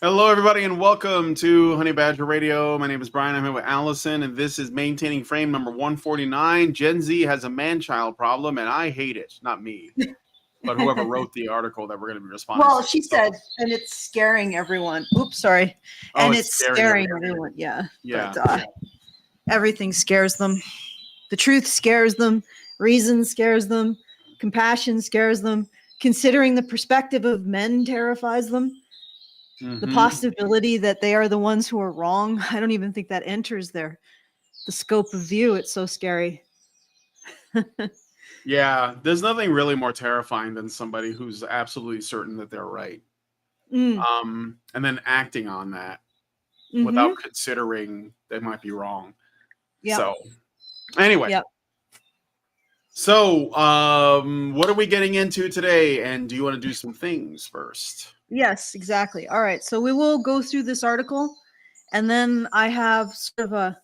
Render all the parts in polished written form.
Hello, everybody, and welcome to Honey Badger Radio. My name is Brian. I'm here with Allison, and this is Maintaining Frame number 149. Gen Z has a man-child problem, and I hate it. Not me, but whoever wrote the article that we're going to be responding to. Well, she said, and it's scaring everyone. Oops, sorry. Oh, And it's scaring everyone. Yeah. Yeah. But everything scares them. The truth scares them. Reason scares them. Compassion scares them. Considering the perspective of men terrifies them. The possibility that they are the ones who are wrong, I don't even think that enters the scope of view. It's so scary. Yeah, there's nothing really more terrifying than somebody who's absolutely certain that they're right. And then acting on that without considering they might be wrong. Yeah. So, anyway. Yep. So, what are we getting into today? And do you want to do some things first? Yes, exactly. All right. So we will go through this article, and then I have sort of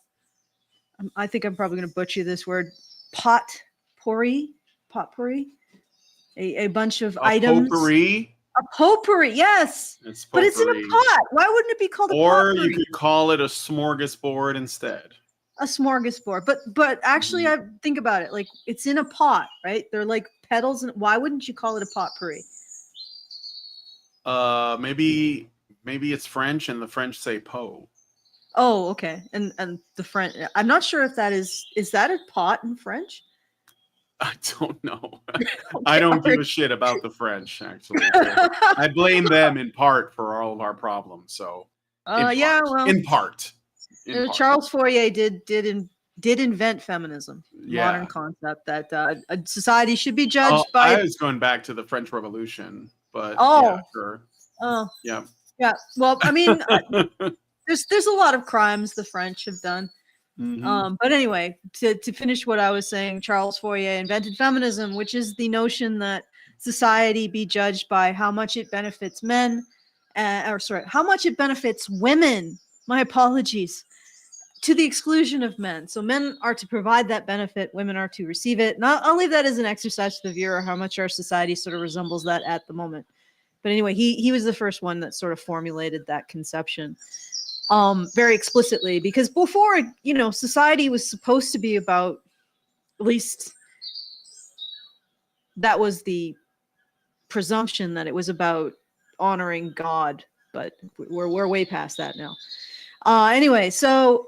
I think I'm probably going to butcher this word, potpourri, a bunch of items. Potpourri? A potpourri, yes. It's but it's in a pot. Why wouldn't it be called a potpourri? Or you could call it a smorgasbord instead. A smorgasbord. But actually, I think about it. Like, it's in a pot, right? They're like petals. And why wouldn't you call it a potpourri? Maybe it's French, and the French say pot. Oh, okay. And the French. I'm not sure if that is that a pot in French? I don't know. I don't give a shit about the French, actually. I blame them in part for all of our problems. So, in part. Charles Fourier did invent feminism, modern concept that a society should be judged by. I was going back to the French Revolution, but yeah, sure. Yeah. Well, I mean, there's a lot of crimes the French have done. But anyway, to finish what I was saying, Charles Fourier invented feminism, which is the notion that society be judged by how much it benefits men, how much it benefits women. My apologies. To the exclusion of men. So men are to provide that benefit, women are to receive it. Not only that is an exercise to the viewer how much our society sort of resembles that at the moment. But anyway, he was the first one that sort of formulated that conception very explicitly, because before, society was supposed to be about, at least that was the presumption, that it was about honoring God, but we're way past that now. Anyway, so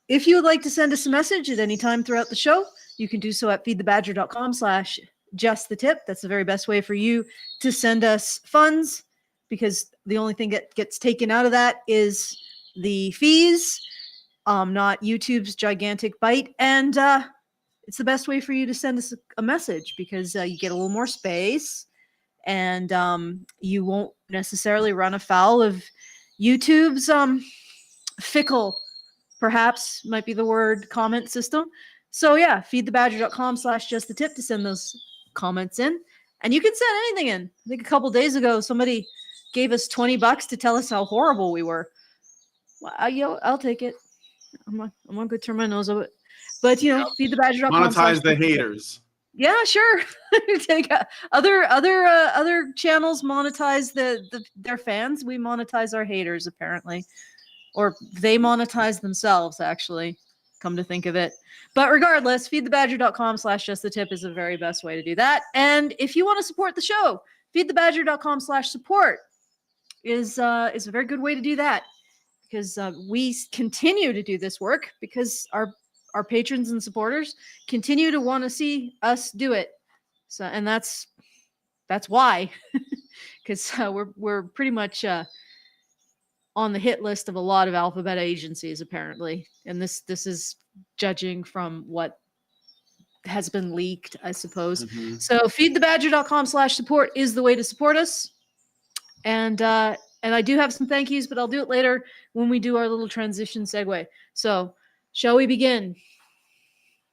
if you would like to send us a message at any time throughout the show, you can do so at feedthebadger.com/justthetip. That's the very best way for you to send us funds, because the only thing that gets taken out of that is the fees, not YouTube's gigantic bite. And it's the best way for you to send us a message, because you get a little more space, and you won't necessarily run afoul of YouTube's fickle, perhaps might be the word, comment system. So yeah, feedthebadger.com/justthetip to send those comments in. And you can send anything in. I think a couple days ago, somebody gave us $20 to tell us how horrible we were. Well, I'll take it. I'm not going to turn my nose up it. But, feedthebadger.com. Monetize the haters. Yeah, sure. Take other channels monetize their fans. We monetize our haters, apparently. Or they monetize themselves, actually, come to think of it. But regardless, feedthebadger.com/justthetip is the very best way to do that. And if you want to support the show, feedthebadger.com/support is a very good way to do that, because we continue to do this work because our patrons and supporters continue to want to see us do it. So, and that's why, because we're pretty much on the hit list of a lot of alphabet agencies, apparently. And this is judging from what has been leaked, I suppose. So feedthebadger.com/support is the way to support us. And I do have some thank yous, but I'll do it later when we do our little transition segue. So shall we begin?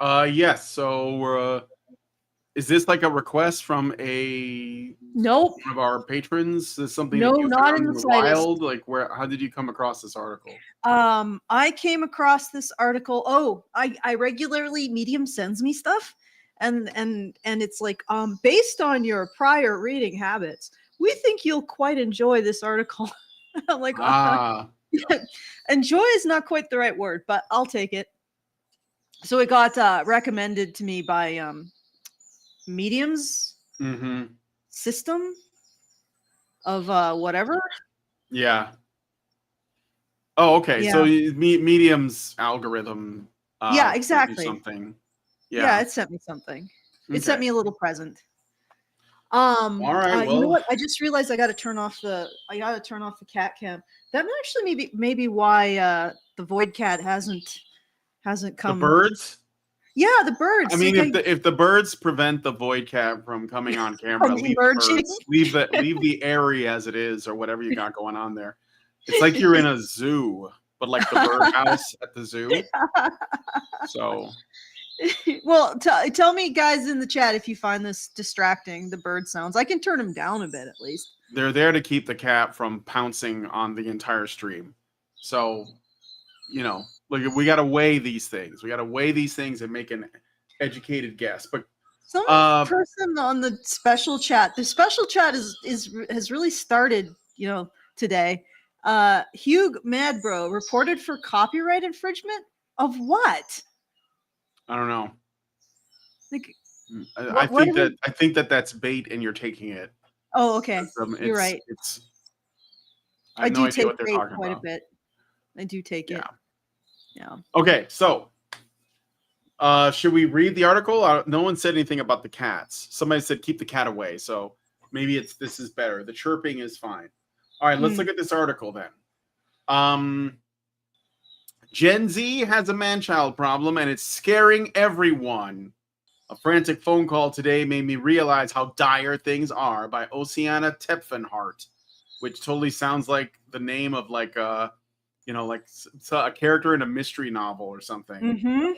Yes. So is this like a request from Nope. one of our patrons? Is this something No, that you not found in in the the wild? Like, how did you come across this article? I came across this article. Oh, I regularly, Medium sends me stuff, and it's like, based on your prior reading habits, we think you'll quite enjoy this article. I'm like, Ah. enjoy is not quite the right word, but I'll take it. So it got recommended to me by Medium's Mm-hmm. system of whatever. Yeah. Oh, okay. Yeah. So Medium's algorithm Yeah, sent you exactly. something. Yeah, Yeah. it sent me something. It Okay. sent me a little present. All right. You know Well, what? I just realized I got to turn off the cat cam. That actually maybe why the void cat hasn't the come. birds. Yeah, the I birds. mean, Like if the birds prevent the void cat from coming on camera, from leave the emerging. birds, leave the area as it is, or whatever you got going on there. It's like you're in a zoo, but like the birdhouse at the zoo. So Well, tell me, guys, in the chat if you find this distracting. The bird sounds. I can turn them down a bit at least. they're there to keep the cat from pouncing on the entire stream. So, you know, like we got to weigh these things. We got to weigh these things and make an educated guess. But Some person on the special chat. The special chat has really started. Today. Hugh Madbro reported for copyright infringement of what? I don't know. Like, I think that that's bait, and you're taking it. Oh, okay. You're right. I have no idea what they're bait talking quite about. a bit. I do take it. Yeah. Okay, so should we read the article? No one said anything about the cats. Somebody said keep the cat away, so maybe this is better. The chirping is fine. All right, let's look at this article then. Gen Z has a man-child problem, and it's scaring everyone. A frantic phone call today made me realize how dire things are by Oceana Tepfenhart, which totally sounds like the name of like a character in a mystery novel or something. Mm-hmm.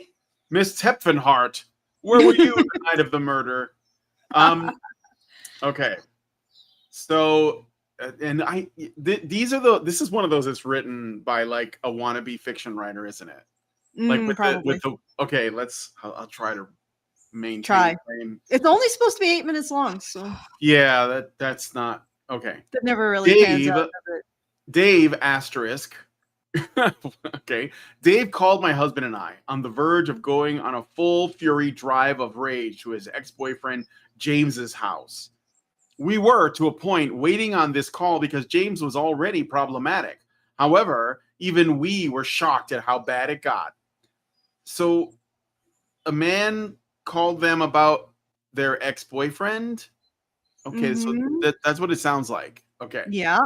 Miss Tepfenhart, where were you the night of the murder? Okay. So, and this is one of those that's written by like a wannabe fiction writer, isn't it? Like Probably. okay, I'll try to maintain. It's only supposed to be 8 minutes long, so yeah, that's not okay. That never really pans out, does it? Dave asterisk. Okay. Dave called my husband and I on the verge of going on a full fury drive of rage to his ex-boyfriend James's house. We were, to a point, waiting on this call because James was already problematic. However, even we were shocked at how bad it got. So, a man called them about their ex-boyfriend. Okay, so that's what it sounds like. Okay. Yeah.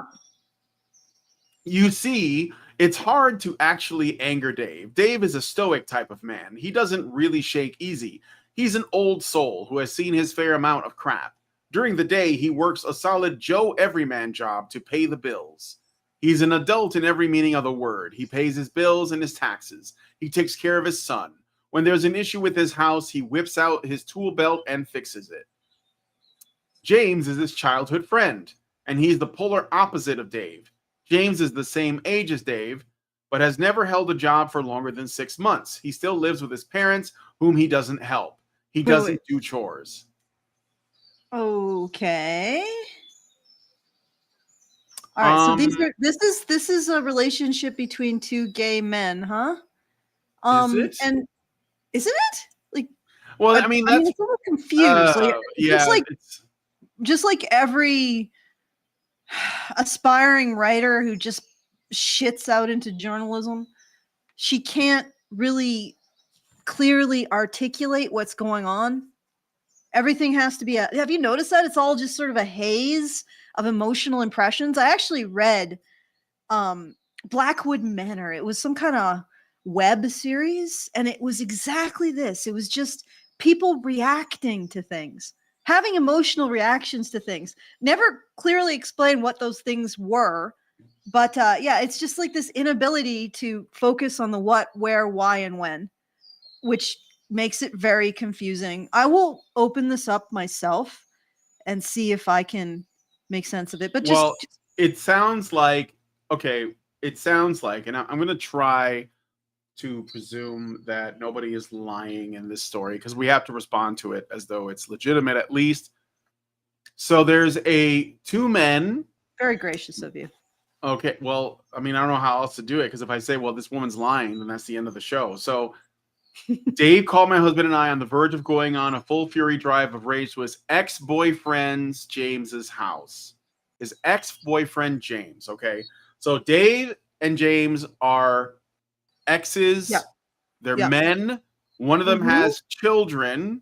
You see, it's hard to actually anger Dave. Dave is a stoic type of man. He doesn't really shake easy. He's an old soul who has seen his fair amount of crap. During the day, he works a solid Joe Everyman job to pay the bills. He's an adult in every meaning of the word. He pays his bills and his taxes. He takes care of his son. When there's an issue with his house, he whips out his tool belt and fixes it. James is his childhood friend, and he's the polar opposite of Dave. James is the same age as Dave, but has never held a job for longer than 6 months. He still lives with his parents, whom he doesn't help. He doesn't do chores. Okay. All right. So this is a relationship between two gay men, huh? Is it? And isn't it? Like, well, I mean, that's it's a little confused. yeah, just like every aspiring writer who just shits out into journalism, she can't really clearly articulate what's going on. Everything has to be have you noticed that it's all just sort of a haze of emotional impressions? I actually read Blackwood Manor. It was some kind of web series, and it was exactly this. It was just people reacting to things, having emotional reactions to things. Never clearly explain what those things were, but it's just like this inability to focus on the what, where, why, and when, which makes it very confusing. I will open this up myself and see if I can make sense of it. But it sounds like, okay, and I'm going to try to presume that nobody is lying in this story because we have to respond to it as though it's legitimate at least. So there's two men. Very gracious of you. Okay, well, I mean, I don't know how else to do it because if I say, well, this woman's lying, then that's the end of the show. So Dave called my husband and I on the verge of going on a full fury drive of rage to his ex-boyfriend's James's house. His ex-boyfriend James. Okay, so Dave and James are Yeah. exes. They're Yeah. men. One of them Mm-hmm. has children,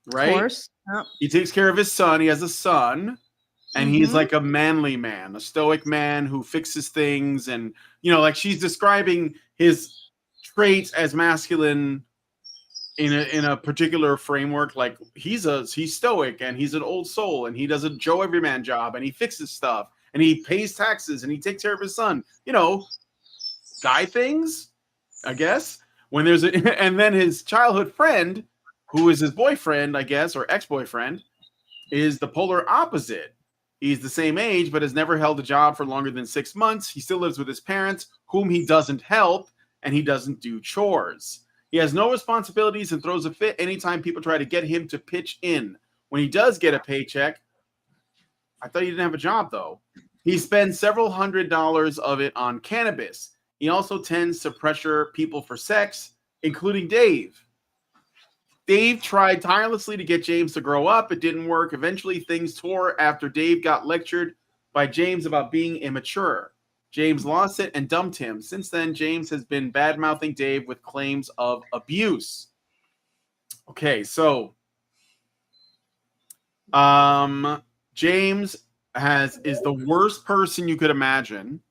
Of right? course. Yeah. He takes care of his son. He has a son, and he's Mm-hmm. like a manly man, a stoic man who fixes things. And, like she's describing his traits as masculine in a particular framework. Like he's stoic and he's an old soul and he does a Joe Everyman job and he fixes stuff and he pays taxes and he takes care of his son. Guy things, I guess. When there's and then his childhood friend, who is his boyfriend, I guess, or ex-boyfriend, is the polar opposite. He's the same age, but has never held a job for longer than 6 months. He still lives with his parents, whom he doesn't help, and he doesn't do chores. He has no responsibilities and throws a fit anytime people try to get him to pitch in. When he does get a paycheck, I thought he didn't have a job though. He spends several $100s of it on cannabis. He also tends to pressure people for sex, including Dave. Dave tried tirelessly to get James to grow up. It didn't work. Eventually, things tore after Dave got lectured by James about being immature. James lost it and dumped him. Since then, James has been bad-mouthing Dave with claims of abuse. Okay, so James is the worst person you could imagine,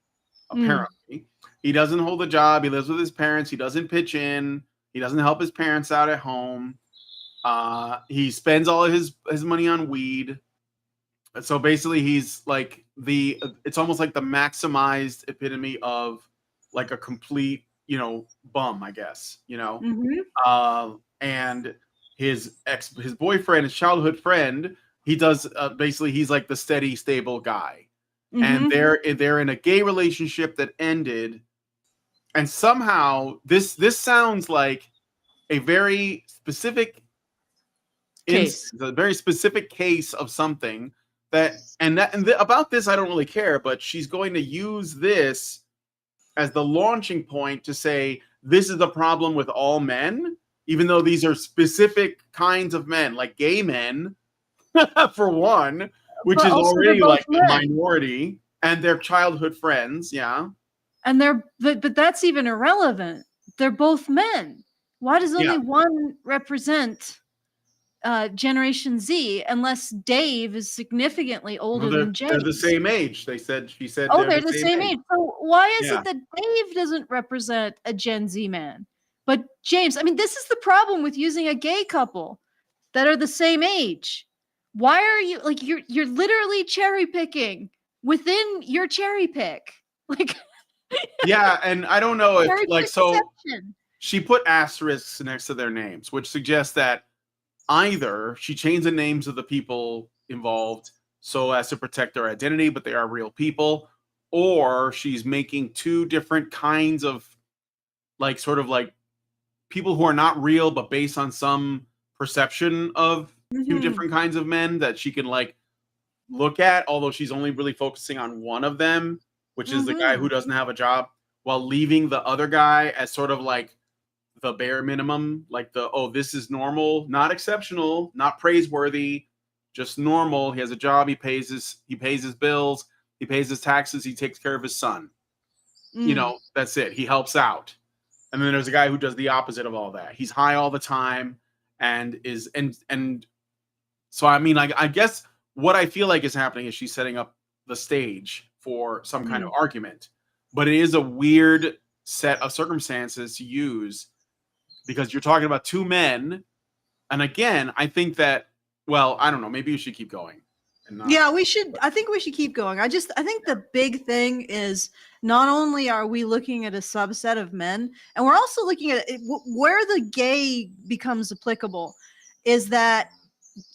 apparently. He doesn't hold a job. He lives with his parents. He doesn't pitch in. He doesn't help his parents out at home. He spends all of his money on weed. So basically he's like it's almost like the maximized epitome of like a complete, bum, I guess, Mm-hmm. and his boyfriend, his childhood friend, he does basically he's like the steady, stable guy. And Mm-hmm. they're in a gay relationship that ended. And somehow this sounds like a very specific Case. a very specific case of something about this I don't really care, but she's going to use this as the launching point to say this is the problem with all men, even though these are specific kinds of men, like gay men, for one, which But is also they're already both like a men. minority, and their childhood friends, yeah. And but that's even irrelevant. They're both men. Why does Yeah. only one represent Generation Z unless Dave is significantly Well, older they're than they're the James? same age. She said Oh, they're they're the the same same age. age. So why is Yeah. it that Dave doesn't represent a Gen Z man? But James, I mean, this is the problem with using a gay couple that are the same age. Why are you like you're literally cherry picking within your cherry pick? Like Yeah, and I don't know if cherry like so pickception. she put asterisks next to their names, which suggests that either she changed the names of the people involved so as to protect their identity, but they are real people, or she's making two different kinds of like sort of like people who are not real, but based on some perception of two Mm-hmm. different kinds of men that she can like look at, although she's only really focusing on one of them, which is the guy Mm-hmm. who doesn't have a job, while leaving the other guy as sort of like the bare minimum, like this is normal, not exceptional, not praiseworthy, just normal. He has a job, he pays his bills, he pays his taxes, he takes care of his son. Mm. That's it. He helps out. And then there's a guy who does the opposite of all that. He's high all the time and is and so I mean, I guess what I feel like is happening is she's setting up the stage for some kind of Mm. argument. But it is a weird set of circumstances to use because you're talking about two men. And again, I think that, well, I don't know, maybe you should keep going. And not, Yeah, we should. I think we should keep going. I think the big thing is not only are we looking at a subset of men, and we're also looking at where the gay becomes applicable is that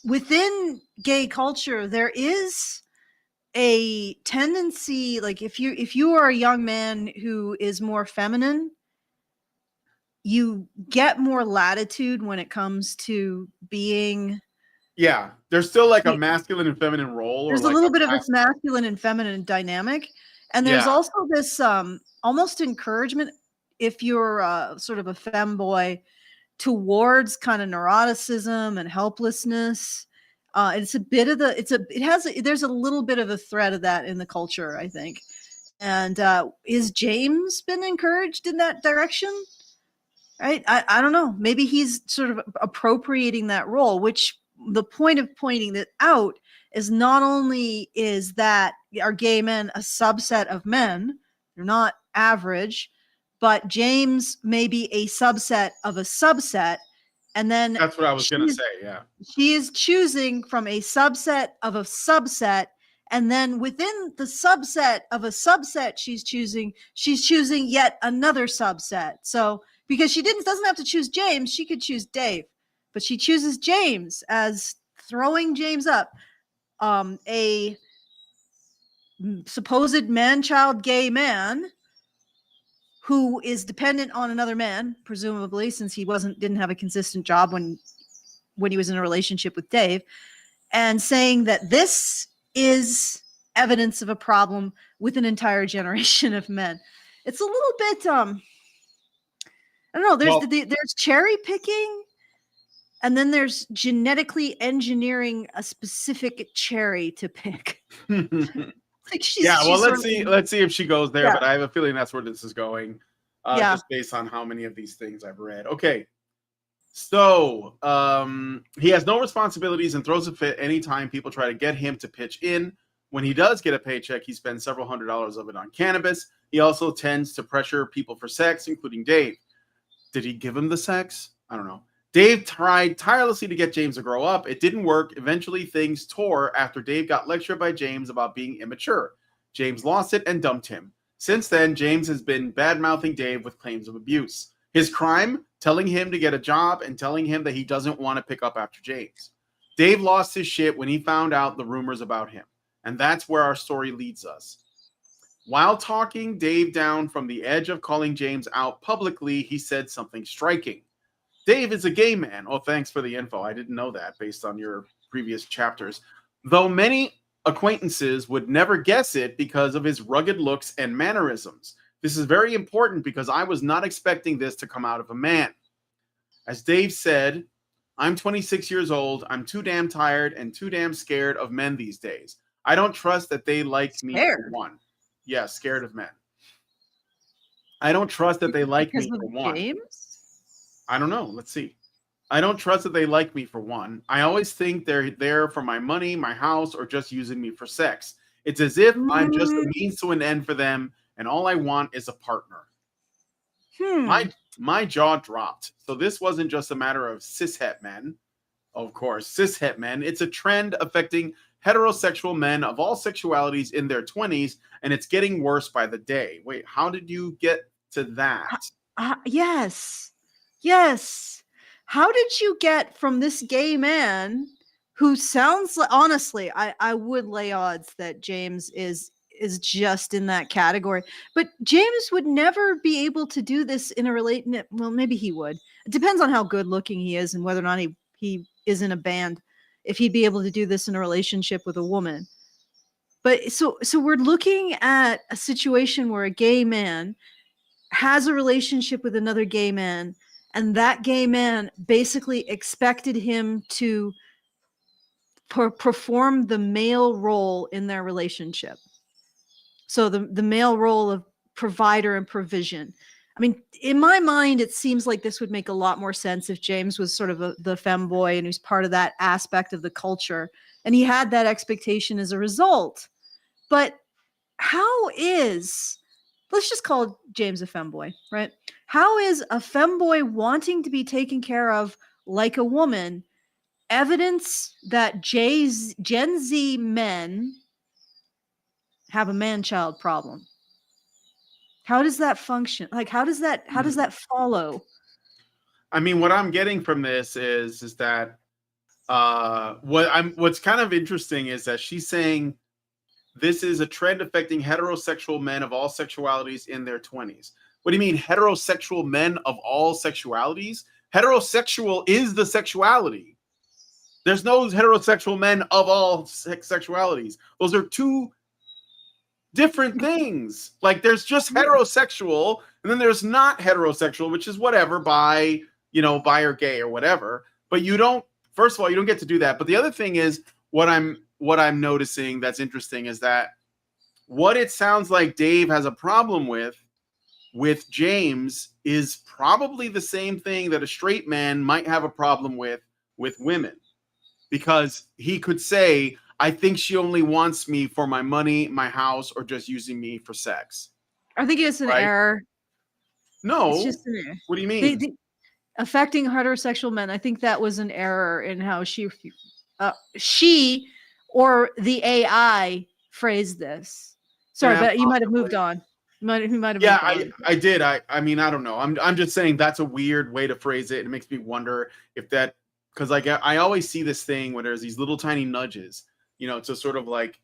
within gay culture, there is a tendency, like if you are a young man who is more feminine, you get more latitude when it comes to being Yeah, there's still like a He- masculine and feminine role, or there's a like little a bit of this masculine and feminine dynamic, and there's yeah. also this almost encouragement, if you're sort of a femboy, towards kind of neuroticism and helplessness. It's a bit of the there's a little bit of a thread of that in the culture, I think. And is James been encouraged in that direction? Right? I don't know. Maybe he's sort of appropriating that role, which the point of pointing that out is not only is that are gay men a subset of men, they're not average, but James may be a subset of a subset. And then That's what I was gonna say. Yeah. she is choosing from a subset of a subset, and then within the subset of a subset she's choosing yet another subset. So because she doesn't have to choose James, she could choose Dave, but she chooses James as throwing James up, a supposed man-child gay man who is dependent on another man, presumably, since he didn't have a consistent job when he was in a relationship with Dave, and saying that this is evidence of a problem with an entire generation of men. It's a little bit I don't know, there's cherry picking, and then there's genetically engineering a specific cherry to pick. Like yeah, well, let's see if she goes there, yeah. but I have a feeling that's where this is going, Yeah. just based on how many of these things I've read. Okay, so he has no responsibilities and throws a fit anytime people try to get him to pitch in. When he does get a paycheck, he spends several $100s of it on cannabis. He also tends to pressure people for sex, including Dave. Did he give him the sex? I don't know. Dave tried tirelessly to get James to grow up. It didn't work. Eventually, things tore after Dave got lectured by James about being immature. James lost it and dumped him. Since then, James has been bad-mouthing Dave with claims of abuse. His crime? Telling him to get a job and telling him that he doesn't want to pick up after James. Dave lost his shit when he found out the rumors about him. And that's where our story leads us. While talking Dave down from the edge of calling James out publicly, he said something striking. Dave is a gay man. Oh, thanks for the info. I didn't know that based on your previous chapters. Though many acquaintances would never guess it because of his rugged looks and mannerisms. This is very important because I was not expecting this to come out of a man. As Dave said, I'm 26 years old. I'm too damn tired and too damn scared of men these days. I don't trust that they like me for one. Yeah, scared of men. I don't trust that they like me for one. James? I don't know. Let's see. I don't trust that they like me for one. I always think they're there for my money, my house, or just using me for sex. It's as if I'm just a means to an end for them, and all I want is a partner. My jaw dropped. So this wasn't just a matter of cishet men. Of course, cishet men. It's a trend affecting heterosexual men of all sexualities in their 20s, and it's getting worse by the day. Wait, how did you get to that? Yes. How did you get from this gay man who sounds like, honestly, I would lay odds that James is just in that category, but James would never be able to do this in a relation. Well, maybe he would. It depends on how good looking he is and whether or not he is in a band, if he'd be able to do this in a relationship with a woman. But so we're looking at a situation where a gay man has a relationship with another gay man, and that gay man basically expected him to perform the male role in their relationship. So the male role of provider and provision. I mean, in my mind, it seems like this would make a lot more sense if James was sort of the femboy and who's part of that aspect of the culture, and he had that expectation as a result. But how is, let's just call James a femboy, right? How is a femboy wanting to be taken care of like a woman evidence that Gen Z men have a man-child problem? How does that function? Like, how does that follow? I mean, what I'm getting from this is that what's kind of interesting is that she's saying this is a trend affecting heterosexual men of all sexualities in their 20s. What do you mean, heterosexual men of all sexualities? Heterosexual is the sexuality. There's no heterosexual men of all sexualities. Those are two different things. Like there's just heterosexual, and then there's not heterosexual, which is whatever, bi, bi or gay or whatever. But you don't. First of all, you don't get to do that. But the other thing is what I'm noticing that's interesting is that what it sounds like Dave has a problem with James is probably the same thing that a straight man might have a problem with women, because he could say, I think she only wants me for my money, my house, or just using me for sex. I think it's an Right? error. No. It's just an error. What do you mean? Affecting heterosexual men. I think that was an error in how she or the AI phrased this. Sorry, Yeah, but you might have possibly. moved on. You might have moved Yeah, on. I did. I mean, I don't know. I'm just saying that's a weird way to phrase it. It makes me wonder if that, because like I always see this thing where there's these little tiny nudges, to sort of like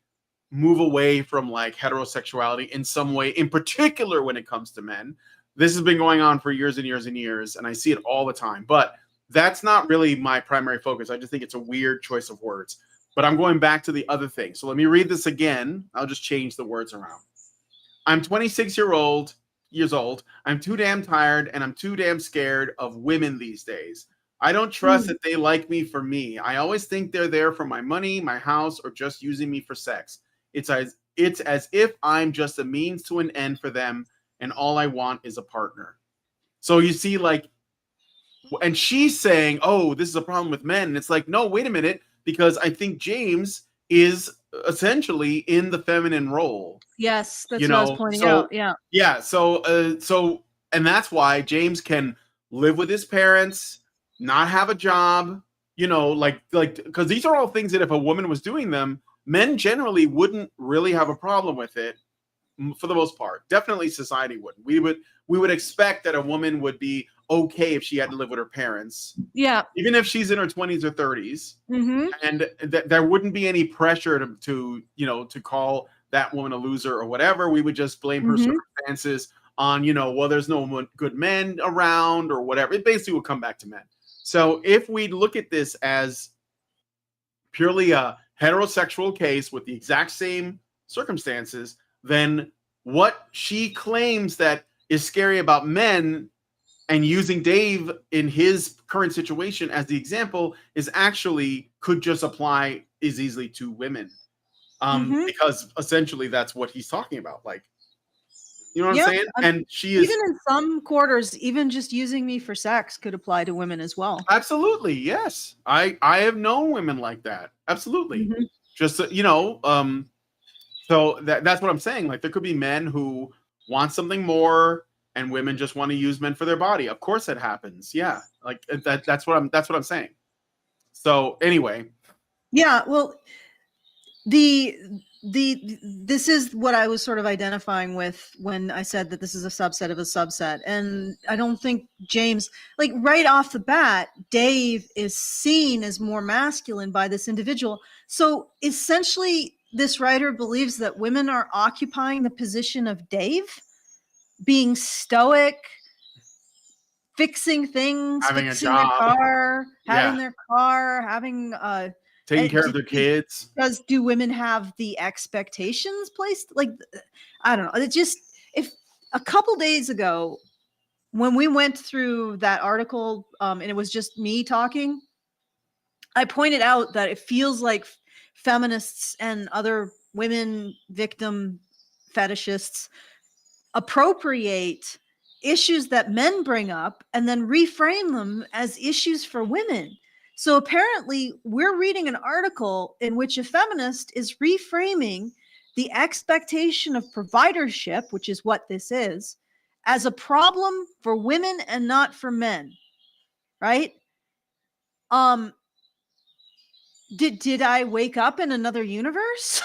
move away from like heterosexuality in some way, in particular when it comes to men. This has been going on for years and years and years, and I see it all the time. But that's not really my primary focus. I just think it's a weird choice of words. But I'm going back to the other thing. So let me read this again. I'll just change the words around. I'm 26 years old. I'm too damn tired and I'm too damn scared of women these days. I don't trust that they like me for me. I always think they're there for my money, my house, or just using me for sex. It's as if I'm just a means to an end for them, and all I want is a partner. So you see, like, and she's saying, "Oh, this is a problem with men." And it's like, no, wait a minute, because I think James is essentially in the feminine role. Yes, that's what I was pointing out. Yeah. Yeah. So, and that's why James can live with his parents, not have a job, like, because these are all things that if a woman was doing them, men generally wouldn't really have a problem with it for the most part. Definitely society wouldn't. We would expect that a woman would be okay if she had to live with her parents. Yeah. Even if she's in her 20s or 30s. Mm-hmm. And there wouldn't be any pressure to call that woman a loser or whatever. We would just blame her circumstances on, well, there's no good men around or whatever. It basically would come back to men. So if we look at this as purely a heterosexual case with the exact same circumstances, then what she claims that is scary about men and using Dave in his current situation as the example is actually could just apply as easily to women. Because essentially that's what he's talking about. Like, you know what I'm saying? And she is even in some quarters, even just using me for sex could apply to women as well. Absolutely. Yes. I have known women like that. Absolutely. Just, so that's what I'm saying. Like there could be men who want something more and women just want to use men for their body. Of course it happens. Yeah. Like that's what I'm saying. So anyway. Yeah. Well, this is what I was sort of identifying with when I said that this is a subset of a subset. And I don't think James, like right off the bat, Dave is seen as more masculine by this individual. So essentially this writer believes that women are occupying the position of Dave, being stoic, fixing things, fixing their car, having their car, having taking care of their kids. Do women have the expectations placed? Like, I don't know. It just, if a couple days ago, when we went through that article, and it was just me talking, I pointed out that it feels like feminists and other women victim fetishists appropriate issues that men bring up and then reframe them as issues for women. So apparently we're reading an article in which a feminist is reframing the expectation of providership, which is what this is, as a problem for women and not for men. Right? Did I wake up in another universe?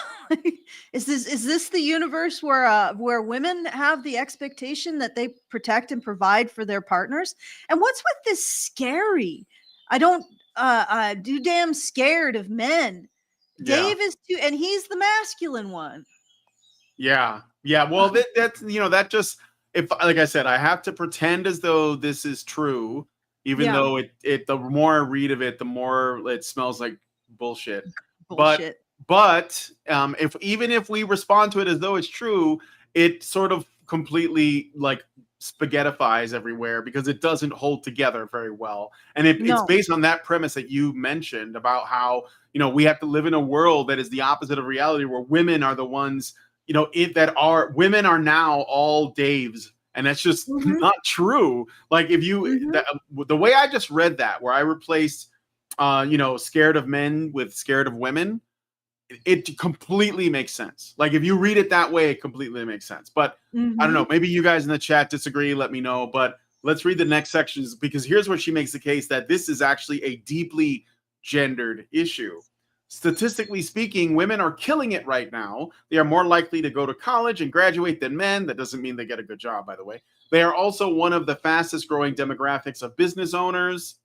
Is this the universe where women have the expectation that they protect and provide for their partners? And what's with this scary? I don't do damn scared of men. Yeah. Dave is too, and he's the masculine one. Yeah. Well, that's that just, if like I said, I have to pretend as though this is true, even though it the more I read of it, the more it smells like bullshit. But Bullshit. if we respond to it as though it's true, it sort of completely like spaghettifies everywhere because it doesn't hold together very well. And it's No. based on that premise that you mentioned about how, we have to live in a world that is the opposite of reality, where women are the ones, women are now all Daves. And that's just Mhm. not true. Like if you, the way I just read that, where I replaced, scared of men with scared of women, it completely makes sense. Like if you read it that way, it completely makes sense. But I don't know, maybe you guys in the chat disagree, let me know. But let's read the next sections, because here's where she makes the case that this is actually a deeply gendered issue. Statistically speaking, women are killing it right now. They are more likely to go to college and graduate than men. That doesn't mean they get a good job, by the way. They are also one of the fastest growing demographics of business owners.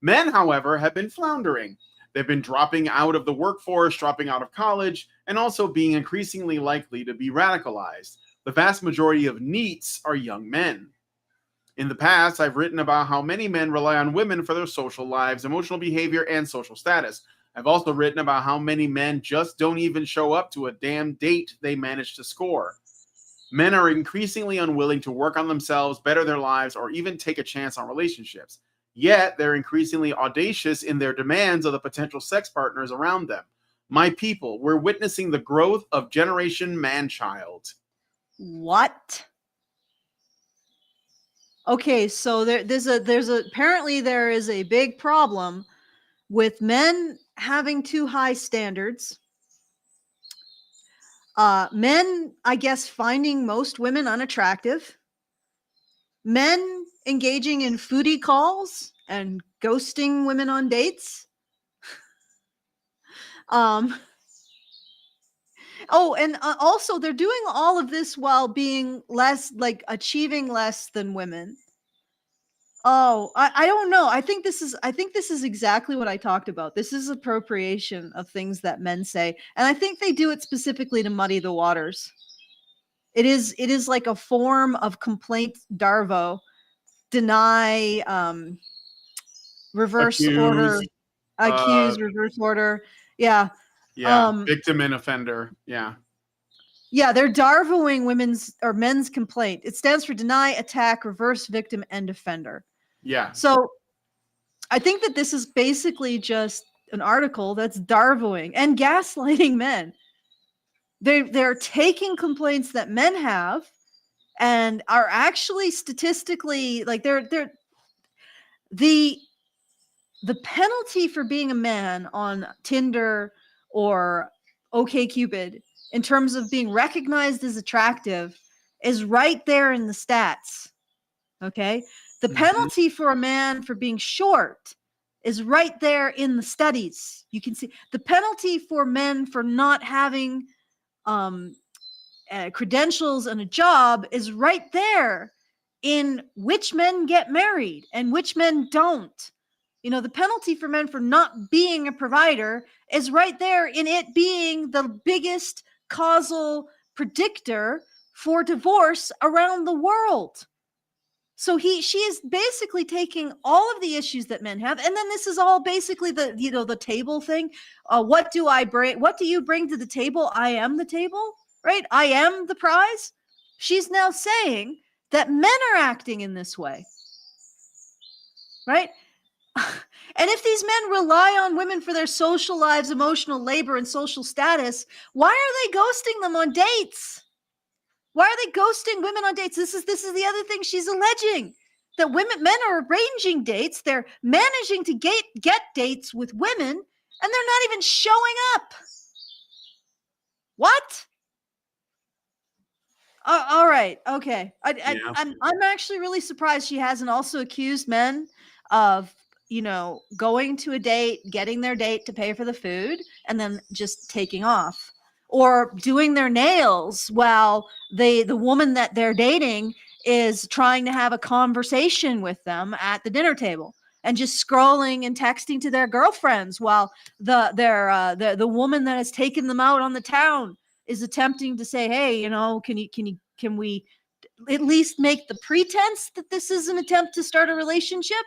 Men, however, have been floundering. They've been dropping out of the workforce, dropping out of college, and also being increasingly likely to be radicalized. The vast majority of NEETs are young men. In the past, I've written about how many men rely on women for their social lives, emotional behavior, and social status. I've also written about how many men just don't even show up to a damn date they manage to score. Men are increasingly unwilling to work on themselves, better their lives, or even take a chance on relationships. Yet, they're increasingly audacious in their demands of the potential sex partners around them. My people, we're witnessing the growth of Generation Manchild. What? Okay, so there's apparently there is a big problem with men having too high standards. Men, I guess, finding most women unattractive. Men engaging in foodie calls and ghosting women on dates. Oh, and also they're doing all of this while being achieving less than women. Oh, I don't know. I think this is exactly what I talked about. This is appropriation of things that men say, and I think they do it specifically to muddy the waters. It is like a form of complaint Darvo, deny, reverse order, accuse, reverse order. Yeah. Victim and offender. Yeah. Yeah, they're Darvoing women's or men's complaint. It stands for deny, attack, reverse, victim, and offender. Yeah. So I think that this is basically just an article that's Darvoing and gaslighting men. They're taking complaints that men have and are actually statistically like they're the penalty for being a man on Tinder or OkCupid in terms of being recognized as attractive is right there in the stats. Okay? The penalty for a man for being short is right there in the studies. You can see the penalty for men for not having credentials and a job is right there in which men get married and which men don't. The penalty for men for not being a provider is right there in it being the biggest causal predictor for divorce around the world. So she is basically taking all of the issues that men have, and then this is all basically the table thing. What do I bring? What do you bring to the table? I am the table, right? I am the prize. She's now saying that men are acting in this way, right? And if these men rely on women for their social lives, emotional labor, and social status, why are they ghosting them on dates? Why are they ghosting women on dates? This is the other thing she's alleging. That men are arranging dates, they're managing to get dates with women, and they're not even showing up. What? All right, okay. I'm actually really surprised she hasn't also accused men of going to a date, getting their date to pay for the food, and then just taking off, or doing their nails while the woman that they're dating is trying to have a conversation with them at the dinner table, and just scrolling and texting to their girlfriends while the woman that has taken them out on the town is attempting to say, hey, can we at least make the pretense that this is an attempt to start a relationship?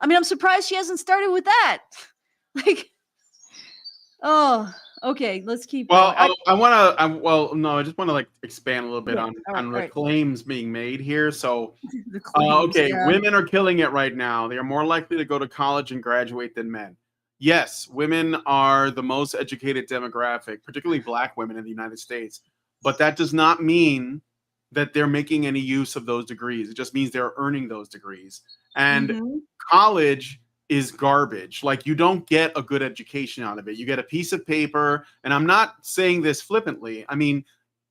I mean, I'm surprised she hasn't started with that. Like, Oh, okay. Let's keep Well, going. I want to. Well, no, I just want to like expand a little bit Yeah. All right. on All the right. claims being made here. So, The claims. okay, Yeah. women are killing it right now. They are more likely to go to college and graduate than men. Yes, women are the most educated demographic, particularly Black women in the United States. But that does not mean that they're making any use of those degrees. It just means they're earning those degrees. And Mm-hmm. college is garbage. Like you don't get a good education out of it. You get a piece of paper, and I'm not saying this flippantly. I mean,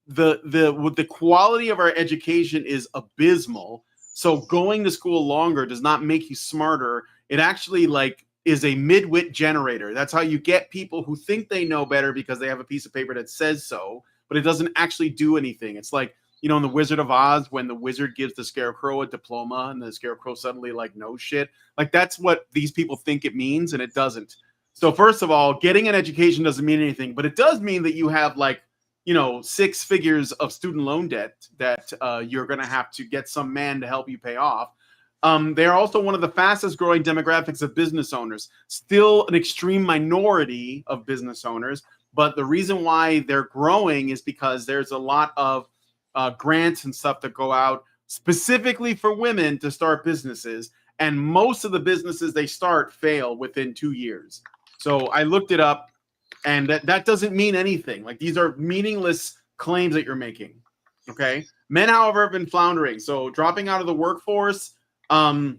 the quality of our education is abysmal. So going to school longer does not make you smarter. It actually like is a midwit generator. That's how you get people who think they know better because they have a piece of paper that says so, but it doesn't actually do anything. It's like, you know, in the Wizard of Oz, when the wizard gives the scarecrow a diploma and the scarecrow suddenly like knows shit. Like that's what these people think it means, and it doesn't. So first of all, getting an education doesn't mean anything, but it does mean that you have like, you know, 6 figures of student loan debt that you're going to have to get some man to help you pay off. They're also one of the fastest growing demographics of business owners. Still an extreme minority of business owners, but the reason why they're growing is because there's a lot of grants and stuff that go out specifically for women to start businesses. And most of the businesses they start fail within 2 years. So I looked it up, and that doesn't mean anything. Like these are meaningless claims that you're making. Okay. Men, however, have been floundering. So dropping out of the workforce, I'd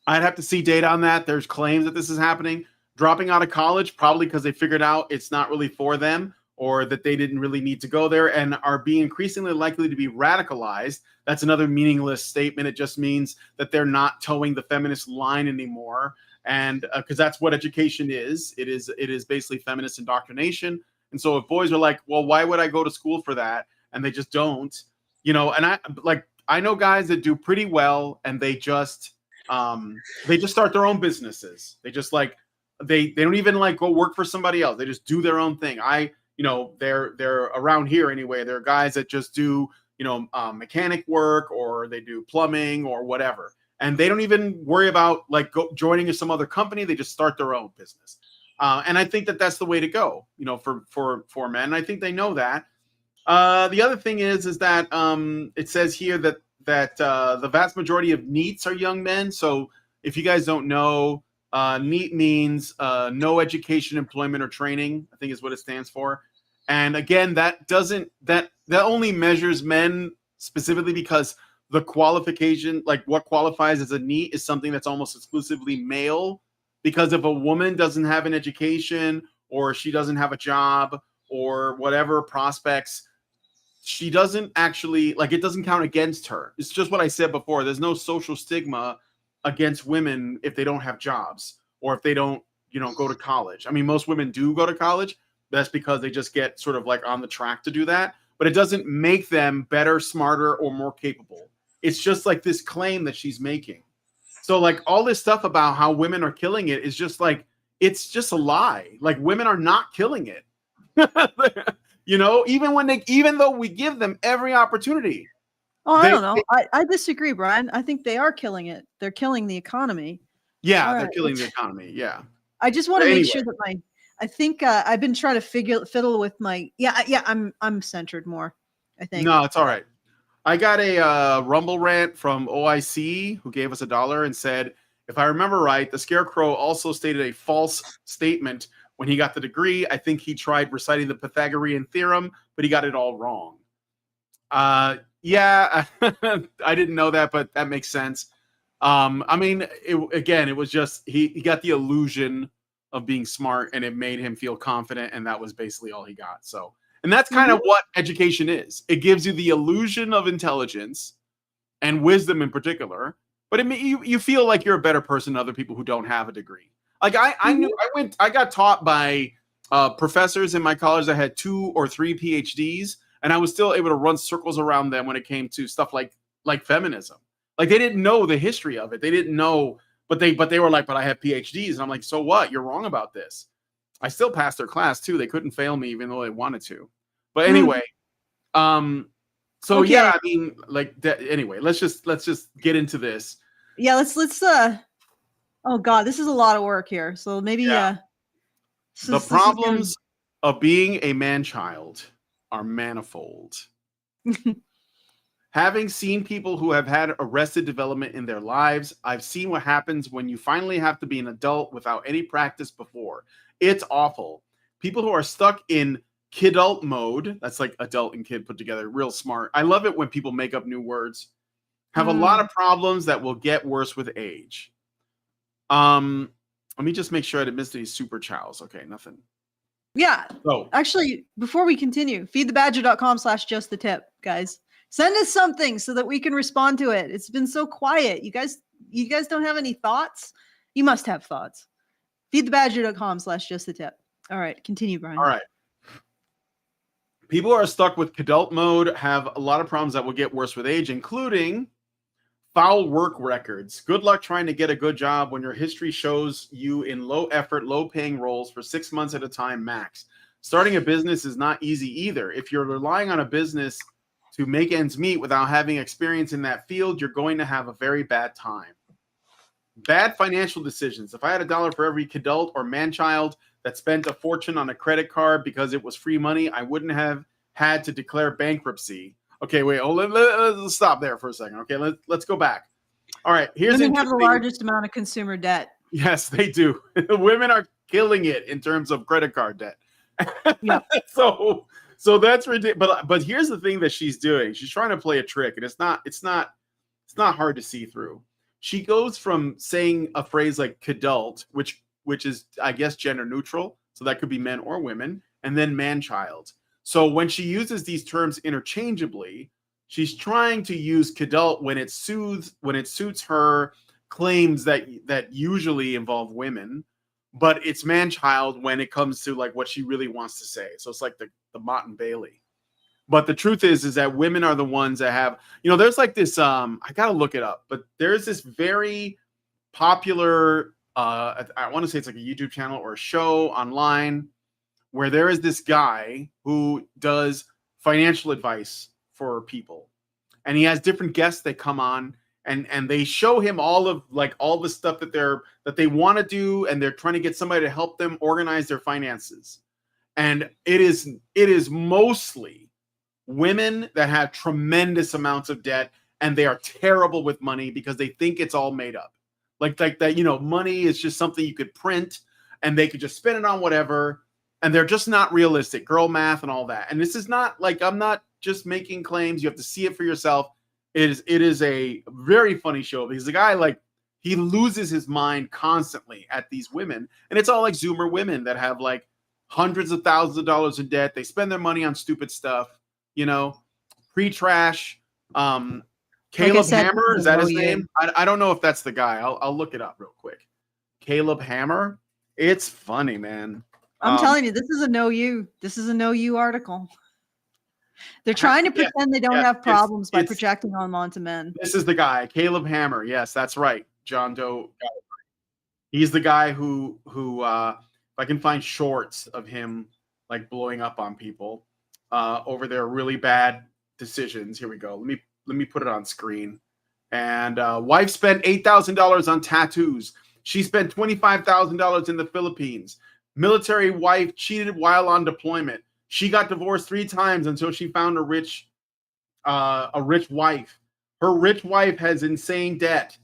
have to see data on that. There's claims that this is happening. Dropping out of college, probably because they figured out it's not really for them, or that they didn't really need to go there, and are being increasingly likely to be radicalized. That's another meaningless statement. It just means that they're not towing the feminist line anymore. And because that's what education is. It is basically feminist indoctrination. And so if boys are like, well, why would I go to school for that? And they just don't, you know, and I know guys that do pretty well, and they just start their own businesses. They just like they don't even like go work for somebody else. They just do their own thing. You know, they're around here anyway. There are guys that just do, you know, mechanic work, or they do plumbing or whatever, and they don't even worry about like joining some other company. They just start their own business, and I think that that's the way to go. You know, for men, I think they know that. The other thing is that it says here that the vast majority of NEETs are young men. So if you guys don't know, NEET means no education, employment, or training, I think is what it stands for. And again, that only measures men specifically because the qualification, like what qualifies as a NEET, is something that's almost exclusively male. Because if a woman doesn't have an education, or she doesn't have a job, or whatever prospects, she doesn't actually like it doesn't count against her. It's just what I said before. There's no social stigma against women if they don't have jobs, or if they don't, you know, go to college. I mean, most women do go to college. That's because they just get sort of like on the track to do that. But it doesn't make them better, smarter, or more capable. It's just like this claim that she's making. So like all this stuff about how women are killing it is just like, it's just a lie. Like women are not killing it. You know, even though we give them every opportunity. Oh, I don't know. I disagree, Brian. I think they are killing it. They're killing the economy. Yeah, All they're right. killing the economy. Yeah. I just want But to make anyway, sure that I think I've been trying to fiddle with my yeah. I'm centered more, I think. no, it's all right. I got a Rumble rant from OIC who gave us $1 and said, if I remember right, the Scarecrow also stated a false statement when he got the degree. I think he tried reciting the Pythagorean theorem, but he got it all wrong. Yeah, I didn't know that, but that makes sense. I mean, it was just he got the illusion of being smart, and it made him feel confident, and that was basically all he got. So, and that's kind of what education is. It gives you the illusion of intelligence and wisdom in particular, but you feel like you're a better person than other people who don't have a degree. Like I got taught by professors in my college that had 2 or 3 PhDs, and I was still able to run circles around them when it came to stuff like feminism. Like they didn't know the history of it. They didn't know, but they were like, but I have PhDs, and I'm like, so what? You're wrong about this. I still passed their class too. They couldn't fail me even though they wanted to. But anyway, so Okay. yeah, I mean, like anyway, let's just get into this. Yeah, let's oh god, this is a lot of work here. So maybe Yeah. The problems of being a man-child are manifold. Having seen people who have had arrested development in their lives, I've seen what happens when you finally have to be an adult without any practice before. It's awful. People who are stuck in kidult mode, that's like adult and kid put together, real smart. I love it when people make up new words. Have a lot of problems that will get worse with age. Let me just make sure I didn't miss any super chows. Okay, nothing. Yeah. Oh, actually, before we continue, feedthebadger.com/justthetip, guys. Send us something so that we can respond to it. It's been so quiet. You guys don't have any thoughts? You must have thoughts. Feedthebadger.com/justthetip. All right, continue, Brian. All right. People who are stuck with kidult mode have a lot of problems that will get worse with age, including foul work records. Good luck trying to get a good job when your history shows you in low effort, low paying roles for 6 months at a time max. Starting a business is not easy either. If you're relying on a business to make ends meet without having experience in that field, you're going to have a very bad time. Bad financial decisions. If I had $1 for every kidult or man-child that spent a fortune on a credit card because it was free money, I wouldn't have had to declare bankruptcy. Okay, wait. Let's stop there for a second. Okay, let's go back. All right, here's women have the largest amount of consumer debt. Yes, they do. Women are killing it in terms of credit card debt. Yeah. So that's ridiculous. But here's the thing that she's doing. She's trying to play a trick, and it's not hard to see through. She goes from saying a phrase like kidult, which is, I guess, gender neutral, so that could be men or women, and then man-child. So when she uses these terms interchangeably, she's trying to use kidult when it suits her claims that usually involve women, but it's man-child when it comes to like what she really wants to say. So it's like the Mott and Bailey. But the truth is that women are the ones that have, there's like this, I gotta look it up, but there's this very popular, I want to say it's like a YouTube channel or a show online where there is this guy who does financial advice for people. And he has different guests that come on and they show him all the stuff that they want to do, and they're trying to get somebody to help them organize their finances. And it is mostly women that have tremendous amounts of debt, and they are terrible with money because they think it's all made up. Like that, money is just something you could print and they could just spend it on whatever. And they're just not realistic, girl math and all that. And this is not like, I'm not just making claims. You have to see it for yourself. It is a very funny show because the guy, he loses his mind constantly at these women. And it's all like Zoomer women that have like hundreds of thousands of dollars in debt. They spend their money on stupid stuff, pre-trash. Caleb Hammer, is that his name? I don't know if that's the guy. I'll look it up real quick. Caleb Hammer. It's funny, man. I'm telling you, this is a no you article. They're trying to pretend they don't have problems by projecting onto men. This is the guy, Caleb Hammer. Yes, that's right. John Doe. He's the guy who if I can find shorts of him like blowing up on people over their really bad decisions. Here we go. Let me put it on screen. And wife spent $8,000 on tattoos. She spent $25,000 in the Philippines. Military wife cheated while on deployment. She got divorced 3 times until she found a rich wife. Her rich wife has insane debt.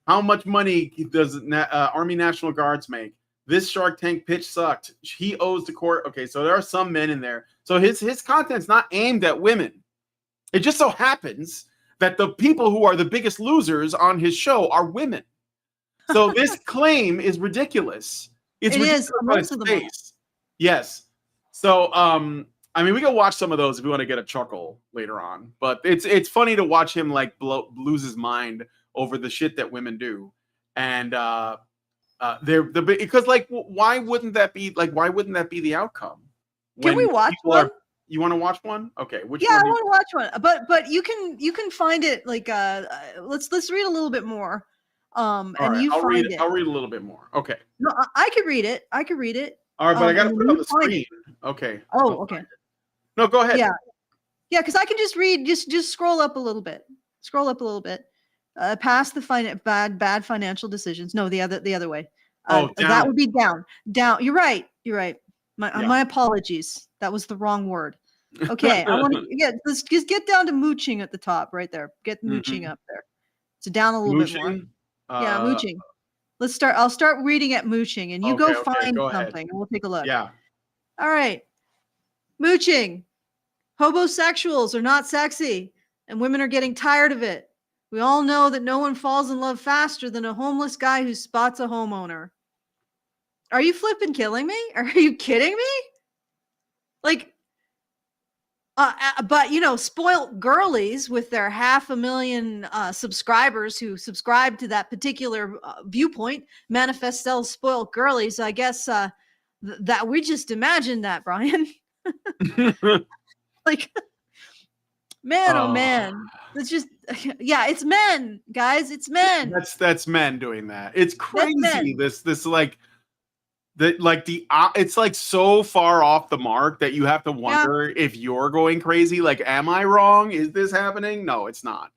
How much money does Army National Guards make? This Shark Tank pitch sucked. He owes the court. Okay, so there are some men in there. So his content's not aimed at women. It just so happens that the people who are the biggest losers on his show are women. So this claim is ridiculous. It is most of the face. Yes. So we can watch some of those if we want to get a chuckle later on. But it's funny to watch him lose his mind over the shit that women do, and because why wouldn't that be the outcome? Can we watch one? You want to watch one? Okay. Which one? I want to watch one. But you can find it let's read a little bit more. I'll read a little bit more. Okay. No, I could read it. All right, but I got to put it on the screen. Okay. Oh, okay. No, go ahead. Yeah, because I can just read. Just scroll up a little bit. Past the bad financial decisions. No, the other way. That would be down. You're right. You're right. Yeah. My apologies. That was the wrong word. Okay, I want to let's just get down to mooching at the top right there. Get mooching up there. So down a little bit more. Mooching. Yeah, mooching. Let's start. I'll start reading at mooching, and you Okay. go Okay. find Go ahead. something, and we'll take a look. Yeah. All right. Mooching. Hobosexuals are not sexy, and women are getting tired of it. We all know that no one falls in love faster than a homeless guy who spots a homeowner. Are you flipping killing me? Are you kidding me? Like, but spoilt girlies with their 500,000 subscribers who subscribe to that particular viewpoint, manifest sells spoilt girlies. I guess that we just imagined that, Brian. Like, man, oh man, it's just it's men, guys. It's men. That's men doing that. It's crazy. This like it's like so far off the mark that you have to wonder if you're going crazy. Like, am I wrong? Is this happening? No, it's not.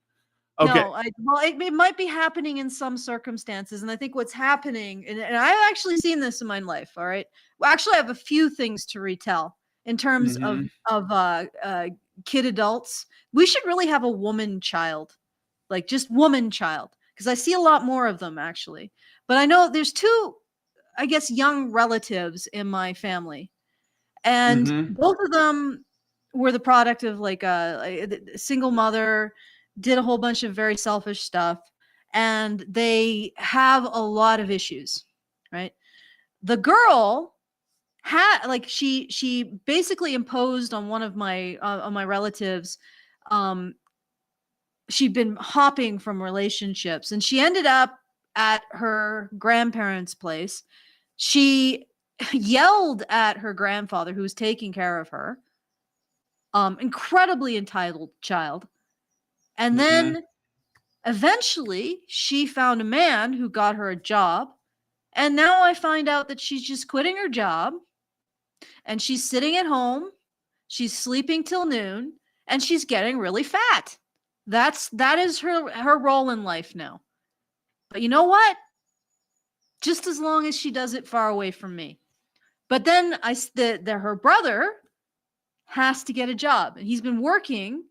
Okay. No, it might be happening in some circumstances, and I think what's happening, and I've actually seen this in my life. All right, well, actually, I have a few things to retell in terms of kid adults. We should really have a woman child, like just woman child, because I see a lot more of them actually. But I know there's two, I guess, young relatives in my family, and both of them were the product of like a single mother, did a whole bunch of very selfish stuff, and they have a lot of issues, right? The girl had she basically imposed on one of my relatives. She'd been hopping from relationships, and she ended up at her grandparents' place. She yelled at her grandfather who was taking care of her. Incredibly entitled child. And then eventually she found a man who got her a job. And now I find out that she's just quitting her job, and she's sitting at home. She's sleeping till noon, and she's getting really fat. That is her role in life now. But you know what? Just as long as she does it far away from me. But then her brother has to get a job, and he's been working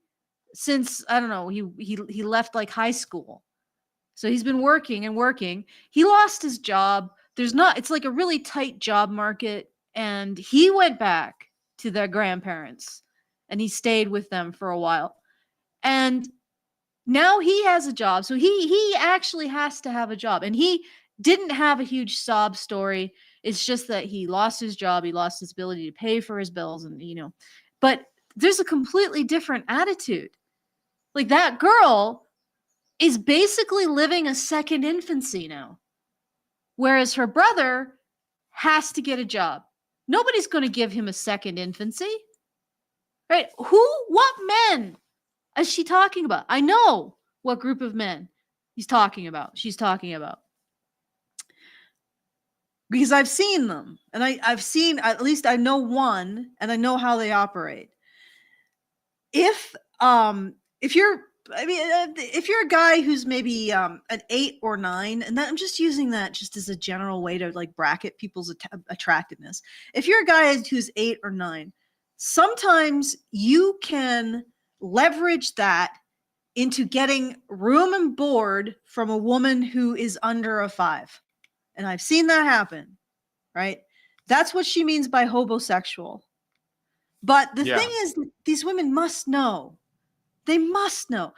since, I don't know, he left like high school. So he's been working and working. He lost his job. It's like a really tight job market, and he went back to their grandparents, and he stayed with them for a while. And now he has a job. So he actually has to have a job, and he didn't have a huge sob story. It's just that he lost his job. He lost his ability to pay for his bills, and but there's a completely different attitude. Like, that girl is basically living a second infancy now, whereas her brother has to get a job. Nobody's going to give him a second infancy, right? What men is she talking about? I know what group of men she's talking about, because I've seen them, and I've seen, at least I know one, and I know how they operate. If you're a guy who's maybe an 8 or 9, and I'm just using that just as a general way to like bracket people's attractiveness. If you're a guy who's 8 or 9, sometimes you can leverage that into getting room and board from a woman who is under a 5. And I've seen that happen, right? That's what she means by hobosexual. But the thing is, these women must know. They must know.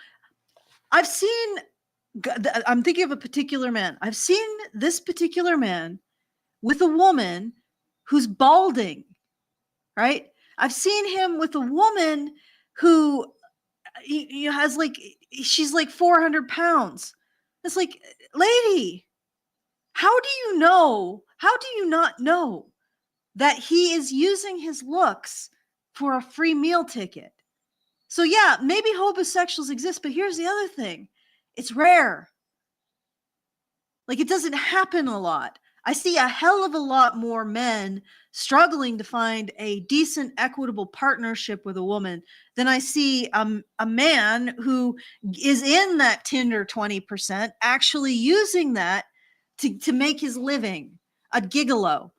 I'm thinking of a particular man. I've seen this particular man with a woman who's balding, right? I've seen him with a woman who has she's like 400 pounds. It's like, lady, how do you not know that he is using his looks for a free meal ticket? So yeah, maybe hobosexuals exist, but here's the other thing. It's rare. Like, it doesn't happen a lot. I see a hell of a lot more men struggling to find a decent, equitable partnership with a woman than I see a man who is in that Tinder 20% actually using that to make his living, a gigolo.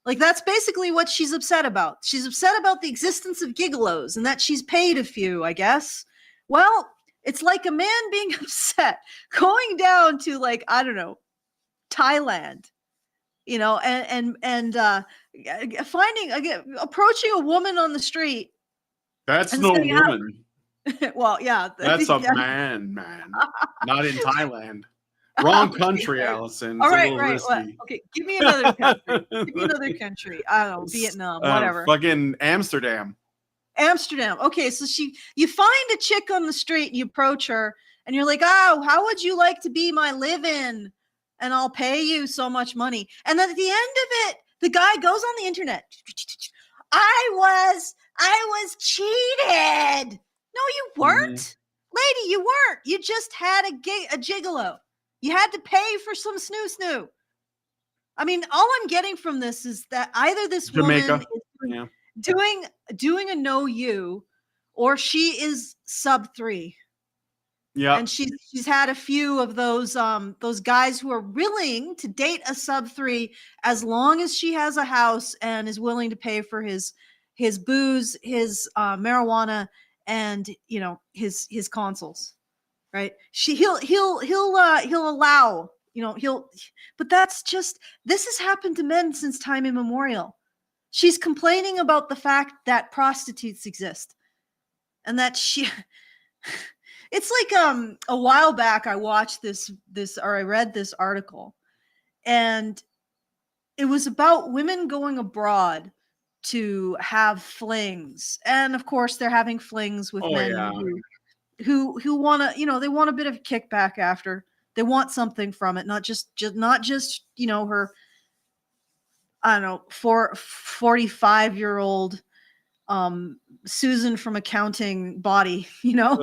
Like, that's basically what she's upset about. She's upset about the existence of gigolos and that she's paid a few, I guess. Well, it's like a man being upset going down to, like, I don't know, Thailand, you know, and approaching a woman on the street. That's And no saying, woman. well, yeah. That's a man. Not in Thailand. Wrong country, Okay. Allison. All It's a right, little right. What? risky. Okay, give me another country. Give me another country. I don't know, Vietnam, whatever. Fucking Amsterdam. Amsterdam. Okay, so you find a chick on the street and you approach her and you're like, oh, how would you like to be my live-in? And I'll pay you so much money. And then at the end of it, the guy goes on the internet. I was cheated. No, you weren't. Lady, you weren't. You just had a gigolo. You had to pay for some snoo. I mean, all I'm getting from this is that either this Jamaica. woman is doing a no you, or she is sub 3. Yeah. And she's had a few of those guys who are willing to date a sub 3 as long as she has a house and is willing to pay for his booze, his marijuana, and you know, his consoles. Right? He'll allow, you know, but that's just, this has happened to men since time immemorial. She's complaining about the fact that prostitutes exist and that it's like a while back I watched this or I read this article, and it was about women going abroad to have flings, and of course they're having flings with men who want to, you know, they want a bit of kickback after. They want something from it, not just you know, her, I don't know, 45-year-old Susan from accounting body, you know.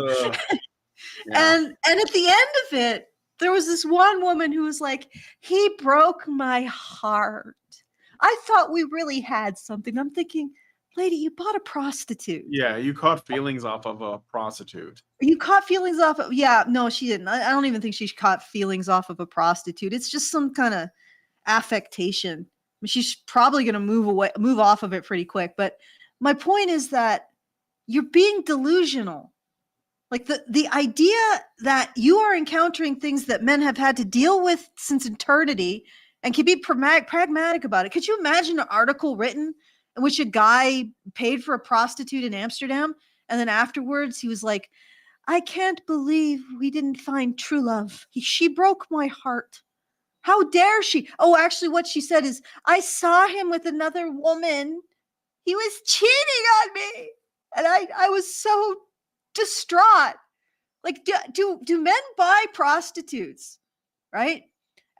And at the end of it, there was this one woman who was like, he broke my heart. I thought we really had something. I'm thinking, lady, you bought a prostitute. Yeah, you caught feelings off of a prostitute. You caught feelings off of, yeah, no, she didn't. I don't even think she caught feelings off of a prostitute. It's just some kind of affectation. I mean, she's probably going to move off of it pretty quick. But my point is that you're being delusional. Like the idea that you are encountering things that men have had to deal with since eternity and can be pragmatic about it. Could you imagine an article written in which a guy paid for a prostitute in Amsterdam, and then afterwards he was like, I can't believe we didn't find true love. She broke my heart. How dare she? Oh, actually what she said is, I saw him with another woman. He was cheating on me. And I was so distraught. Like, do men buy prostitutes, right?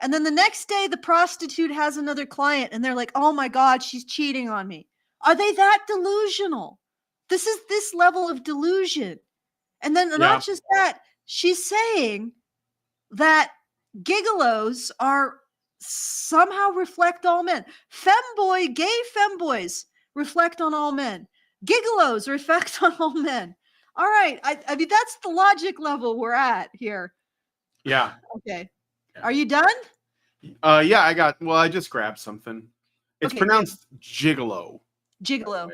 And then the next day the prostitute has another client and they're like, oh my God, she's cheating on me. Are they that delusional? This is this level of delusion. And then not just that, she's saying that gigolos are somehow reflect all men. Gay femboys reflect on all men. Gigolos reflect on all men. All right. I mean, that's the logic level we're at here. Yeah. Okay. Yeah. Are you done? Yeah, I just grabbed something. It's pronounced gigolo. Gigolo.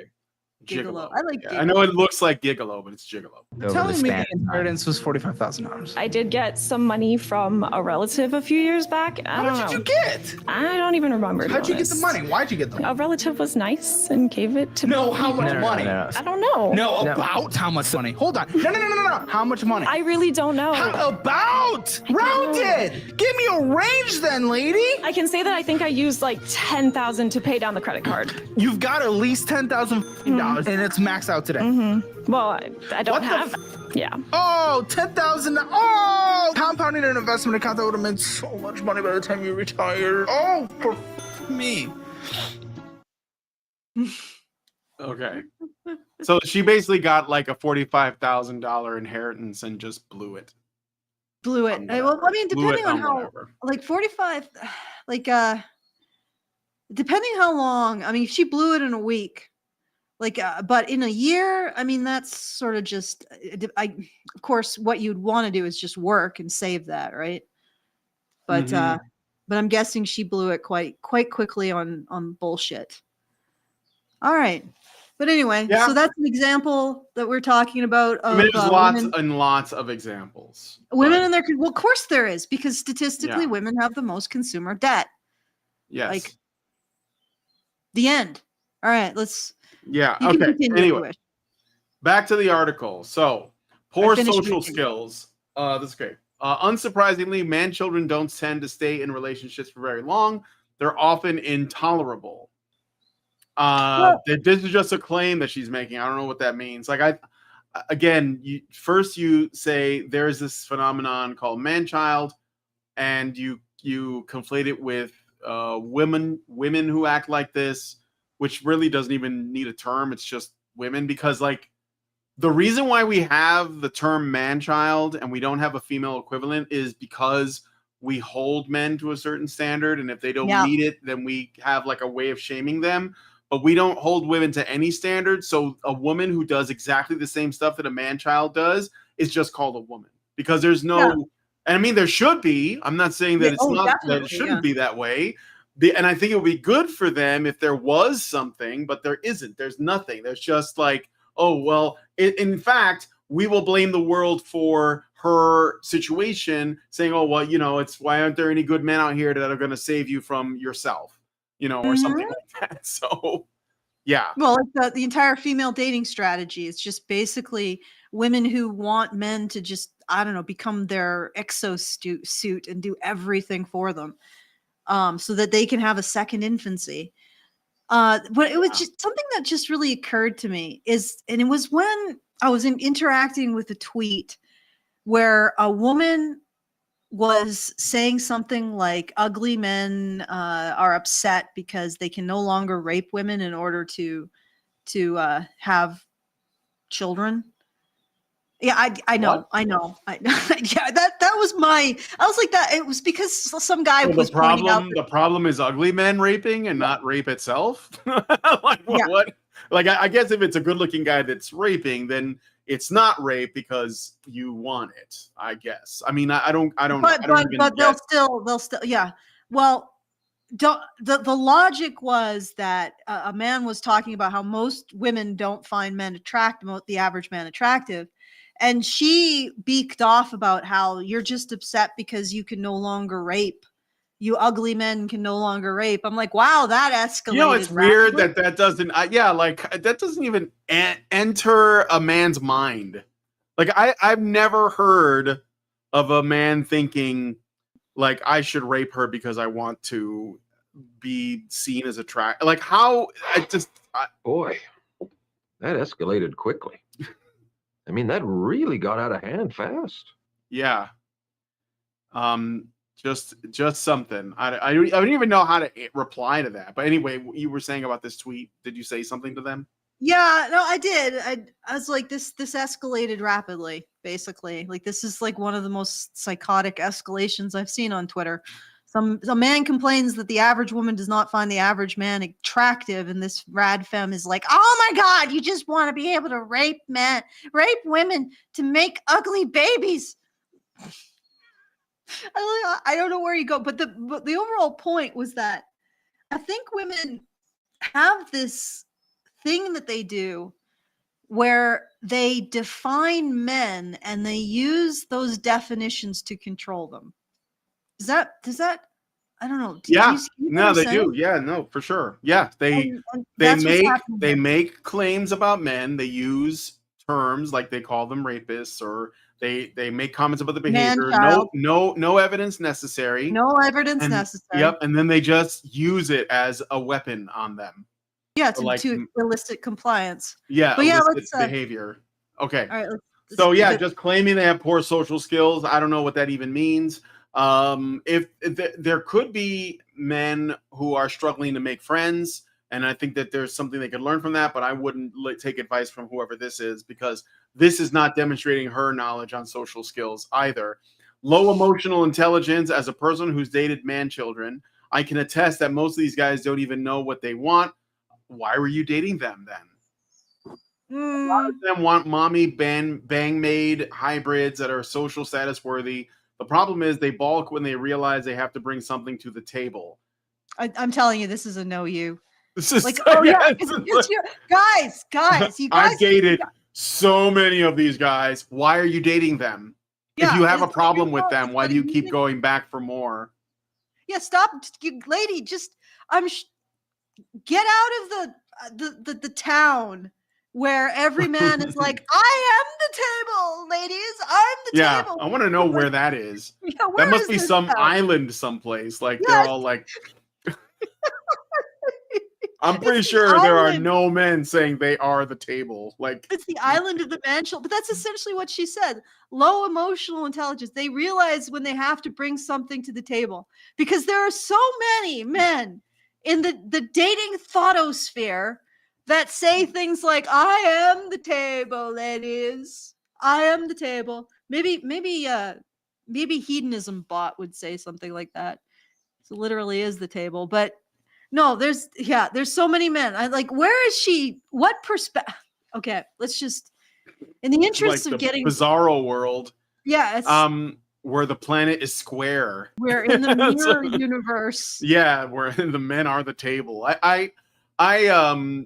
Gigolo. I like gigolo. I know it looks like gigolo, but it's gigolo. Telling me the inheritance was $45,000. I did get some money from a relative a few years back. How much did you get? I don't even remember. How'd you get the money? Why'd you get the money? A relative was nice and gave it to me. No, how much money? I don't know. No, about how much money? Hold on. No. How much money? I really don't know. How about? Rounded! Give me a range then, lady! I can say that I think I used like $10,000 to pay down the credit card. You've got at least $10,000 and it's maxed out today. Well, I don't have. Yeah. Oh, $10,000. Oh, compounding an investment account that would have meant so much money by the time you retired. Oh, for me. Okay. So she basically got like a $45,000 inheritance and just blew it. Well, I mean, depending on how, whatever. Like 45, like, depending how long, I mean, she blew it in a week. Like, but in a year, I mean, that's sort of just, of course, what you'd want to do is just work and save that, right? But but I'm guessing she blew it quite quickly on bullshit. All right. But anyway, Yeah. so that's an example that we're talking about of There's lots women, and lots of examples. women but and their, well, of course there is, because statistically Yeah. women have the most consumer debt. yes. Like, the end. All right, let's, Yeah. you can Okay. continue if you Anyway, wish. back to the article. So, poor finished social reading. skills. This is great. Unsurprisingly, man children don't tend to stay in relationships for very long. They're often intolerable. This is just a claim that she's making. I don't know what that means. Like, first you say there's this phenomenon called manchild, and you conflate it with women who act like this, which really doesn't even need a term. It's just women, because like the reason why we have the term man-child and we don't have a female equivalent is because we hold men to a certain standard, and if they don't meet it, then we have like a way of shaming them. But we don't hold women to any standard. So a woman who does exactly the same stuff that a man-child does is just called a woman, because there's no. And I mean, there should be. I'm not saying that it's not, that it shouldn't be that way. And I think it would be good for them if there was something, but there isn't. There's nothing. There's just like, oh, well, in fact, we will blame the world for her situation, saying, oh, well, it's why aren't there any good men out here that are going to save you from yourself, or something like that. So, yeah. Well, like the entire female dating strategy is just basically women who want men to just, I don't know, become their exosuit and do everything for them, so that they can have a second infancy. But it was just something that just really occurred to me and it was when I was interacting with a tweet where a woman was saying something like ugly men are upset because they can no longer rape women in order to have children. Yeah, I know. Yeah, that was I was like that. It was because some guy was pointing out the problem is ugly men raping and not rape itself. Like what? Like I guess if it's a good-looking guy that's raping, then it's not rape because you want it. I guess. I mean, I don't know. But they'll still yeah. Well, the logic was that a man was talking about how most women don't find men attractive, the average man attractive. And she beaked off about how you're just upset because you can no longer rape. You ugly men can no longer rape. I'm like, wow, that escalated. It's weird that doesn't. That doesn't even enter a man's mind. Like I've never heard of a man thinking like I should rape her because I want to be seen as attractive. Like how boy, that escalated quickly. I mean, that really got out of hand fast. Yeah. Just something. I don't even know how to reply to that. But anyway, you were saying about this tweet. Did you say something to them? Yeah, no, I did. I was like, this escalated rapidly, basically. Like, this is like one of the most psychotic escalations I've seen on Twitter. A man complains that the average woman does not find the average man attractive, and this rad femme is like, oh my God, you just want to be able to rape women to make ugly babies. I don't know where you go, but the overall point was that I think women have this thing that they do where they define men and they use those definitions to control them. Does that I don't know. They do. Yeah, no, for sure. Yeah, they make claims about men. They use terms like they call them rapists, or they make comments about the behavior. No evidence necessary. No evidence necessary. Yep, and then they just use it as a weapon on them. Yeah, to elicit compliance. Yeah, but yeah, let's behavior. Okay. All right. So yeah, just claiming they have poor social skills. I don't know what that even means. If there could be men who are struggling to make friends, and I think that there's something they could learn from that, but I wouldn't take advice from whoever this is, because this is not demonstrating her knowledge on social skills either. Low emotional intelligence. As a person who's dated man children, I can attest that most of these guys don't even know what they want. Why were you dating them then? A lot of them want mommy bang maid hybrids that are social status worthy. The problem is they balk when they realize they have to bring something to the table. I'm telling you, this is a no you. This is Like, oh yeah, it's it's you guys, you guys. I've dated so many of these guys. Why are you dating them? If you have a problem with them, why do you keep going back for more? Yeah, stop, lady. Just get out of the town where every man is like, I am the table, ladies. I'm the table. I want to know where that is. Yeah, that must be some island someplace. Like they're all like. I'm pretty sure there are no men saying they are the table. Like it's the island of the manchild, but that's essentially what she said. Low emotional intelligence. They realize when they have to bring something to the table because there are so many men in the dating thoughtossphere that say things like, I am the table, ladies. I am the table. Maybe hedonism bot would say something like that. So literally is the table, but no, there's so many men. I like, where is she? What perspective? Okay, let's just, in the interest of getting bizarro world. Yeah. Where the planet is square. We're in the mirror universe. Yeah, where the men are the table. I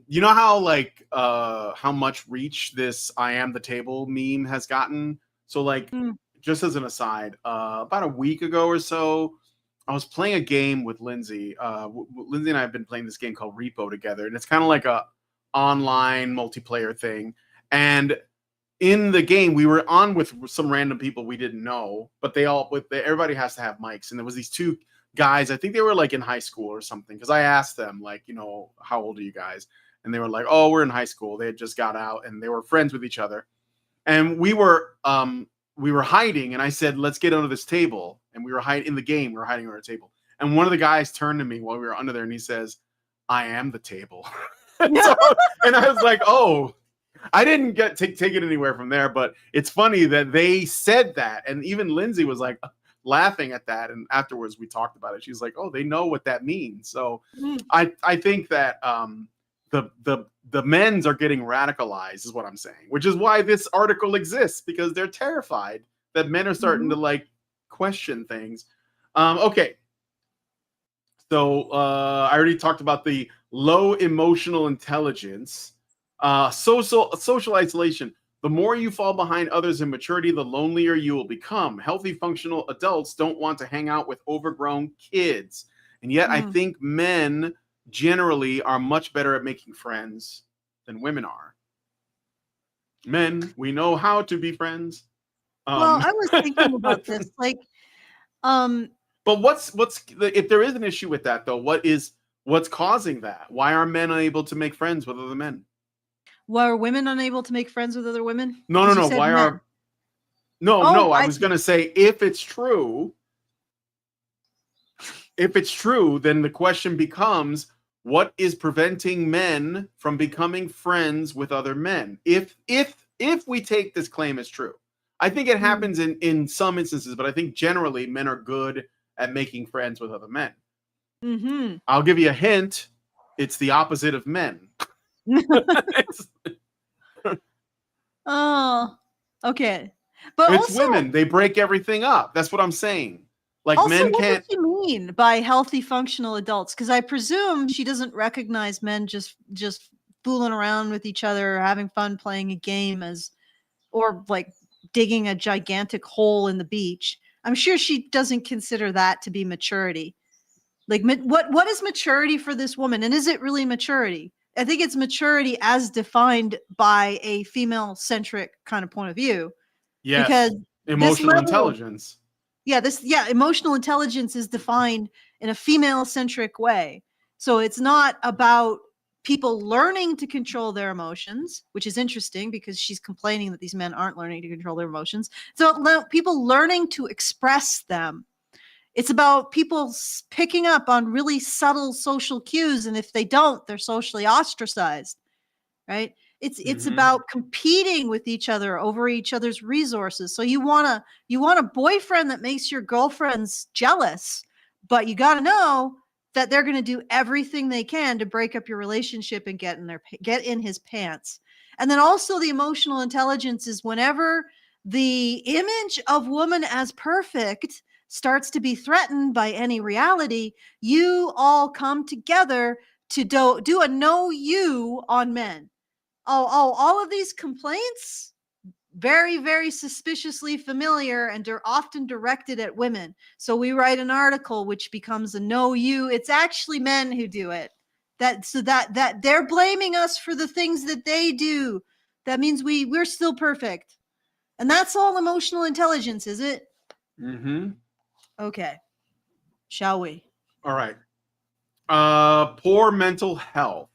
you know how like how much reach this I am the table meme has gotten? So like just as an aside, about a week ago or so, I was playing a game with Lindsay. Lindsay and I have been playing this game called Repo together, and it's kind of like a online multiplayer thing. And in the game, we were on with some random people we didn't know, but everybody has to have mics. And there was these two guys. I think they were like in high school or something, because I asked them like, you know, how old are you guys? And they were like, oh, we're in high school. They had just got out, and they were friends with each other. And we were hiding, and I said, let's get under this table. And we were hiding in the game. We were hiding under a table. And one of the guys turned to me while we were under there, and he says, I am the table. And I was like, oh, I didn't take it anywhere from there. But it's funny that they said that. And even Lindsay was like laughing at that. And afterwards we talked about it. She's like, oh, they know what that means. So I think that the men's are getting radicalized is what I'm saying, which is why this article exists, because they're terrified that men are starting to like question things. Okay. So I already talked about the low emotional intelligence, social isolation. The more you fall behind others in maturity, the lonelier you will become. Healthy, functional adults don't want to hang out with overgrown kids. And yet I think men generally are much better at making friends than women are. Men, we know how to be friends. Well, I was thinking about this, like, but if there is an issue with that though, what's causing that? Why are men unable to make friends with other men? Why are women unable to make friends with other women? No. I was going to say, if it's true, then the question becomes, what is preventing men from becoming friends with other men? If we take this claim as true, I think it happens in some instances, but I think generally men are good at making friends with other men. Mm-hmm. I'll give you a hint. It's the opposite of men. Oh, okay. But it's also, women. They break everything up. That's what I'm saying. Like also, men can't. What do you mean by healthy, functional adults? Because I presume she doesn't recognize men just fooling around with each other, or having fun playing a game or like digging a gigantic hole in the beach. I'm sure she doesn't consider that to be maturity. Like, what is maturity for this woman? And is it really maturity? I think it's maturity as defined by a female-centric kind of point of view. Yes. Because emotional intelligence. Emotional intelligence is defined in a female-centric way. So it's not about people learning to control their emotions, which is interesting because she's complaining that these men aren't learning to control their emotions. So people learning to express them. It's about people picking up on really subtle social cues, and if they don't, they're socially ostracized, right? It's about competing with each other over each other's resources. So you want a boyfriend that makes your girlfriends jealous, but you got to know that they're going to do everything they can to break up your relationship and get in his pants. And then also the emotional intelligence is whenever the image of woman as perfect starts to be threatened by any reality, you all come together to do a no you on men. Oh, all of these complaints, very, very suspiciously familiar, and are often directed at women. So we write an article which becomes a no you. It's actually men who do it. That they're blaming us for the things that they do. That means we're still perfect. And that's all emotional intelligence, is it? Mm-hmm. Okay. Shall we? All right. Poor mental health.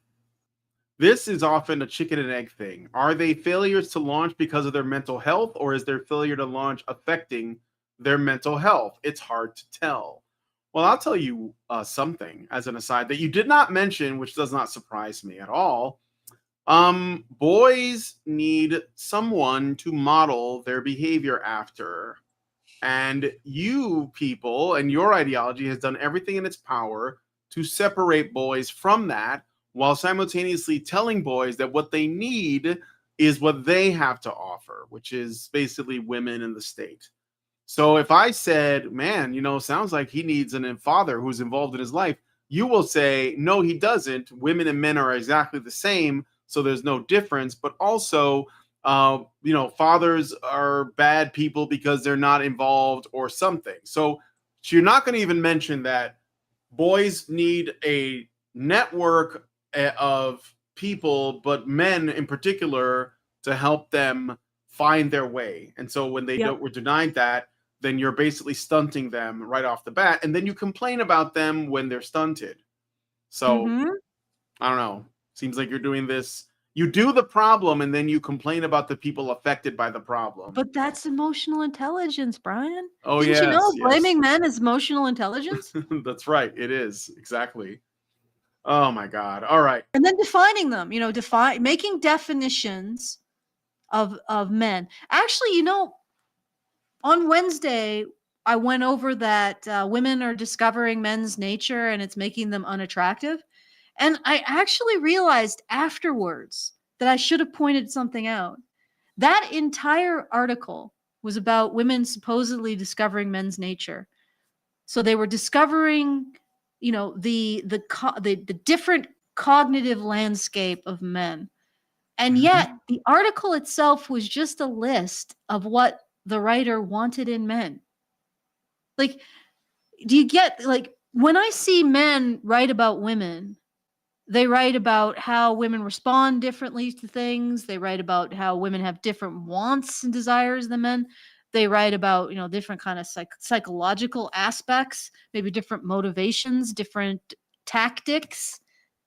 This is often a chicken and egg thing. Are they failures to launch because of their mental health, or is their failure to launch affecting their mental health? It's hard to tell. Well, I'll tell you something as an aside that you did not mention, which does not surprise me at all. Boys need someone to model their behavior after. And you people and your ideology has done everything in its power to separate boys from that, while simultaneously telling boys that what they need is what they have to offer, which is basically women in the state. So if I said, man, sounds like he needs a father who's involved in his life, you will say, no, he doesn't. Women and men are exactly the same, so there's no difference. But also, fathers are bad people because they're not involved or something. So you're not going to even mention that boys need a network of people, but men in particular, to help them find their way. And so when they were denied that, then you're basically stunting them right off the bat. And then you complain about them when they're stunted. So I don't know. Seems like you're doing this. You do the problem and then you complain about the people affected by the problem. But that's emotional intelligence, Brian. Oh, Didn't you know yes. blaming men is emotional intelligence? That's right. It is. Exactly. Oh my God. All right. And then defining them, making definitions of men. Actually, on Wednesday, I went over that women are discovering men's nature and it's making them unattractive. And I actually realized afterwards that I should have pointed something out. That entire article was about women supposedly discovering men's nature. So they were discovering, the different cognitive landscape of men. And yet the article itself was just a list of what the writer wanted in men. Like, do you get, like, when I see men write about women, they write about how women respond differently to things. They write about how women have different wants and desires than men. They write about, different kind of psychological aspects, maybe different motivations, different tactics,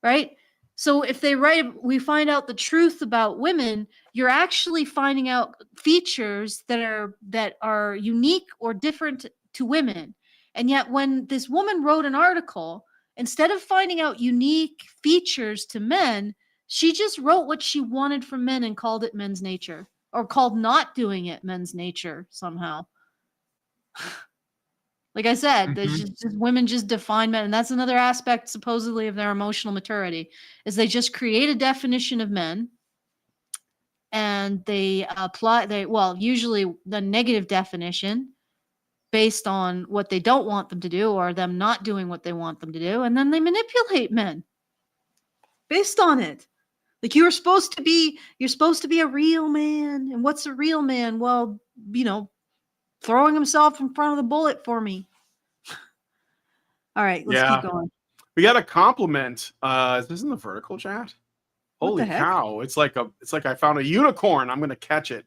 right? So if they write, we find out the truth about women, you're actually finding out features that are unique or different to women. And yet when this woman wrote an article, instead of finding out unique features to men, she just wrote what she wanted from men and called it men's nature, or called not doing it men's nature somehow. Like I said, there's just women just define men. And that's another aspect supposedly of their emotional maturity, is they just create a definition of men and they usually the negative definition based on what they don't want them to do or them not doing what they want them to do. And then they manipulate men based on it. Like you're supposed to be a real man. And what's a real man? Well, throwing himself in front of the bullet for me. All right, let's keep going. We got a compliment. Is this in the vertical chat? Holy heck? cow. It's like I found a unicorn. I'm going to catch it.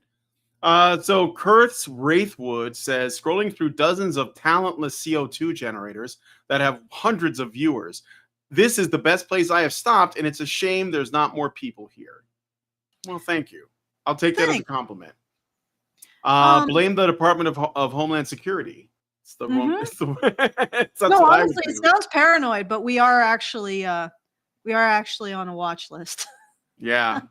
So Kurt's Wraithwood says, scrolling through dozens of talentless CO2 generators that have hundreds of viewers. This is the best place I have stopped, and it's a shame there's not more people here. Well, thank you. I'll take that as a compliment. Blame the Department of Homeland Security. It's the wrong. No, honestly, it sounds paranoid, but we are actually on a watch list. Yeah,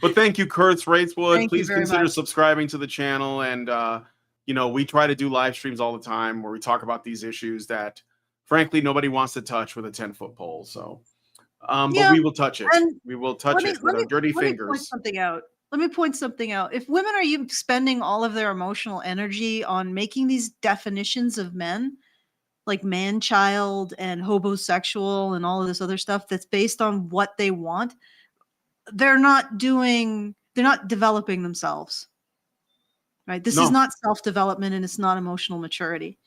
but thank you, Kurt's Wraithwood. Please consider much. subscribing to the channel, and we try to do live streams all the time where we talk about these issues that, frankly, nobody wants to touch with a 10-foot pole. So, but we will touch it. We will touch it with our dirty fingers. Let me point something out. let me point something out. If women are you spending all of their emotional energy on making these definitions of men, like manchild and hobosexual and all of this other stuff that's based on what they want, they're not developing themselves. Right? This is No. not self-development and it's not emotional maturity.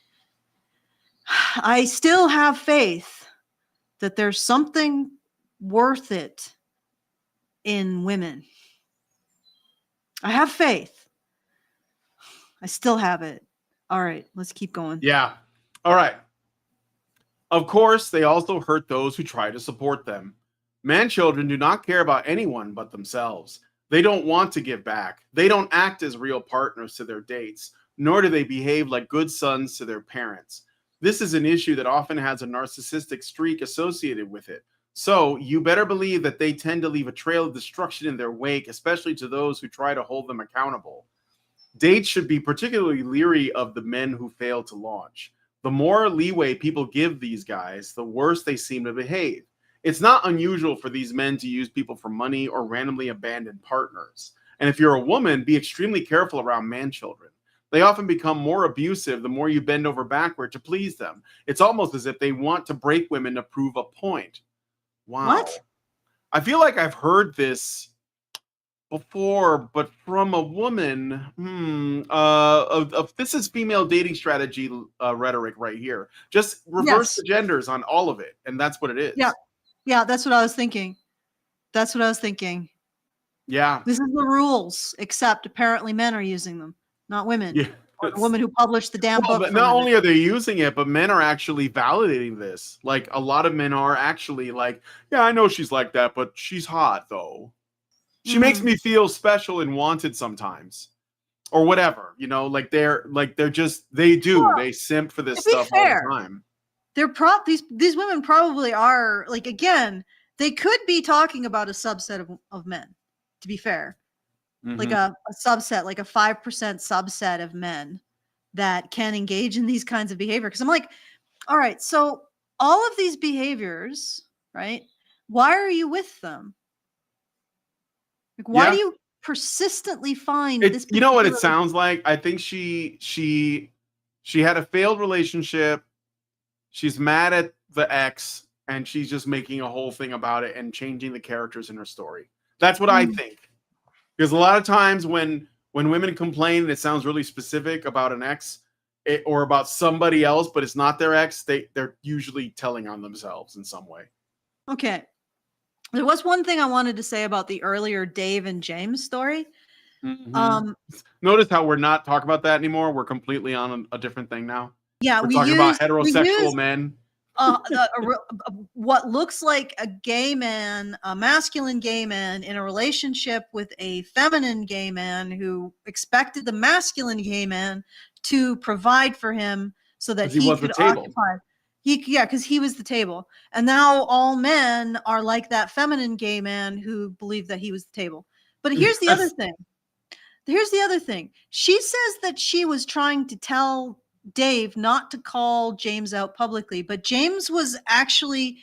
I still have faith that there's something worth it in women. I have faith. I still have it. All right, let's keep going. Yeah. All right. Of course, they also hurt those who try to support them. Man children do not care about anyone but themselves. They don't want to give back. They don't act as real partners to their dates, nor do they behave like good sons to their parents. This is an issue that often has a narcissistic streak associated with it. So you better believe that they tend to leave a trail of destruction in their wake, especially to those who try to hold them accountable. Dates should be particularly leery of the men who fail to launch. The more leeway people give these guys, the worse they seem to behave. It's not unusual for these men to use people for money or randomly abandon partners. And if you're a woman, be extremely careful around man children. They often become more abusive the more you bend over backward to please them. It's almost as if they want to break women to prove a point. Wow. What? I feel like I've heard this before, but from a woman. This is female dating strategy rhetoric right here. Just reverse the genders on all of it, and that's what it is. Yeah, that's what I was thinking. Yeah. This is the rules, except apparently men are using them, not women. Yeah. Or the woman who published the damn book. But not only are they using it, but men are actually validating this. Like, a lot of men are actually like, yeah, I know she's like that, but she's hot though. She makes me feel special and wanted sometimes, or whatever. You know, like they simp for this stuff all the time. These women probably are, like, again, they could be talking about a subset of men, to be fair. Like a subset, like a 5% subset of men that can engage in these kinds of behavior. Because I'm like, all right, so all of these behaviors, right? Why are you with them? Like, why do you persistently find this? You know what it sounds like? I think she had a failed relationship. She's mad at the ex, and she's just making a whole thing about it and changing the characters in her story. That's what I think. Because a lot of times when women complain, it sounds really specific about an ex or about somebody else, but it's not their ex. They're usually telling on themselves in some way. Okay. There was one thing I wanted to say about the earlier Dave and James story. Notice how we're not talking about that anymore. We're completely on a different thing now. Yeah, we're talking about heterosexual men. What looks like a gay man, a masculine gay man in a relationship with a feminine gay man who expected the masculine gay man to provide for him so that he could occupy. Because he was the table. And now all men are like that feminine gay man who believed that he was the table. But here's the other thing. She says that she was trying to tell Dave not to call James out publicly, but James was actually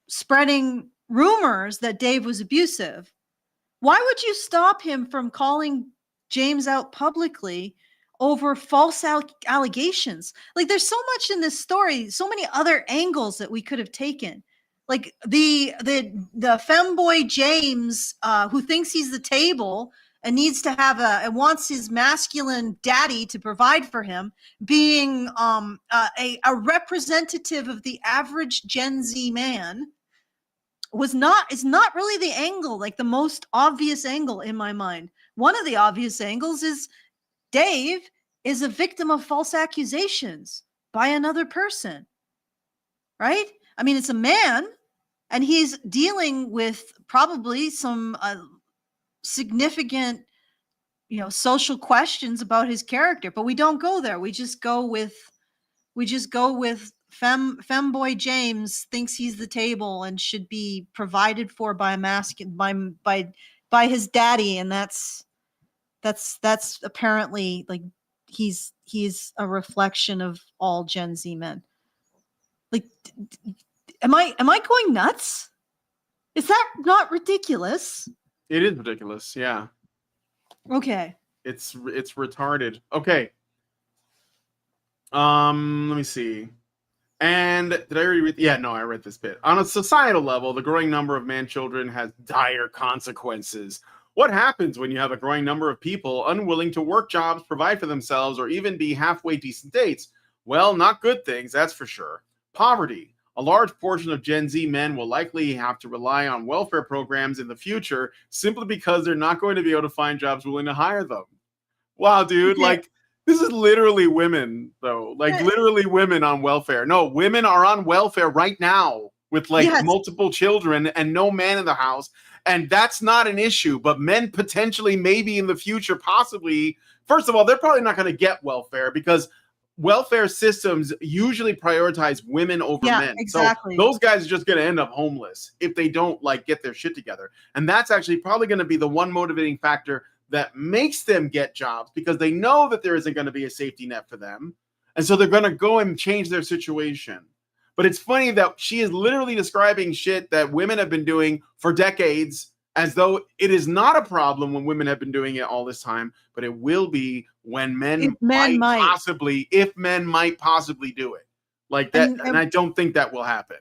spreading rumors that Dave was abusive. Why would you stop him from calling James out publicly over false allegations? Like, there's so much in this story, so many other angles that we could have taken. Like the femboy James, who thinks he's the table and needs to have and wants his masculine daddy to provide for him, being a representative of the average Gen Z man, is not really the angle, like the most obvious angle in my mind. One of the obvious angles is Dave is a victim of false accusations by another person, right? I mean, it's a man, and he's dealing with probably some significant, social questions about his character. But we don't go there. We just go with femboy James thinks he's the table and should be provided for by a masculine by his daddy, and that's apparently, like, he's a reflection of all Gen Z men. Like, am I going nuts? Is that not ridiculous? It is ridiculous, yeah. Okay. It's retarded. Okay. Let me see. And did I already read? Yeah, no, I read this bit. On a societal level, the growing number of man children has dire consequences. What happens when you have a growing number of people unwilling to work jobs, provide for themselves, or even be halfway decent dates? Well, not good things, that's for sure. Poverty. A large portion of Gen Z men will likely have to rely on welfare programs in the future simply because they're not going to be able to find jobs willing to hire them. Wow, dude, Okay. like this is literally women, though. Like literally women on welfare. No, women are on welfare right now with like Yes. multiple children and no man in the house. And that's not an issue, but men potentially, maybe in the future, possibly. First of all, they're probably not going to get welfare because welfare systems usually prioritize women over Yeah, men. exactly. So those guys are just going to end up homeless if they don't like get their shit together. And that's actually probably going to be the one motivating factor that makes them get jobs because they know that there isn't going to be a safety net for them. And so they're going to go and change their situation. But it's funny that she is literally describing shit that women have been doing for decades as though it is not a problem when women have been doing it all this time, but it will be when men If men might. if men might possibly do it. Like that, and I don't think that will happen.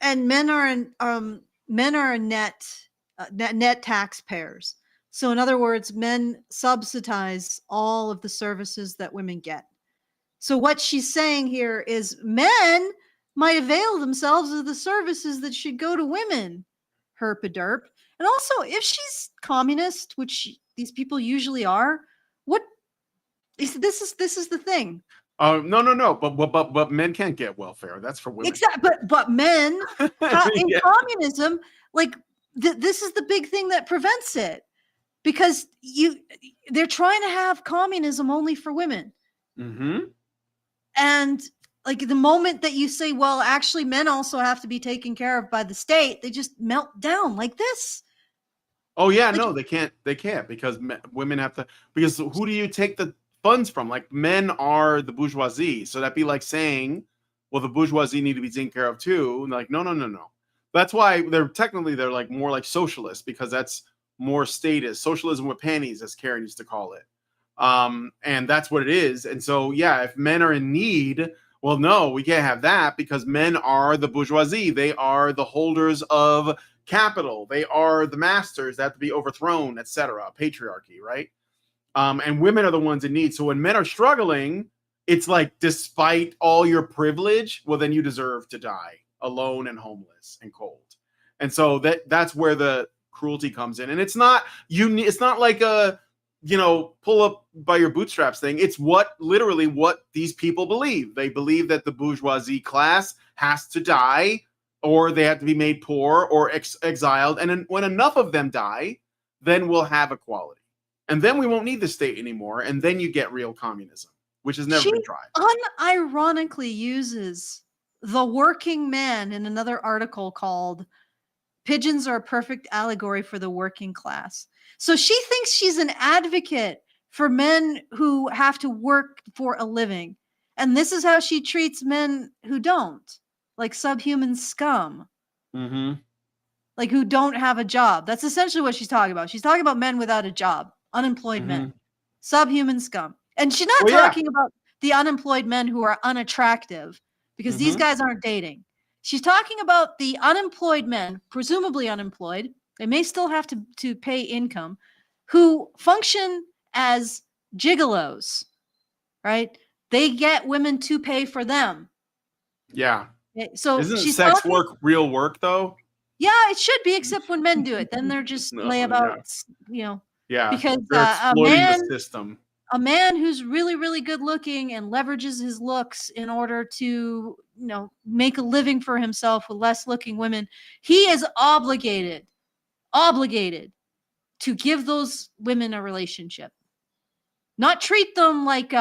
And men are net taxpayers. So in other words, men subsidize all of the services that women get. So what she's saying here is men might avail themselves of the services that should go to women. Herpaderp. And also, if she's communist, which these people usually are, what is this is the thing. No. But men can't get welfare. That's for women. Exactly. But men in Yeah. communism, like this is the big thing that prevents it, because they're trying to have communism only for women. Mm-hmm. And like the moment that you say, well, actually, men also have to be taken care of by the state, they just melt down like this. Oh yeah, no, they can't. They can't because women have to. Because who do you take the funds from? Like men are the bourgeoisie, so that'd be like saying, well, the bourgeoisie need to be taken care of too. And like, no. That's why they're like more like socialists because that's more status, socialism with panties, as Karen used to call it. And that's what it is. And so yeah, if men are in need, well, no, we can't have that because men are the bourgeoisie. They are the holders of capital. They are the masters that have to be overthrown, etc. Patriarchy, right? And women are the ones in need. So when men are struggling, it's like, despite all your privilege, well, then you deserve to die alone and homeless and cold. And so that's where the cruelty comes in. And it's not like a pull up by your bootstraps thing. It's literally what these people believe. They believe that the bourgeoisie class has to die, or they have to be made poor or exiled. And when enough of them die, then we'll have equality. And then we won't need the state anymore. And then you get real communism, which has never been tried. Unironically uses the working man in another article called "Pigeons Are a Perfect Allegory for the Working Class." So she thinks she's an advocate for men who have to work for a living. And this is how she treats men who don't, like subhuman scum. Mm-hmm. Like who don't have a job. That's essentially what she's talking about. She's talking about men without a job, unemployed men, subhuman scum. And she's not talking about the unemployed men who are unattractive, because these guys aren't dating. She's talking about the unemployed men, presumably unemployed. They may still have to pay income, who function as gigolos, right? They get women to pay for them. Yeah. So isn't she's sex work real work though? Yeah, it should be, except when men do it. Then they're just layabouts, Yeah. Because they're exploiting the system. A man who's really, really good looking and leverages his looks in order to, make a living for himself with less looking women, he is obligated to give those women a relationship. Not treat them like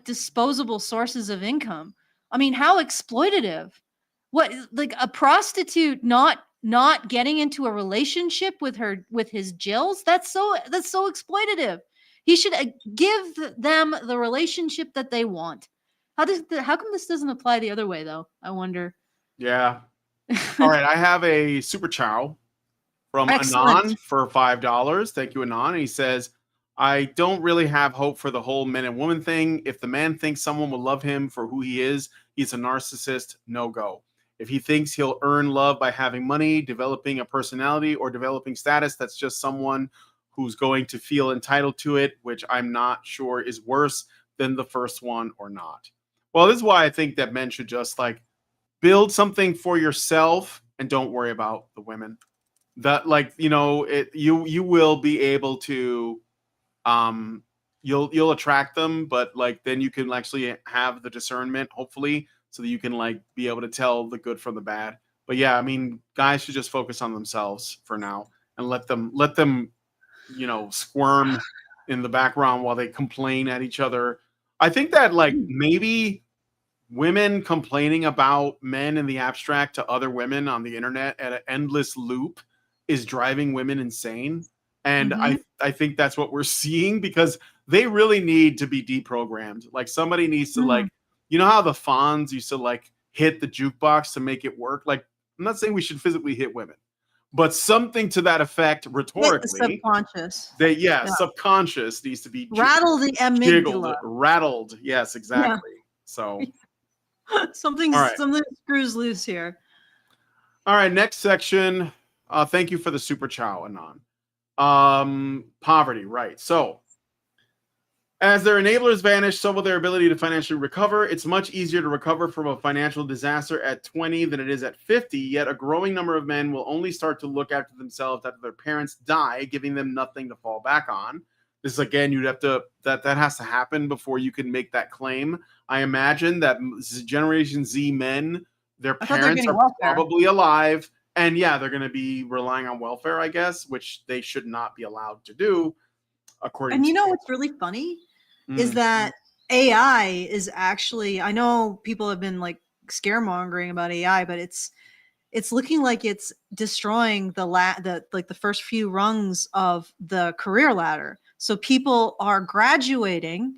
disposable sources of income. I mean, how exploitative. What, like a prostitute not getting into a relationship with his Jills? That's so exploitative. He should give them the relationship that they want. How come this doesn't apply the other way though? I wonder. Yeah. All right, I have a super chow. from Excellent. Anon for $5. Thank you, Anon. And he says, I don't really have hope for the whole men and woman thing. If the man thinks someone will love him for who he is, he's a narcissist. No go. If he thinks he'll earn love by having money, developing a personality, or developing status, that's just someone who's going to feel entitled to it, which I'm not sure is worse than the first one or not. Well, this is why I think that men should just like build something for yourself and don't worry about the women. That, like, you know, you will be able to you'll attract them, but like then you can actually have the discernment, hopefully, so that you can like be able to tell the good from the bad. But yeah, I mean, guys should just focus on themselves for now and let them you know, squirm in the background while they complain at each other. I think that like maybe women complaining about men in the abstract to other women on the internet at an endless loop is driving women insane. And I think that's what we're seeing, because they really need to be deprogrammed. Like somebody needs to like, you know how the Fonz used to like hit the jukebox to make it work? Like, I'm not saying we should physically hit women, but something to that effect rhetorically. The subconscious. Subconscious needs to be Rattle the jiggled, amygdala. rattled. Yes, exactly. So something All right. something screws loose here. all right, next section. Thank you for the super chow, Anon. Poverty, right. So as their enablers vanish, so will their ability to financially recover. It's much easier to recover from a financial disaster at 20 than it is at 50, yet a growing number of men will only start to look after themselves after their parents die, giving them nothing to fall back on. This is, again, you'd have to, that has to happen before you can make that claim. I imagine that Generation Z men, their parents are probably alive, and yeah, they're going to be relying on welfare, I guess, which they should not be allowed to do, according And to you know what's really funny is that AI is actually, I know people have been like scaremongering about AI, but it's looking like it's destroying the first few rungs of the career ladder. So people are graduating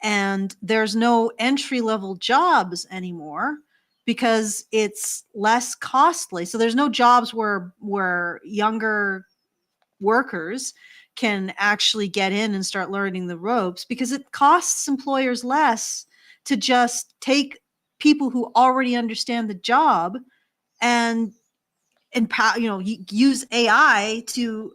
and there's no entry level jobs anymore because it's less costly. So there's no jobs where younger workers can actually get in and start learning the ropes, because it costs employers less to just take people who already understand the job and empower, use AI to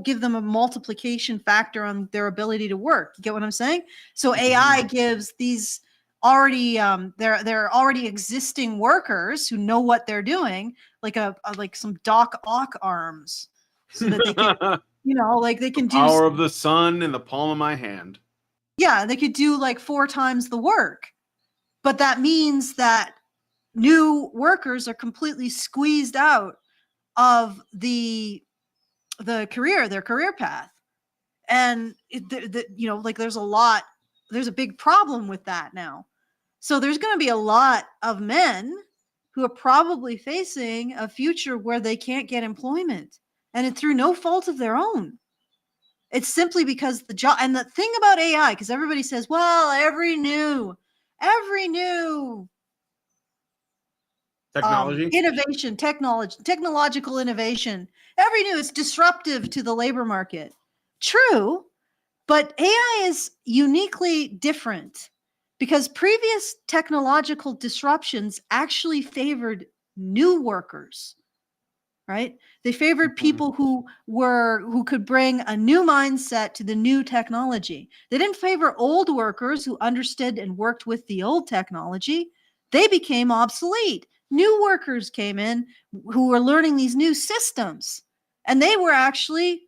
give them a multiplication factor on their ability to work. You get what I'm saying? So AI gives these already they're already existing workers who know what they're doing, like like some Doc Ock arms, so that they can they can do power of the sun in the palm of my hand. Yeah, they could do like 4 times the work. But that means that new workers are completely squeezed out of their career path. And there's a big problem with that now. So there's going to be a lot of men who are probably facing a future where they can't get employment, and it's through no fault of their own. It's simply because the job. And the thing about AI, because everybody says, well, every new technology, technological innovation, every new is disruptive to the labor market. True, but AI is uniquely different because previous technological disruptions actually favored new workers. Right? They favored people who could bring a new mindset to the new technology. They didn't favor old workers who understood and worked with the old technology. They became obsolete. New workers came in who were learning these new systems, and they were actually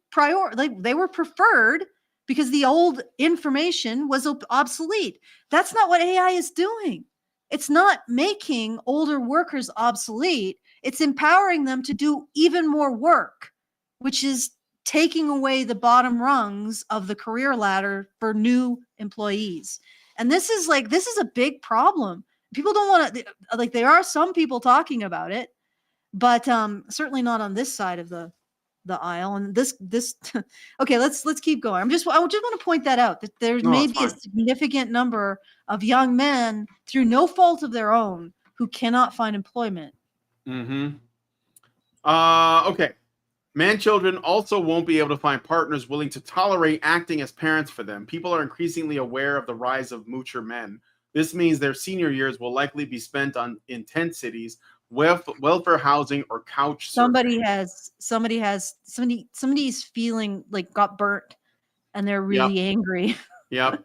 they were preferred because the old information was obsolete. That's not what AI is doing. It's not making older workers obsolete. It's empowering them to do even more work, which is taking away the bottom rungs of the career ladder for new employees. And this is a big problem. People don't want to, like, there are some people talking about it, but certainly not on this side of the aisle. And this okay, let's keep going. I just want to point that out, that there may be a significant number of young men through no fault of their own who cannot find employment. Okay. Man children also won't be able to find partners willing to tolerate acting as parents for them. People are increasingly aware of the rise of moocher men. This means their senior years will likely be spent in tent cities, welfare housing, or couch surfing. Somebody's feeling like got burnt and they're Yep, really angry. yep,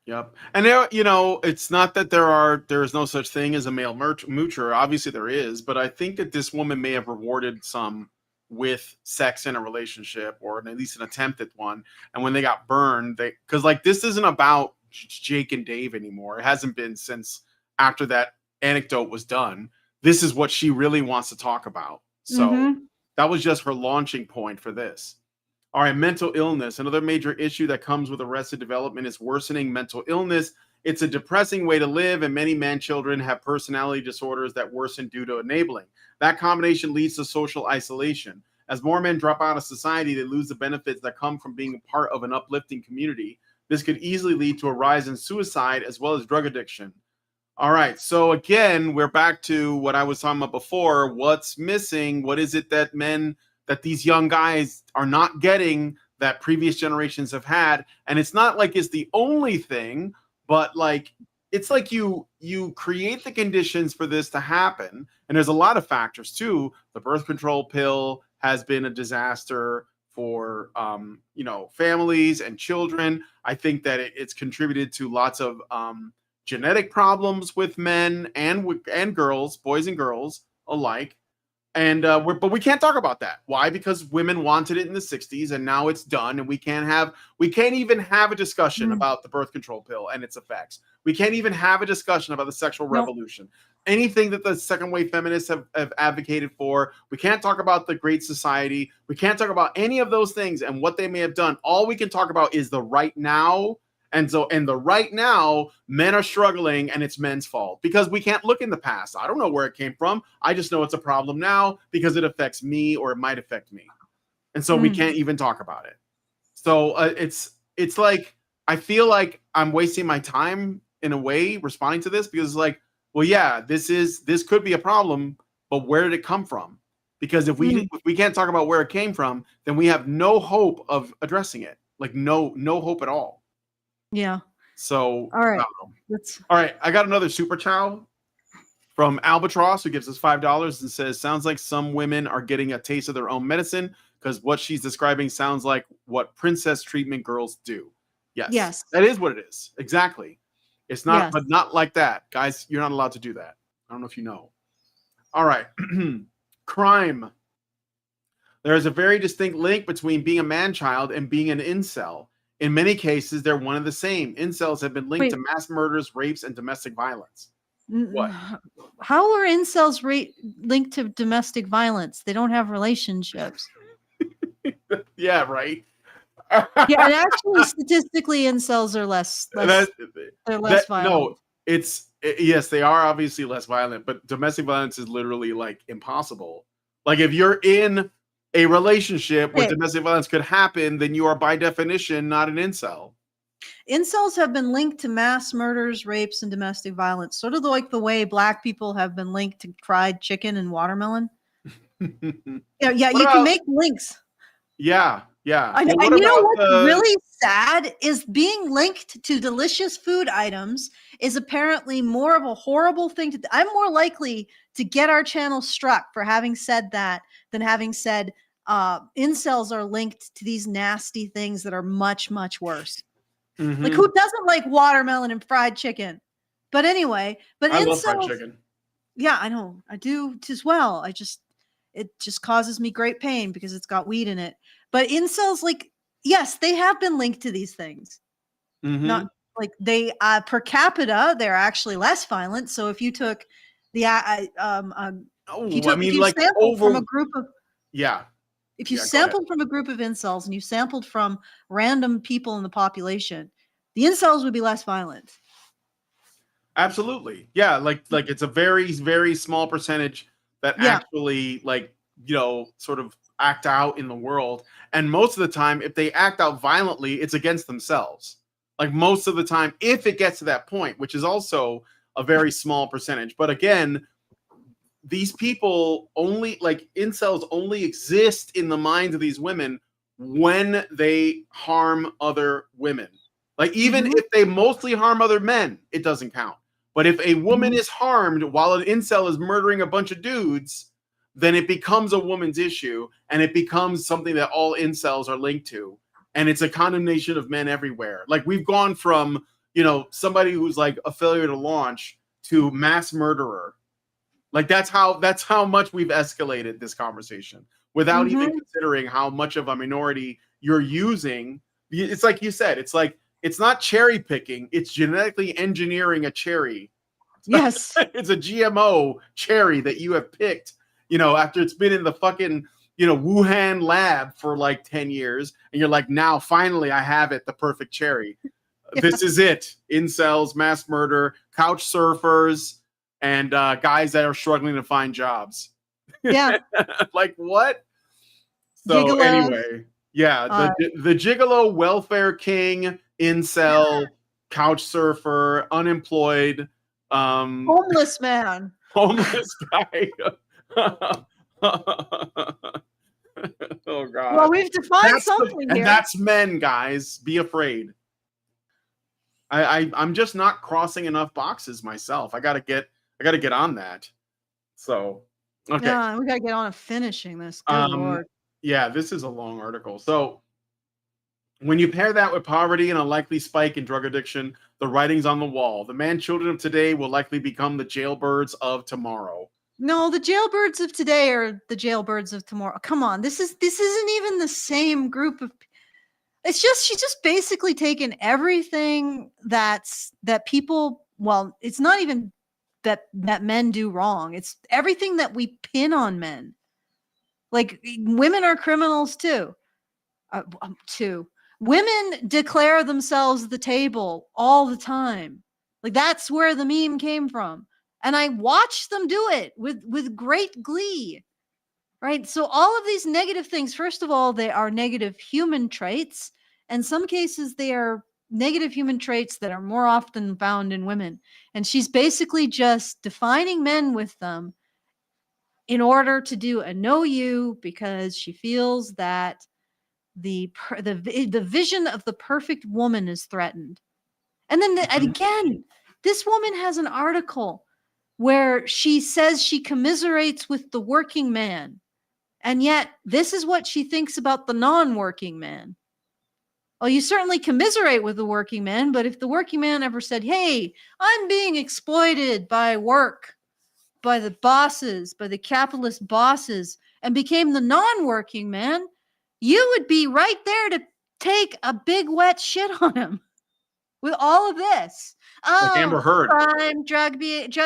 yep. And there, it's not that there is no such thing as a male moocher. Obviously there is, but I think that this woman may have rewarded some with sex in a relationship, or at least an attempt at one. And when they got burned, because like this isn't about Jake and Dave anymore. It hasn't been since after that anecdote was done. This is what she really wants to talk about. So that was just her launching point for this. All right, mental illness. Another major issue that comes with arrested development is worsening mental illness. It's a depressing way to live, and many man children have personality disorders that worsen due to enabling. That combination leads to social isolation. As more men drop out of society, they lose the benefits that come from being a part of an uplifting community. This could easily lead to a rise in suicide as well as drug addiction. All right, so again, we're back to what I was talking about before. What's missing? What is it that these young guys are not getting that previous generations have had? And it's not like it's the only thing, but like it's like you create the conditions for this to happen. And there's a lot of factors too. The birth control pill has been a disaster for families and children. I think that it's contributed to lots of genetic problems with men and girls, boys and girls alike. And but we can't talk about that. Why? Because women wanted it in the 60s, and now it's done, and we can't even have a discussion about the birth control pill and its effects. We can't even have a discussion about the sexual revolution. Anything that the second wave feminists have advocated for. We can't talk about the Great Society. We can't talk about any of those things and what they may have done. All we can talk about is the right now. And so in the right now, men are struggling, and it's men's fault because we can't look in the past. I don't know where it came from. I just know it's a problem now because it affects me, or it might affect me. And so we can't even talk about it. So it's like, I feel like I'm wasting my time in a way responding to this, because it's like, well, yeah, this could be a problem, but where did it come from? Because if we can't talk about where it came from, then we have no hope of addressing it. Like no hope at all. Yeah. So all right. All right. I got another super chow from Albatross, who gives us $5 and says, sounds like some women are getting a taste of their own medicine, because what she's describing sounds like what princess treatment girls do. Yes. That is what it is. Exactly. It's not, but not like that. Guys, you're not allowed to do that. I don't know if you know. All right. Crime. There is a very distinct link between being a man-child and being an incel. In many cases, they're one and the same. Incels have been linked to mass murders, rapes, and domestic violence. What? How are incels linked to domestic violence? They don't have relationships. Yeah, right. Yeah, and actually, statistically, incels are less violent. No, yes, they are obviously less violent, but domestic violence is literally like impossible. Like if you're in a relationship where domestic violence could happen, then you are by definition not an incel. Incels have been linked to mass murders, rapes, and domestic violence, sort of like the way Black people have been linked to fried chicken and watermelon. Yeah, you can make links. Yeah. And you know what's really sad is being linked to delicious food items is apparently more of a horrible thing to. I'm more likely to get our channel struck for having said that than having said incels are linked to these nasty things that are much, much worse. Like, who doesn't like watermelon and fried chicken? But anyway, I love fried chicken. Yeah, I know. I do as well. It just causes me great pain because it's got weed in it. But incels, like, yes, they have been linked to these things. Not like they per capita, they're actually less violent. So if you took the sampled from a group of if you sampled from a group of incels and you sampled from random people in the population, the incels would be less violent. Absolutely. Yeah, like it's a very, very small percentage that actually sort of act out in the world. And most of the time, if they act out violently, it's against themselves. Like most of the time, if it gets to that point, which is also a very small percentage. But again, these people only, like, incels only exist in the minds of these women when they harm other women. Like, even if they mostly harm other men, it doesn't count. But if a woman is harmed while an incel is murdering a bunch of dudes, then it becomes a woman's issue, and it becomes something that all incels are linked to. And it's a condemnation of men everywhere. Like, we've gone from, you know, somebody who's like a failure to launch to mass murderer. Like, that's how much we've escalated this conversation without even considering how much of a minority you're using. It's like you said, it's like, it's not cherry picking, it's genetically engineering a cherry. Yes. It's a GMO cherry that you have picked, you know, after it's been in the fucking, you know, Wuhan lab for like 10 years. And you're like, now finally I have it, the perfect cherry. Yeah. This is it. Incels, mass murder, couch surfers, and guys that are struggling to find jobs. Yeah. Like, what? So Gigolo. Anyway, yeah, the gigolo, welfare king, incel, couch surfer, unemployed, homeless man, homeless guy. Oh God. Well, we've defined something here. And that's men, guys. Be afraid. I'm just not crossing enough boxes myself. I gotta get on that. So okay. Yeah, we gotta get on to finishing this. Good Lord. Yeah, this is a long article. So when you pair that with poverty and a likely spike in drug addiction, the writing's on the wall. The man children of today will likely become the jailbirds of tomorrow. No, the jailbirds of today are the jailbirds of tomorrow. Come on, this isn't even the same group of. It's just she's just basically taken everything that people. Well, it's not even that men do wrong. It's everything that we pin on men. Like, women are criminals too. Women declare themselves the table all the time. Like, that's where the meme came from. And I watched them do it with great glee, right? So all of these negative things, first of all, they are negative human traits. In some cases, they are negative human traits that are more often found in women. And she's basically just defining men with them in order to do a know you, because she feels that the vision of the perfect woman is threatened. And then again, this woman has an article where she says she commiserates with the working man. And yet this is what she thinks about the non-working man. Well, you certainly commiserate with the working man, but if the working man ever said, hey, I'm being exploited by work, by the bosses, by the capitalist bosses, and became the non-working man, you would be right there to take a big wet shit on him with all of this. Like Amber Heard. Crime, drug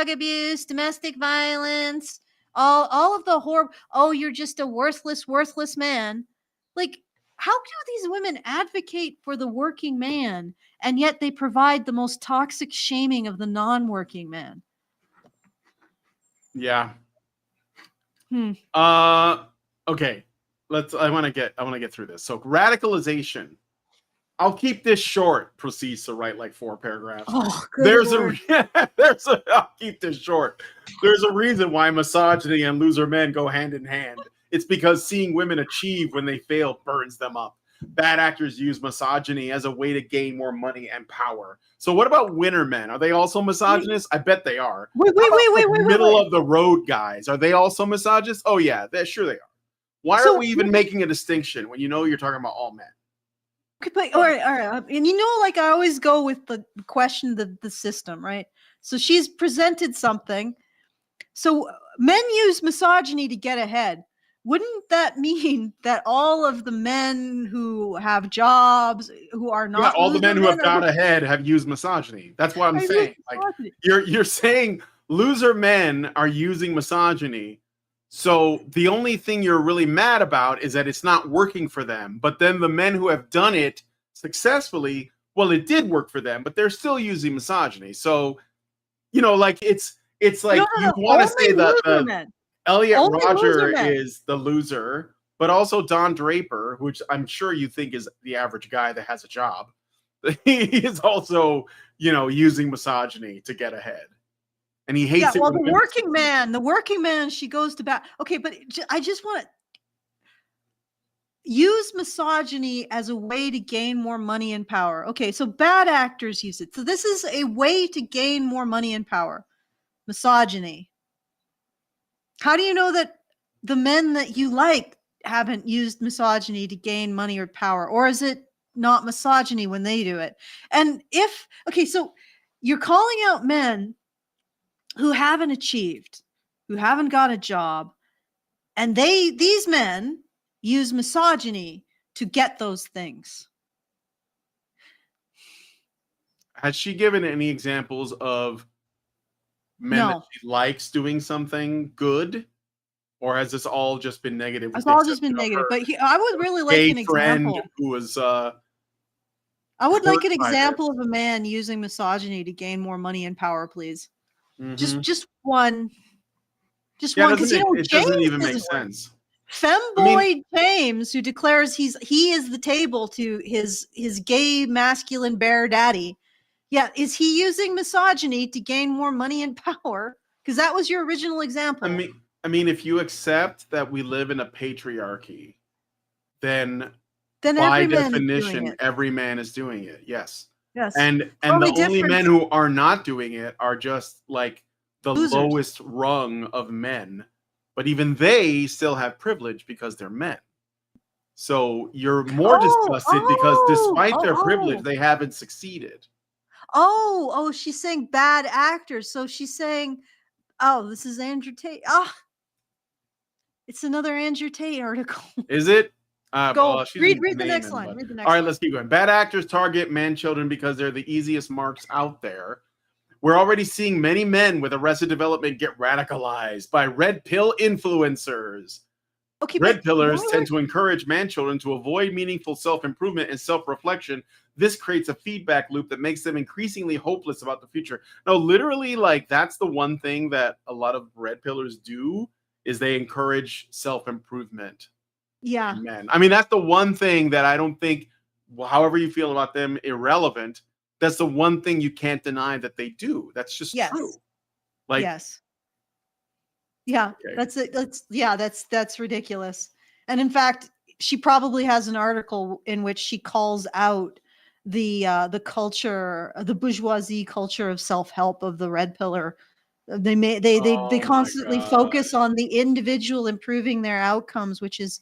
abuse, domestic violence, all of the horror. Oh, you're just a worthless man. Like, how do these women advocate for the working man, and yet they provide the most toxic shaming of the non-working man? Yeah. Okay. I want to get through this. So radicalization. I'll keep this short. Proceeds to write like 4 paragraphs. Oh, good Lord. I'll keep this short. There's a reason why misogyny and loser men go hand in hand. It's because seeing women achieve when they fail burns them up. Bad actors use misogyny as a way to gain more money and power. So what about winner men? Are they also misogynist? I bet they are. Wait. Middle of the road guys. Are they also misogynist? Oh yeah, sure they are. Why are we even making a distinction when you know you're talking about all men? All right. And you know, like, I always go with the question, the system, right? So she's presented something. So men use misogyny to get ahead. Wouldn't that mean that all of the men who have jobs, who are not all the men who have got ahead have used misogyny? That's what I'm saying. Like, you're saying loser men are using misogyny. So the only thing you're really mad about is that it's not working for them. But then the men who have done it successfully, well, it did work for them, but they're still using misogyny. So, you know, like, it's like you want to say that Elliot Rodger is the loser, but also Don Draper, which I'm sure you think is the average guy that has a job. He is also, you know, using misogyny to get ahead. and he hates Yeah, it. well, when the working man, she goes to bat. Okay, but I just want to use misogyny as a way to gain more money and power. Okay, so bad actors use it. So this is a way to gain more money and power. Misogyny. How do you know that the men that you like haven't used misogyny to gain money or power? Or is it not misogyny when they do it? And okay, so you're calling out men who haven't achieved, who haven't got a job, and these men use misogyny to get those things. Has she given any examples of men that No. she likes doing something good? Or has this all just been negative? with It's the all just been exception of negative. her But I would really like gay an friend example. who was I would like an hurt by example of a man using misogyny to gain more money and power, please. this. Just one. Just Yeah, one, because it James doesn't even make doesn't work. sense. Femboy James, who declares he is the table to his gay masculine bear daddy. Yeah, is he using misogyny to gain more money and power? Because that was your original example. I mean, if you accept that we live in a patriarchy, then by every man is doing definition, it. every man is doing it. Yes. Yes. And the Only only men difference- who are not doing it are just like the Losers. lowest rung of men. But even they still have privilege because they're men. So you're more disgusted because despite their privilege, they haven't succeeded. She's saying bad actors. So she's saying, oh, this is Andrew Tate. It's another Andrew Tate article. Is it? Go well, she read didn't the name next him, line. but- Read the next All right, line. let's keep going. Bad actors target man children because they're the easiest marks out there. We're already seeing many men with arrested development get radicalized by red pill influencers. Okay, Red but pillars why tend to encourage man children to avoid meaningful self-improvement and self-reflection. This creates a feedback loop that makes them increasingly hopeless about the future. No, literally, like that's the one thing that a lot of red pillars do is they encourage self-improvement. Yeah. in men. I mean, that's the one thing that I don't think, however you feel about them, irrelevant. That's the one thing you can't deny that they do. That's just Yes. true. Like, yes. Yeah, Okay. that's ridiculous. And in fact, she probably has an article in which she calls out the culture, the bourgeoisie culture of self-help of the red pillar. They Oh my constantly God. focus on the individual improving their outcomes, which is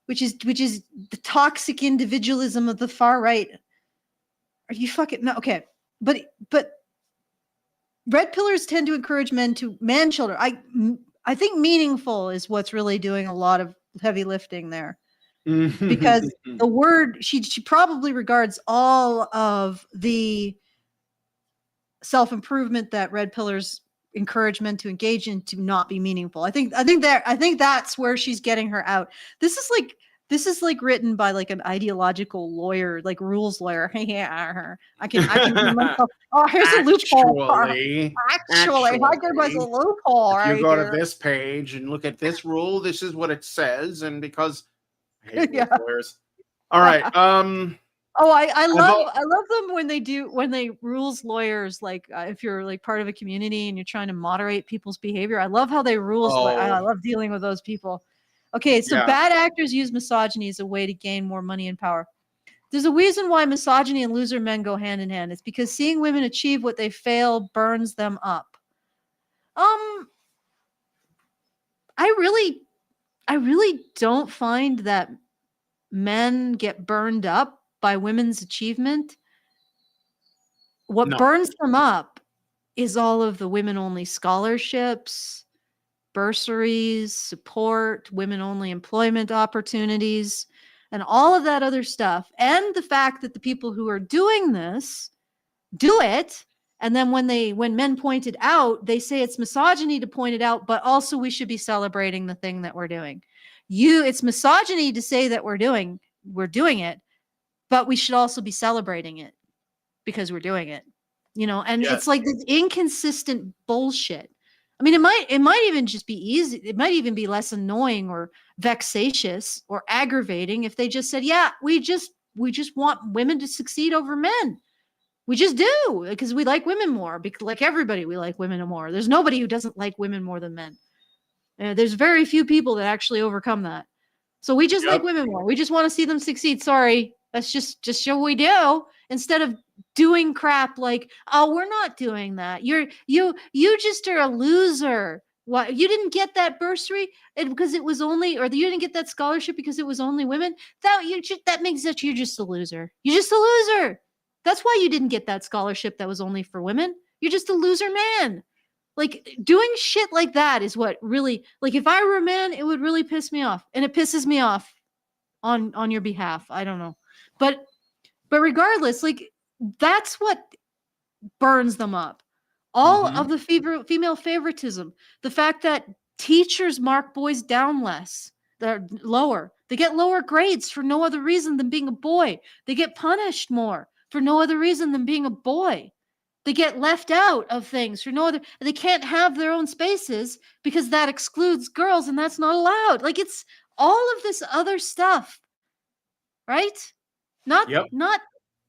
the toxic individualism of the far right. Are you fucking no? Okay, but red pillars tend to encourage men to man children. I think meaningful is what's really doing a lot of heavy lifting there, because the word she probably regards all of the self-improvement that red pillars encourage men to engage in to not be meaningful. I think that's where she's getting her out. This is like written by like an ideological lawyer, like rules lawyer. Yeah, I can oh, here's a loophole. Actually, there's a loophole. If you right go here. to this page and look at this rule, this is what it says, and because I hate Yeah. lawyers. All right. I love them when they rules lawyers, like if you're like part of a community and you're trying to moderate people's behavior. I love how they rules. I love dealing with those people. Okay, so Yeah. bad actors use misogyny as a way to gain more money and power. There's a reason why misogyny and loser men go hand in hand. It's because seeing women achieve what they fail burns them up. I really don't find that men get burned up by women's achievement. What No. burns them up is all of the women-only scholarships, bursaries, support, women-only employment opportunities, and all of that other stuff. And the fact that the people who are doing this do it, and then when men point it out, they say it's misogyny to point it out, but also we should be celebrating the thing that we're doing. It's misogyny to say that we're doing it, but we should also be celebrating it because we're doing it. And Yeah. it's like this inconsistent bullshit. I mean, it might even just be easy. It might even be less annoying or vexatious or aggravating if they just said, yeah, we just want women to succeed over men. We just do, because we like women more. Because like everybody, we like women more. There's nobody who doesn't like women more than men. There's very few people that actually overcome that. So we just like women more. We just want to see them succeed. Sorry, that's just what we do. Instead of doing crap like, oh, we're not doing that. You just are a loser. What, you didn't get that bursary because it was only, or you didn't get that scholarship because it was only women. That makes that you're just a loser. You're just a loser. That's why you didn't get that scholarship that was only for women. You're just a loser man. Like, doing shit like that is what really, like, if I were a man, it would really piss me off. And it pisses me off on your behalf. I don't know. But regardless, like, that's what burns them up. All of the female favoritism, the fact that teachers mark boys down less, they're lower. They get lower grades for no other reason than being a boy. They get punished more for no other reason than being a boy. They get left out of things for no other. They can't have their own spaces because that excludes girls, and that's not allowed. Like, it's all of this other stuff, right? Not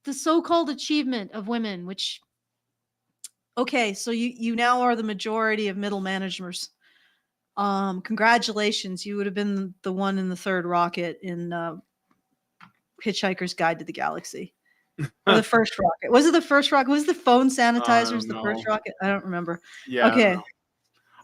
the so-called achievement of women, which, okay, so you now are the majority of middle managers. Congratulations, you would have been the one in the third rocket in Hitchhiker's Guide to the Galaxy. Or the first rocket. Was it the first rocket? Was the phone sanitizers the first rocket? I don't remember. Yeah. Okay.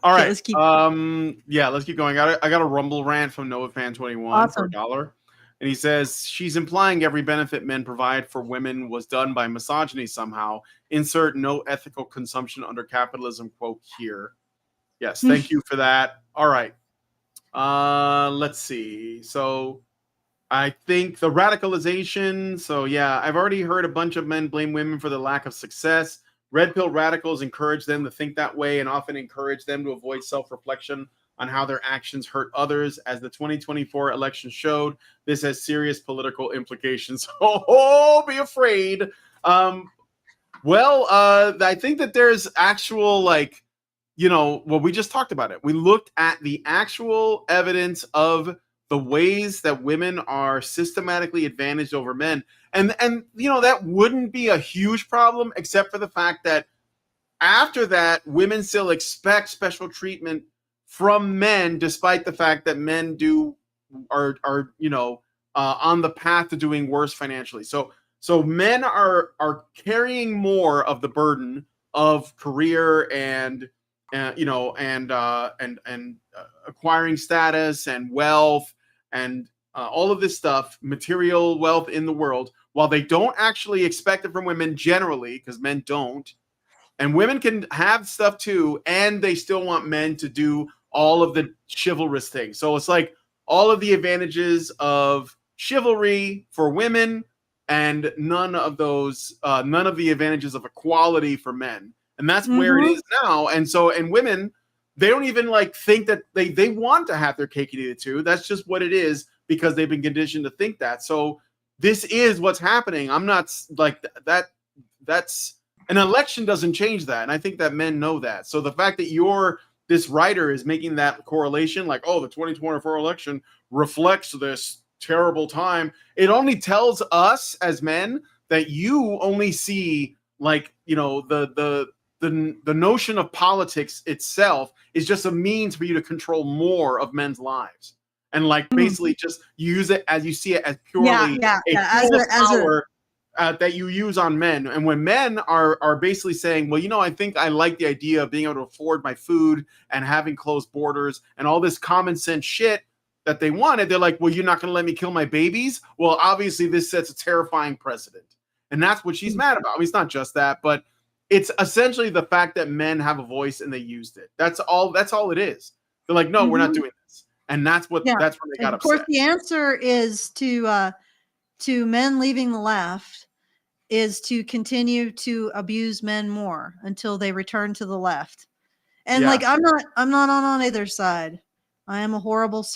All right. Okay, let's keep let's keep going. I got a Rumble rant from NoahFan21 for $1. And he says, she's implying every benefit men provide for women was done by misogyny somehow. Insert no ethical consumption under capitalism quote here. Yes, thank you for that. All right. Let's see. So I think the radicalization. So yeah, I've already heard a bunch of men blame women for the lack of success. Red pill radicals encourage them to think that way and often encourage them to avoid self-reflection on how their actions hurt others. As the 2024 election showed, this has serious political implications. Oh, be afraid. I think that there's actual, like, we just talked about it. We looked at the actual evidence of the ways that women are systematically advantaged over men. And that wouldn't be a huge problem, except for the fact that after that, women still expect special treatment from men, despite the fact that men are on the path to doing worse financially. So men are carrying more of the burden of career and acquiring status and wealth and all of this stuff, material wealth in the world, while they don't actually expect it from women generally, because men don't. And women can have stuff too, and they still want men to do all of the chivalrous things. So it's like all of the advantages of chivalry for women and none of the advantages of equality for men. And that's where it is now. And women, they don't even think that they want to have their cake and eat it too. That's just what it is because they've been conditioned to think that. So this is what's happening. I'm not like that. That's an election doesn't change that. And I think that men know that. So the fact that this writer is making that correlation, like, oh, the 2024 election reflects this terrible time. It only tells us as men that you only see the notion of politics itself is just a means for you to control more of men's lives. And basically just use it as you see it as purely power that you use on men. And when men are basically saying, well, I think I like the idea of being able to afford my food and having closed borders and all this common sense shit that they wanted, they're like, well, you're not going to let me kill my babies? Well, obviously this sets a terrifying precedent. And that's what she's mad about. I mean, it's not just that, but it's essentially the fact that men have a voice and they used it. That's all it is. They're like, no, we're not doing this. And that's when they got upset. Of course, the answer is to men leaving the left is to continue to abuse men more until they return to the left. And I'm not on either side. I am a horrible,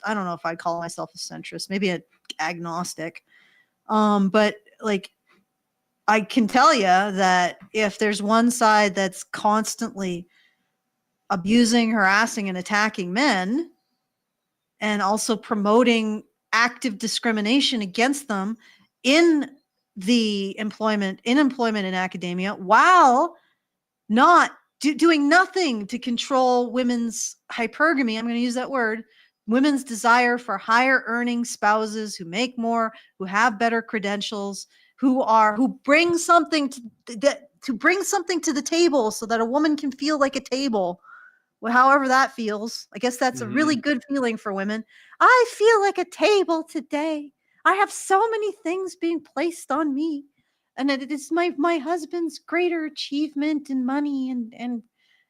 I don't know if I'd call myself a centrist, maybe an agnostic. But I can tell you that if there's one side that's constantly abusing, harassing, and attacking men, and also promoting active discrimination against them in the employment in academia while not doing nothing to control women's hypergamy. I'm going to use that word. Women's desire for higher earning spouses who make more, who have better credentials, who bring something to bring something to the table so that a woman can feel like a table. Well, however that feels. I guess that's a really good feeling for women. I feel like a table today. I have so many things being placed on me. And it is my husband's greater achievement and money and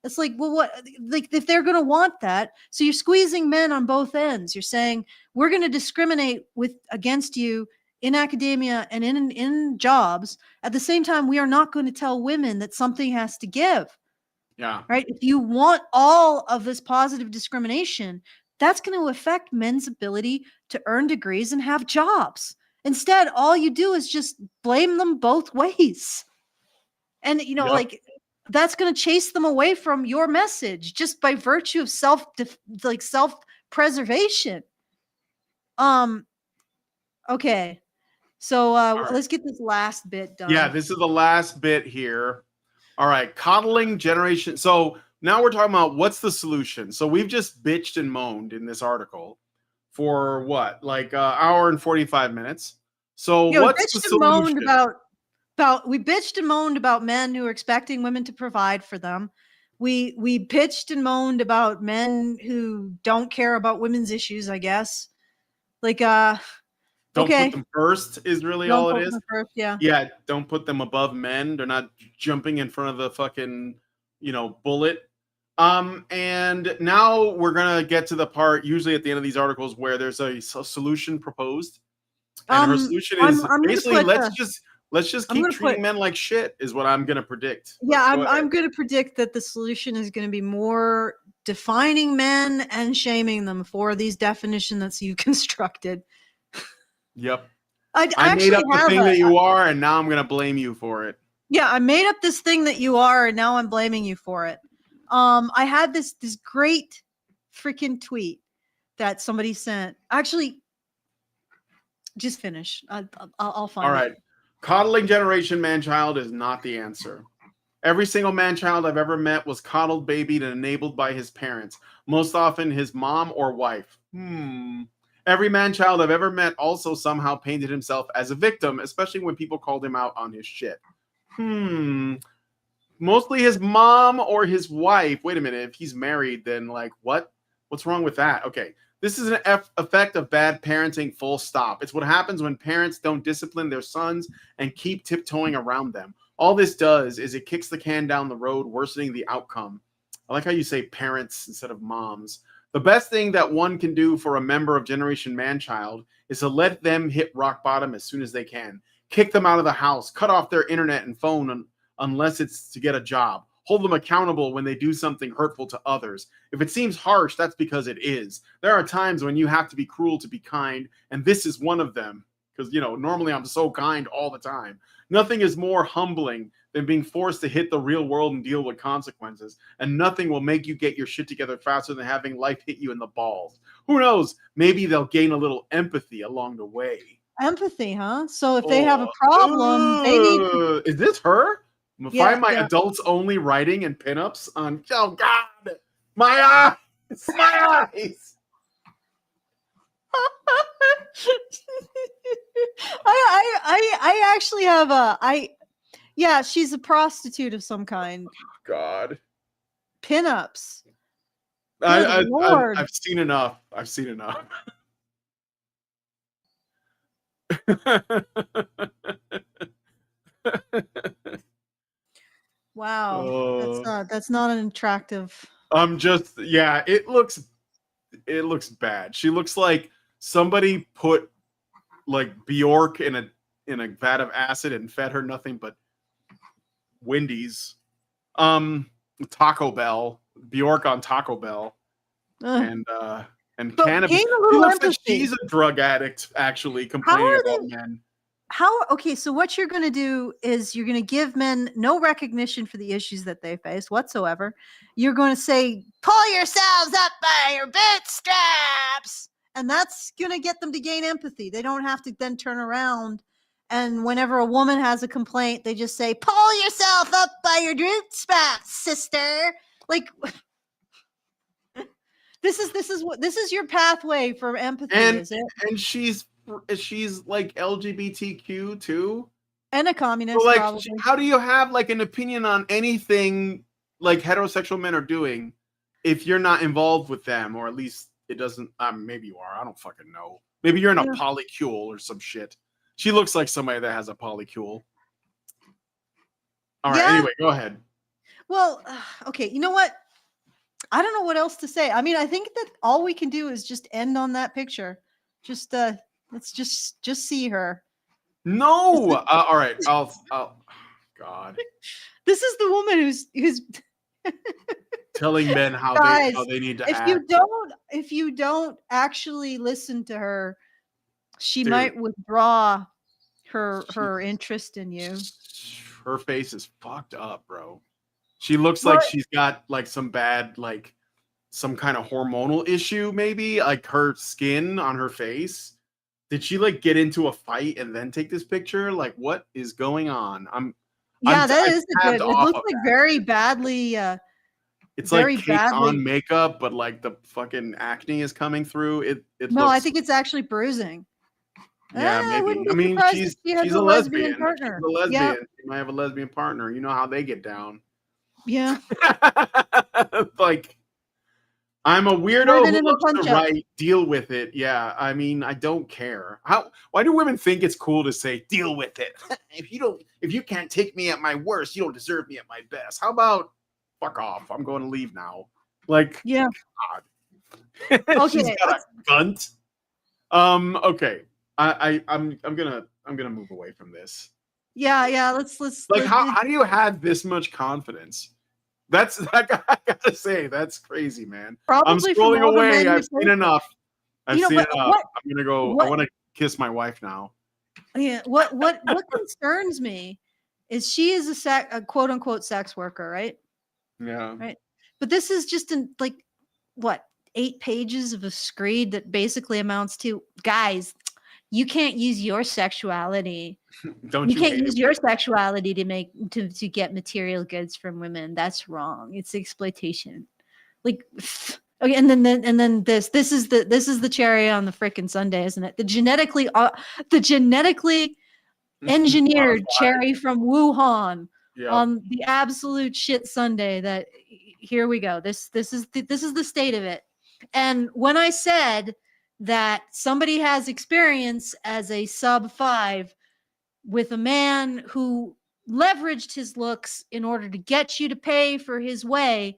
it's like, well, what, like if they're going to want that, so you're squeezing men on both ends. You're saying we're going to discriminate against you in academia and in jobs. At the same time, we are not going to tell women that something has to give. Yeah. Right. If you want all of this positive discrimination, that's going to affect men's ability to earn degrees and have jobs. Instead, all you do is just blame them both ways. And, Yep. like that's going to chase them away from your message just by virtue of self-preservation. Okay. So right. let's get this last bit done. Yeah, this is the last bit here. All right, coddling generation. So now we're talking about what's the solution. So we've just bitched and moaned in this article for what, like hour and 45 minutes. So what's the solution? We bitched and moaned about men who are expecting women to provide for them. We bitched and moaned about men who don't care about women's issues, I guess. Like don't okay. put them first is really Don't all put it is. them first, yeah. Yeah, don't put them above men. They're not jumping in front of the fucking, bullet. And now we're gonna get to the part usually at the end of these articles where there's a solution proposed. And her solution is basically let's just keep treating men like shit is what I'm gonna predict. Yeah, I'm gonna predict that the solution is gonna be more defining men and shaming them for these definitions that you constructed. Yep. I made up the thing that you are, and now I'm gonna blame you for it. Yeah, I made up this thing that you are, and now I'm blaming you for it. I had this great freaking tweet that somebody sent. Actually, just finish. I'll find it. All right. Coddling generation man-child is not the answer. Every single man-child I've ever met was coddled, babied, and enabled by his parents, most often his mom or wife. Every man-child I've ever met also somehow painted himself as a victim, especially when people called him out on his shit. Mostly his mom or his wife. Wait a minute. If he's married, then like what? What's wrong with that? Okay. This is an effect of bad parenting, full stop. It's what happens when parents don't discipline their sons and keep tiptoeing around them. All this does is it kicks the can down the road, worsening the outcome. I like how you say parents instead of moms. The best thing that one can do for a member of Generation Manchild is to let them hit rock bottom as soon as they can. Kick them out of the house, cut off their internet and phone unless it's to get a job. Hold them accountable when they do something hurtful to others. If it seems harsh, that's because it is. There are times when you have to be cruel to be kind, and this is one of them. Because, normally I'm so kind all the time. Nothing is more humbling than being forced to hit the real world and deal with consequences. And nothing will make you get your shit together faster than having life hit you in the balls. Who knows? Maybe they'll gain a little empathy along the way. Empathy, huh? So if they have a problem, they need to... Is this her? Find my adults only writing and pinups on. Oh God, my eyes, my eyes. I actually have yeah, she's a prostitute of some kind. God. Pinups. I've seen enough. I've seen enough. Wow. That's not an attractive. It looks bad. She looks like somebody put like Bjork in a vat of acid and fed her nothing but Wendy's. Taco Bell. Bjork on Taco Bell. And cannabis. She looks like she's a drug addict, actually, complaining about men. Okay, so what you're going to do is you're going to give men no recognition for the issues that they face whatsoever. You're going to say, pull yourselves up by your bootstraps. And that's going to get them to gain empathy. They don't have to then turn around And whenever a woman has a complaint, they just say, "Pull yourself up by your root spots, sister." Like, this is your pathway for empathy, is it? And she's like LGBTQ too. And a So communist, like, probably. how do you have like an opinion on anything like heterosexual men are doing if you're not involved with them, or at least it doesn't? Maybe you are. I don't fucking know. Maybe you're in a Yeah. polycule or some shit. She looks like somebody that has a polycule. All right. Yeah. Anyway, go ahead. Well, okay. You know what? I don't know what else to say. I mean, I think that all we can do is just end on that picture. Just let's just see her. No. All right. I'll. God. This is the woman who's Telling men how Guys, they need to if act. you don't actually listen to her, she Dude. might withdraw her interest in you. Her face is fucked up, bro. She looks like she's got like some bad, like some kind of hormonal issue, maybe like her skin on her face. Did she like get into a fight and then take this picture? Like, what is going on? That is good. tabbed It off looks of like that. very badly. It's very like cake badly. on makeup, but like the fucking acne is coming through. It No, looks, I think it's actually bruising. yeah, I maybe. wouldn't be I mean, surprised if she has she's a a lesbian lesbian. partner. She's a lesbian. Yeah. She might have a lesbian partner. You know how they get down. Yeah. Like, I'm a weirdo More than who in a loves to punch-up. write, deal with it. Yeah, I mean, I don't care. Why do women think it's cool to say deal with it? If you can't take me at my worst, you don't deserve me at my best. How about fuck off? I'm going to leave now. Like, Yeah. God. Okay, She's got a gunt. Okay. I'm gonna move away from this. Yeah. Let's Like, how do you have this much confidence? I gotta say, that's crazy, man. I'm probably from scrolling all the away. men I've who seen think it. enough. I've You know, seen but enough. I'm gonna go. I want to kiss my wife now. Yeah. What concerns me is she is a quote unquote sex worker, right? Yeah. Right. But this is just like what, 8 pages of a screed that basically amounts to, guys, you can't use your sexuality. Don't You you can't hate use it? your sexuality to get material goods from women. That's wrong. It's exploitation. Like, okay, and then this is the cherry on the frickin' sundae, isn't it? The genetically engineered cherry from Wuhan on the absolute shit sundae. That here we go. This is the state of it. And when I said that somebody has experience as a sub 5 with a man who leveraged his looks in order to get you to pay for his way,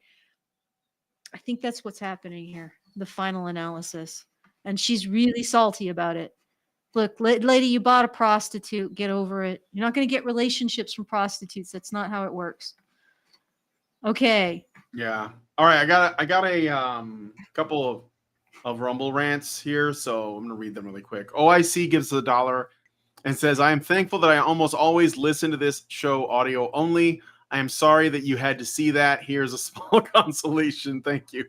I think that's what's happening here. The final analysis. And she's really salty about it. Look, lady, you bought a prostitute. Get over it. You're not going to get relationships from prostitutes. That's not how it works. Okay. Yeah. All right. I got a couple of Rumble rants here, so I'm gonna read them really quick. OIC gives us $1 and says, "I am thankful that I almost always listen to this show audio only. I am sorry that you had to see that. Here's a small consolation. Thank you."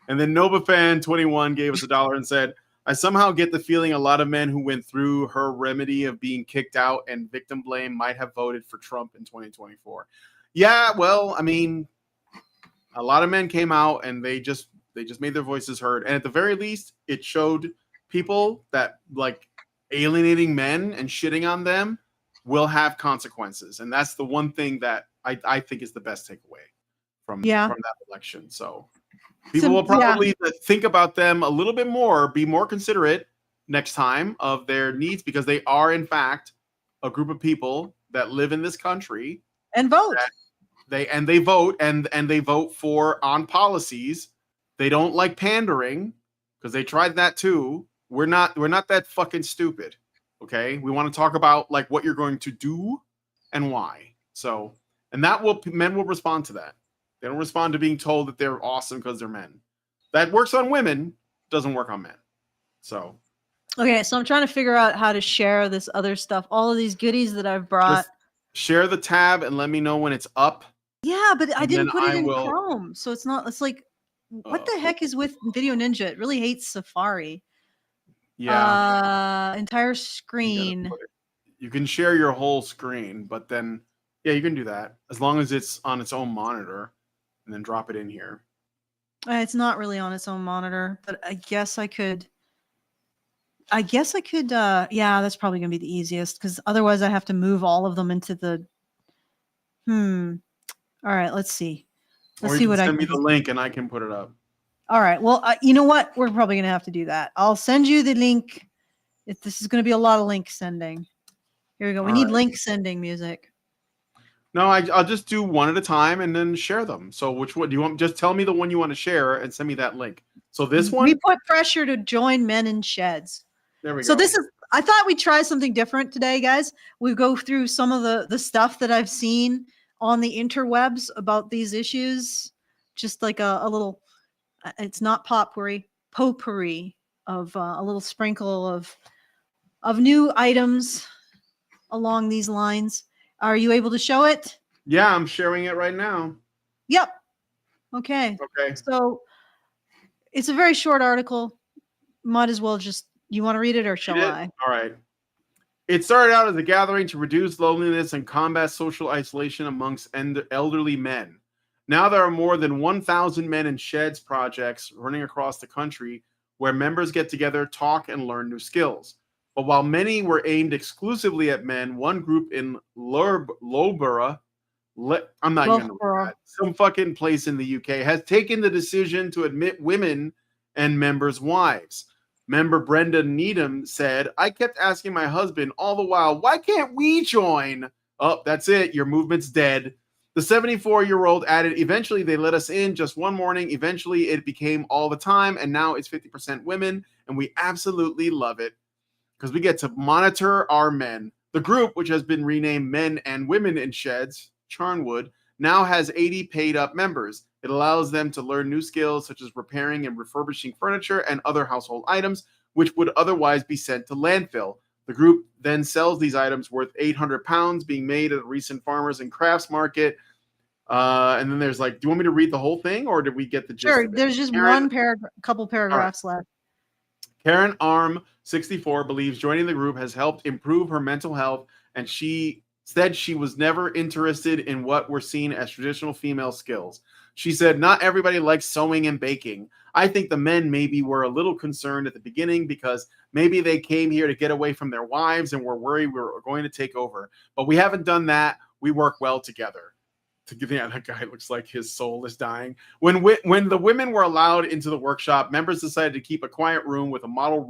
And then NovaFan21 gave us $1 and said, "I somehow get the feeling a lot of men who went through her remedy of being kicked out and victim blame might have voted for Trump in 2024. Yeah, well, I mean, a lot of men came out and they just made their voices heard. And at the very least, it showed people that like alienating men and shitting on them will have consequences. And that's the one thing that I think is the best takeaway from that election. So people will probably think about them a little bit more, be more considerate next time of their needs, because they are, in fact, a group of people that live in this country and vote. They vote and they vote for on policies. They don't like pandering because they tried that too. We're not that fucking stupid. Okay, we want to talk about like what you're going to do and why. So, and men will respond to that. They don't respond to being told that they're awesome because they're men. That works on women, doesn't work on men. So, okay, so I'm trying to figure out how to share this other stuff, all of these goodies that I've brought. just share the tab and let me know when it's up. Yeah, but I didn't put it in will... Chrome, so it's not. It's like, what the heck is with Video Ninja? It really hates Safari. Yeah. Entire screen. You can share your whole screen, but then yeah, you can do that as long as it's on its own monitor, and then drop it in here. It's not really on its own monitor, but I guess I could. Yeah, that's probably gonna be the easiest because otherwise I have to move all of them into the. All right, let's see. Or Let's you see can what I send me can. the link and I can put it up. All right. Well, you know what? We're probably gonna have to do that. I'll send you the link. If this is gonna be a lot of link sending. Here we go. We All need right. link sending music. No, I'll just do one at a time and then share them. So which one do you want? Just tell me the one you want to share and send me that link. So this one, We put pressure to join men in sheds. there we So go. this is. I thought we'd try something different today, guys. We go through some of the stuff that I've seen on the interwebs about these issues. Just like a little. It's not potpourri of a little sprinkle of new items along these lines. Are you able to show it? Yeah, I'm sharing it right now. Yep. Okay. Okay. So it's a very short article. Might as well just. You want to read it or shall Read it? I? All right. It started out as a gathering to reduce loneliness and combat social isolation amongst elderly men. Now there are more than 1,000 men in sheds projects running across the country where members get together, talk, and learn new skills. But while many were aimed exclusively at men, one group in Loughborough, I'm not even going to read that, some fucking place in the UK, has taken the decision to admit women and members' wives. Member Brenda Needham said, I kept asking my husband all the while, why can't we join? Oh, that's it. Your movement's dead. The 74-year-old added, eventually they let us in just one morning. Eventually it became all the time. And now it's 50% women. And we absolutely love it because we get to monitor our men. The group, which has been renamed Men and Women in Sheds, Charnwood, now has 80 paid up members. It allows them to learn new skills such as repairing and refurbishing furniture and other household items, which would otherwise be sent to landfill. The group then sells these items worth £800 being made at a recent farmers and crafts market. And then there's like, do you want me to read the whole thing or did we get the gist? Sure. Of it? There's just Karen, couple paragraphs left. Karen Arm, 64, believes joining the group has helped improve her mental health, and she said she was never interested in what were seen as traditional female skills. She said, not everybody likes sewing and baking. I think the men maybe were a little concerned at the beginning because maybe they came here to get away from their wives and were worried we were going to take over. But we haven't done that. We work well together. Yeah, that guy looks like his soul is dying. When the women were allowed into the workshop, members decided to keep a quiet room with a model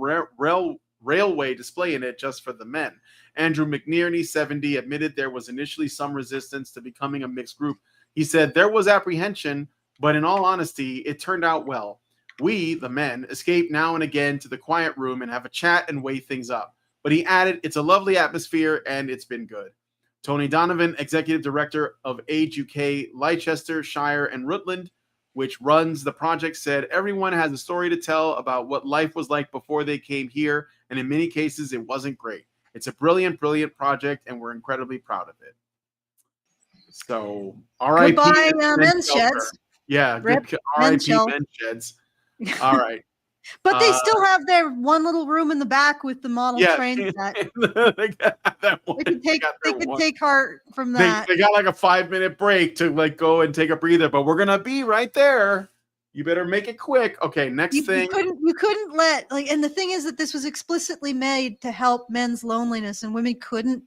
railway display in it just for the men. Andrew McNearney, 70, admitted there was initially some resistance to becoming a mixed group. He said, there was apprehension, but in all honesty, it turned out well. We, the men, escape now and again to the quiet room and have a chat and weigh things up. But he added, it's a lovely atmosphere and it's been good. Tony Donovan, executive director of Age UK, Leicester, Shire, and Rutland, which runs the project, said everyone has a story to tell about what life was like before they came here, and in many cases, it wasn't great. It's a brilliant, brilliant project, and we're incredibly proud of it. So, R.I.P. Goodbye, men's sheds. Yeah, Rip, R.I.P. men's men's sheds. All right. But they still have their one little room in the back with the model train set. They could take heart from that. They got like a 5-minute break to like go and take a breather, but we're gonna be right there. You better make it quick. Okay, next thing. You couldn't let and the thing is that this was explicitly made to help men's loneliness, and women couldn't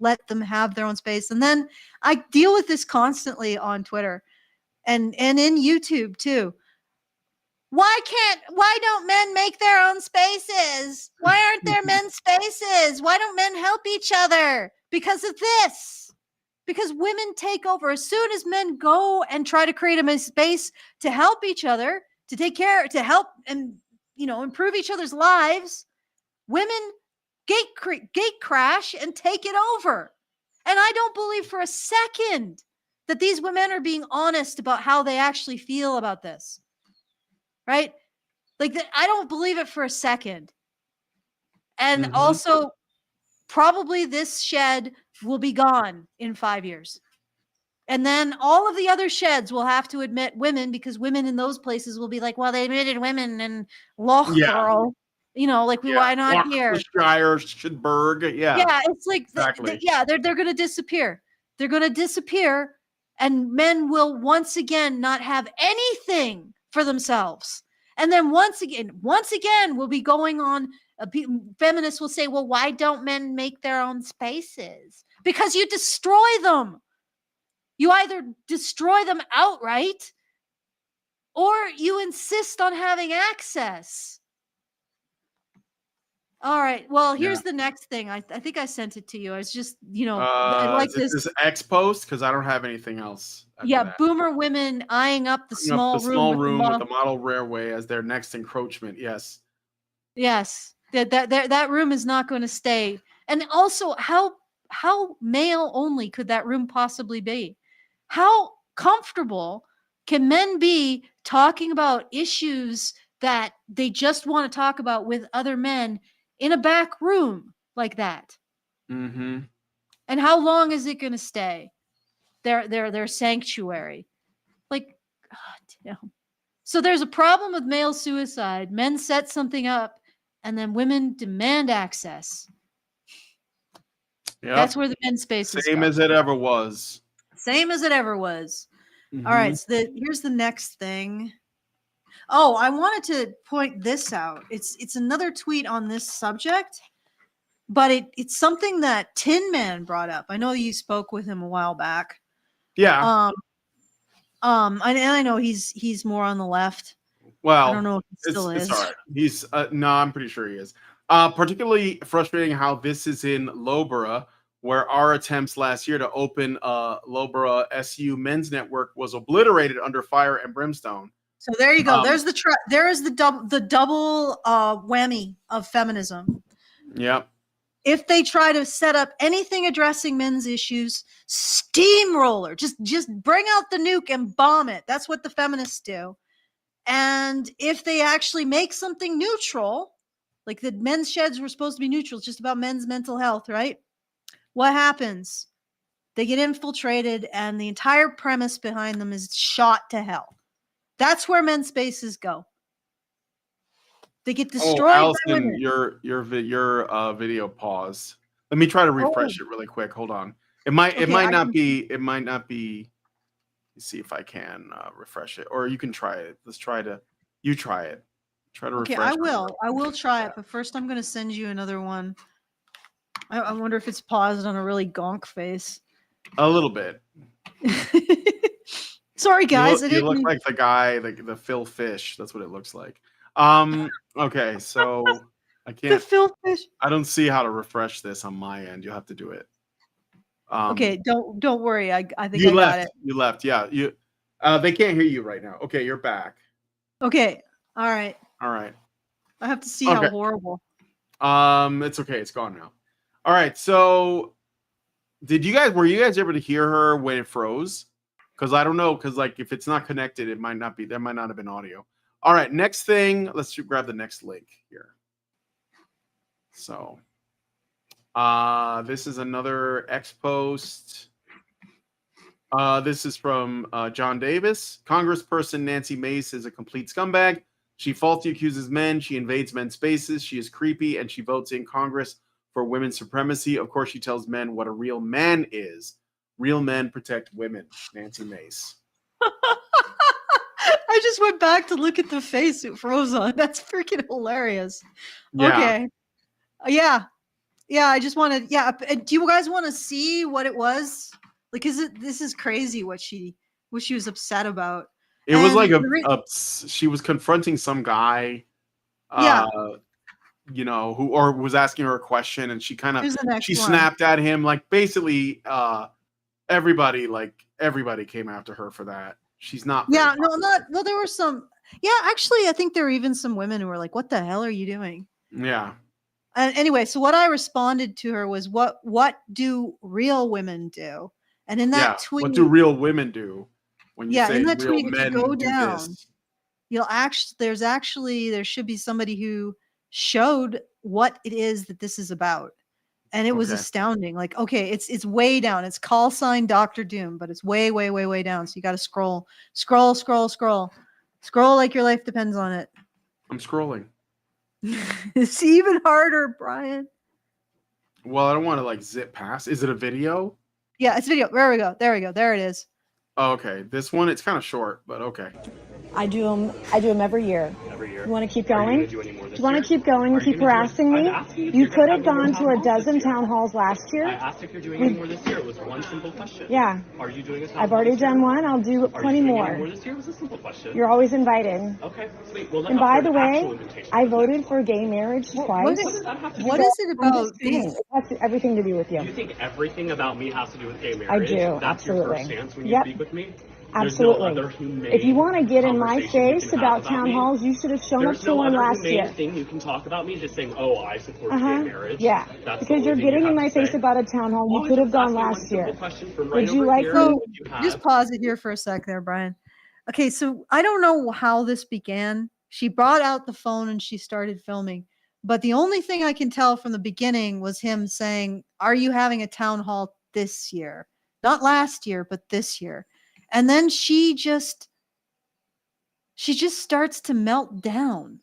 let them have their own space. And then I deal with this constantly on Twitter and in YouTube too. Why don't men make their own spaces? Why aren't there men's spaces? Why don't men help each other? Because of this. Because women take over. As soon as men go and try to create a space to help each other, to take care, to help and, improve each other's lives, women gate crash and take it over. And I don't believe for a second that these women are being honest about how they actually feel about this. Right? I don't believe it for a second. And also, probably this shed will be gone in 5 years. And then all of the other sheds will have to admit women because women in those places will be like, well, they admitted women and Loughborough Like why not here? Shire, yeah. Yeah, it's like Exactly. they're going to disappear. They're going to disappear, and men will once again not have anything for themselves. And then once again, we'll be going on. Feminists will say, "Well, why don't men make their own spaces?" Because you destroy them. You either destroy them outright, or you insist on having access. All right. Well, here's the next thing. I think I sent it to you. I was just, I like is this X post? Because I don't have anything else. Yeah, that. boomer women eyeing up the small room with the model railway as their next encroachment. Yes. Yes, that room is not going to stay. And also, how male only could that room possibly be? How comfortable can men be talking about issues that they just want to talk about with other men in a back room like that? Mm-hmm. And how long is it going to stay? Their sanctuary. Like, God damn. So there's a problem with male suicide. Men set something up, and then women demand access. Yep. That's where the men's space is. Same as it ever was. Same as it ever was. Mm-hmm. All right. So here's the next thing. Oh, I wanted to point this out. It's another tweet on this subject, but it's something that Tin Man brought up. I know you spoke with him a while back. Yeah. I know he's more on the left. Well, I don't know if he still is. It's all right. He's no, I'm pretty sure he is. Particularly frustrating how this is in Loughborough, where our attempts last year to open Loughborough SU men's network was obliterated under fire and brimstone. So there you go. There's there is the double whammy of feminism. Yep. If they try to set up anything addressing men's issues, steamroller, just bring out the nuke and bomb it. That's what the feminists do. And if they actually make something neutral, like the men's sheds were supposed to be neutral, it's just about men's mental health, right? What happens? They get infiltrated, and the entire premise behind them is shot to hell. That's where men's spaces go. They get destroyed. Allison, by women. your video paused. Let me try to refresh it really quick. Hold on. It might not be. Let's see if I can refresh it, or you can try it. Let's try to. You try it. Try to refresh. Okay, I will try it, but first I'm going to send you another one. I wonder if it's paused on a really gonk face. A little bit. Sorry, guys. You look like the guy, the Phil Fish. That's what it looks like. Okay, so I can't. The Phil Fish. I don't see how to refresh this on my end. You'll have to do it. Okay, don't worry. I think you I left. got it. You left. Yeah. They can't hear you right now. Okay, you're back. Okay. All right. I have to see how horrible. It's okay. It's gone now. All right. So, were you guys able to hear her when it froze? Because I don't know. Because if it's not connected, it might not be. There might not have been audio. All right. Next thing. Let's grab the next link here. So, this is another X post. This is from John Davis. Congressperson Nancy Mace is a complete scumbag. She falsely accuses men. She invades men's spaces. She is creepy, and she votes in Congress for women's supremacy. Of course, she tells men what a real man is. Real men protect women. Nancy Mace. I just went back to look at the face it froze on. That's freaking hilarious. Yeah. Okay. Yeah. I just want to. Yeah. Do you guys want to see what it was? This is crazy what she was upset about. It was like she was confronting some guy, who was asking her a question, and she snapped at him. Basically, everybody came after her for that. She's not. Yeah, no, there were some. Yeah, actually, I think there were even some women who were like, "What the hell are you doing?" Yeah. And anyway, so what I responded to her was, "What do real women do?" And in that tweet, what do real women do? When you say in that real tweet, men if you go do down, this. there should be somebody who showed what it is that this is about, and it was astounding. It's way down. It's call sign Dr. Doom, but it's way, way, way, way down. So you got to scroll like your life depends on it. I'm scrolling. It's even harder, Brian. Well, I don't want to like zip past. Is it a video? Yeah, it's video. There we go. There we go. There it is. Oh, okay. This one, it's kind of short, but okay. I do them every year. Every year. You want to keep Are you going? gonna do any more Do this you want year? to keep going and Are you keep gonna do- harassing me? I'm asking if You you're could gonna have have more gone to town a halls this dozen year. town halls last I year. asked if you're doing any more this year. It was one simple question. Yeah, Are you doing a town I've hall already this year? done one. I'll do Are plenty you doing any more. more this year? It was a simple question. You're always invited. Okay, sweet. We'll look And out by for the an actual way, invitation I for the next voted for one. gay marriage What twice. is, Does that have to do what with- is it I'm about just saying, these? it has everything to do with you. You think everything about me has to do with gay I marriage? do, That's your absolutely. first stance when you Yep. speak with me? Absolutely. There's no other humane If you want to get in my conversation you face can about have town me? halls, you should have shown up There's to no one other last humane year. thing you can talk about me just saying, oh, I support gay marriage. Yeah, That's the because you're only thing getting you in have my to face say. about a town hall. Well, You I could have just gone asked you one last year. simple question from Would right you over like here. to- Would you have- Just pause it here for a sec there, Brian. Okay, so I don't know how this began. She brought out the phone and she started filming. But the only thing I can tell from the beginning was him saying, "Are you having a town hall this year?" Not last year, but this year. And then she just starts to melt down.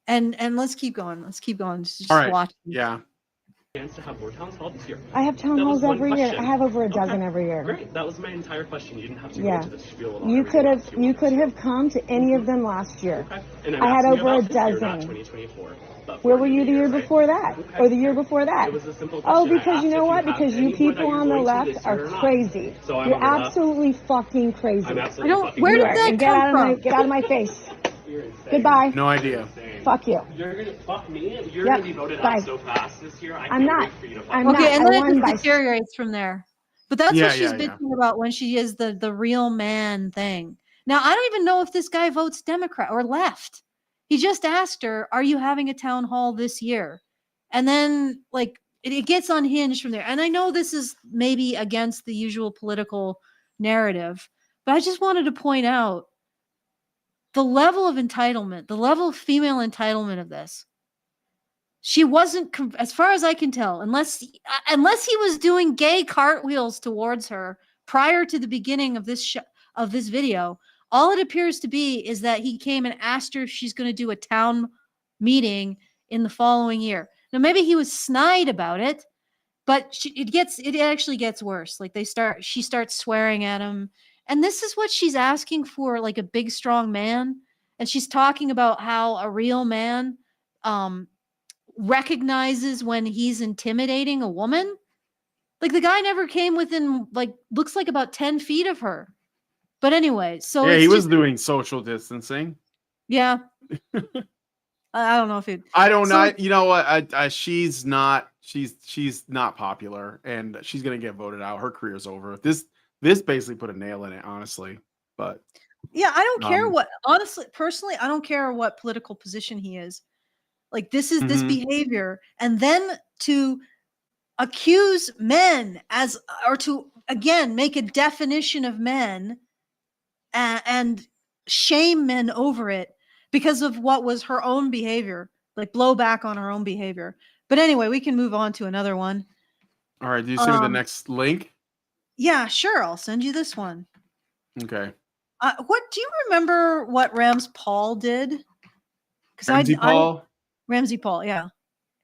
And let's keep going. Let's keep going. Just All right. watch. Yeah. Chance to have more town halls this year. I have town That was halls one every year. question. I have over a Okay. dozen every year. Great. That was my entire question. You didn't have to Yeah. go into the spiel about You everything could else have want to say. come to any of them last year. Okay. And I'm I had asking over about a this year, not dozen. 2024. But Where for were you the year right? before that? Okay. Or the year before that? It was a simple Oh, question. I because you asked know if what? have Because you any more that people you're on the going to left this year are or not. crazy. So I'm You're on the left. absolutely fucking crazy. I'm I absolutely don't. fucking Where You did are. that And get come out of my from? get out of my face. You're insane. Goodbye. No idea. Insane. Fuck you. You're gonna fuck me. You're Yep. gonna be voted Bye. out so fast this year. I I'm can't not. wait for you to fuck I'm me. not. Okay, and I then it won by- just deteriorates from there. But that's Yeah, what she's yeah, yeah. bitching about when she is the real man thing. Now, I don't even know if this guy votes Democrat or left. He just asked her, "Are you having a town hall this year?" And then, like, it gets unhinged from there. And I know this is maybe against the usual political narrative, but I just wanted to point out the level of entitlement, the level of female entitlement of this. She wasn't, as far as I can tell, unless he was doing gay cartwheels towards her prior to the beginning of this of this video. All it appears to be is that he came and asked her if she's going to do a town meeting in the following year. Now, maybe he was snide about it, but it actually gets worse. Like she starts swearing at him, and this is what she's asking for, like a big, strong man. And she's talking about how a real man, recognizes when he's intimidating a woman. Like, the guy never came within, like, looks like about 10 feet of her. But anyway, so Yeah, it's he was just, doing social distancing. yeah. I don't know if it. I don't So- know. You know what? She's not popular, and she's gonna get voted out. Her career's over. This basically put a nail in it, honestly. But Yeah, I don't care Um, what. Honestly, personally, I don't care what political position he is. Like, this is this Mhm. behavior, and then to accuse men or to again make a definition of men and shame men over it because of what was her own behavior, like blow back on her own behavior. But anyway, we can move on to another one. all right, do you send me the Um, next link? Yeah, sure. I'll send you this one. Okay. What do you remember what Rams Paul did? Because Ramsey Paul. Ramsey Paul, yeah.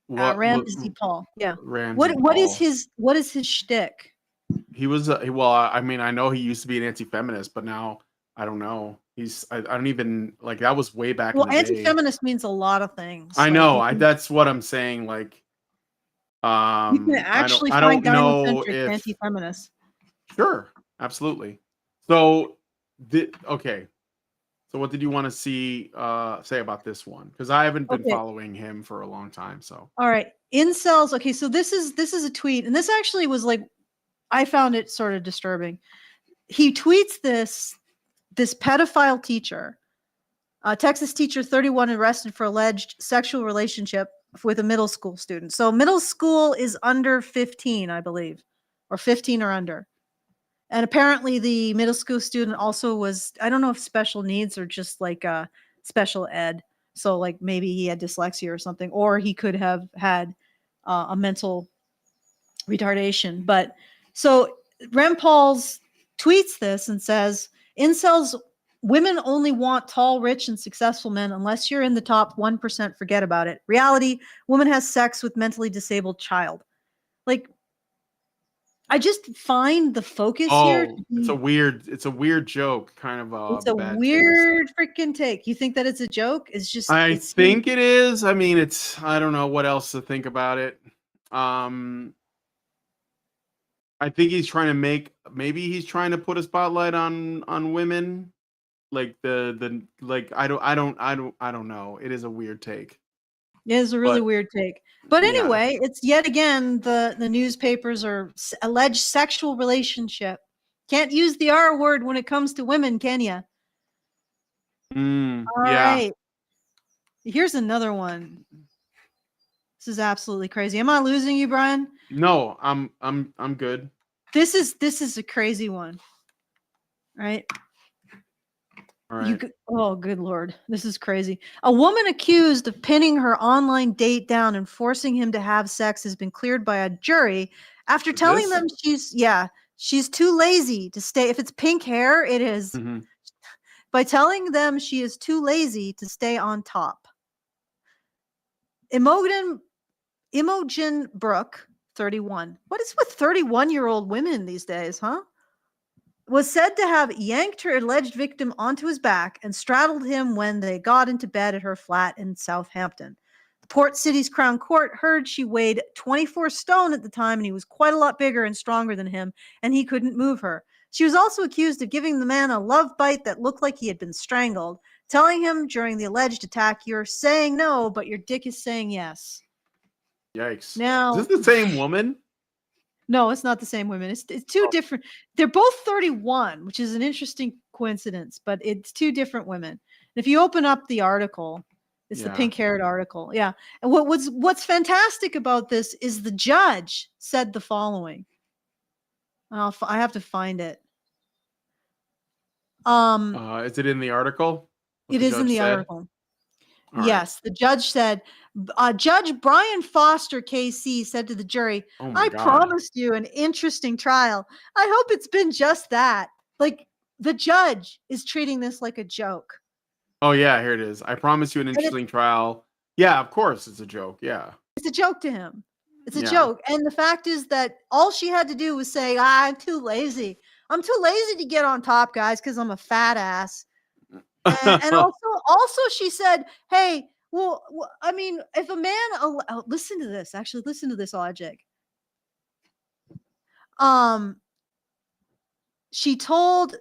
Ramsey Paul, yeah. Ramsey What is Paul. his shtick? He was well. I mean, I know he used to be an anti-feminist, but now I don't know. I don't even like that was way back Well, in the day. anti-feminist means a lot of things. I Like, know. you can, That's what I'm saying. Like, you can actually I find don't know gynocentric if anti-feminists. sure, absolutely. So, okay. So, what did you want to say about this one? Because I haven't been Okay. following him for a long time. So, All right, incels. Okay, so this is a tweet, and this actually was like, I found it sort of disturbing. He tweets this pedophile teacher, Texas teacher 31 arrested for alleged sexual relationship with a middle school student. So middle school is under 15, I believe, or 15 or under. And apparently the middle school student also was, I don't know if special needs or just like special ed. So like maybe he had dyslexia or something, or he could have had a mental retardation. But so Rem Pauls tweets this and says, incels Women only want tall, rich, and successful men. Unless you're in the top 1%, forget about it. Reality, woman has sex with mentally disabled child. Like, I just find the focus here to Oh, be, it's a weird joke, kind of it's a bad taste. weird freaking take. You think that it's a joke? It's just, I it's think it is. I mean, I don't know what else to think about it. I think maybe he's trying to put a spotlight on women. Like I don't know. It is a weird take. It is a really But weird take. But yeah. anyway, it's yet again the newspapers are alleged sexual relationship. Can't use the R word when it comes to women, can you? All Yeah. right. Here's another one. This is absolutely crazy. Am I losing you, Brian? No, I'm good. This is a crazy one. Right? All right. Oh, good Lord. This is crazy. A woman accused of pinning her online date down and forcing him to have sex has been cleared by a jury after telling them she's too lazy to stay. If it's pink hair, it is. Mm-hmm. By telling them she is too lazy to stay on top. Imogen Brooke, 31. What is with 31-year-old women these days, huh? Was said to have yanked her alleged victim onto his back and straddled him when they got into bed at her flat in Southampton. The Port City's Crown Court heard she weighed 24 stone at the time, and he was quite a lot bigger and stronger than him, and he couldn't move her. She was also accused of giving the man a love bite that looked like he had been strangled, telling him during the alleged attack, "You're saying no, but your dick is saying yes." Yikes. Now, is this the same woman? no, it's not the same women. It's two different. They're both 31, which is an interesting coincidence, but it's two different women. If you open up the article, it's the pink-haired article. Yeah. And what's fantastic about this is the judge said the following. I have to find it. Is it in the article? It is in the article. All yes, the judge said, Judge Brian Foster, KC, said to the jury, Oh my I God. promised you an interesting trial. I hope it's been just that. Like, the judge is treating this like a joke. Oh, yeah, here it is. I promise you an interesting trial. Yeah, of course, it's a joke. Yeah. It's a joke to him. It's a joke. And the fact is that all she had to do was say, I'm too lazy. I'm too lazy to get on top, guys, because I'm a fat ass. And also she said, hey, well, I mean, if a man, listen to this, logic. She told,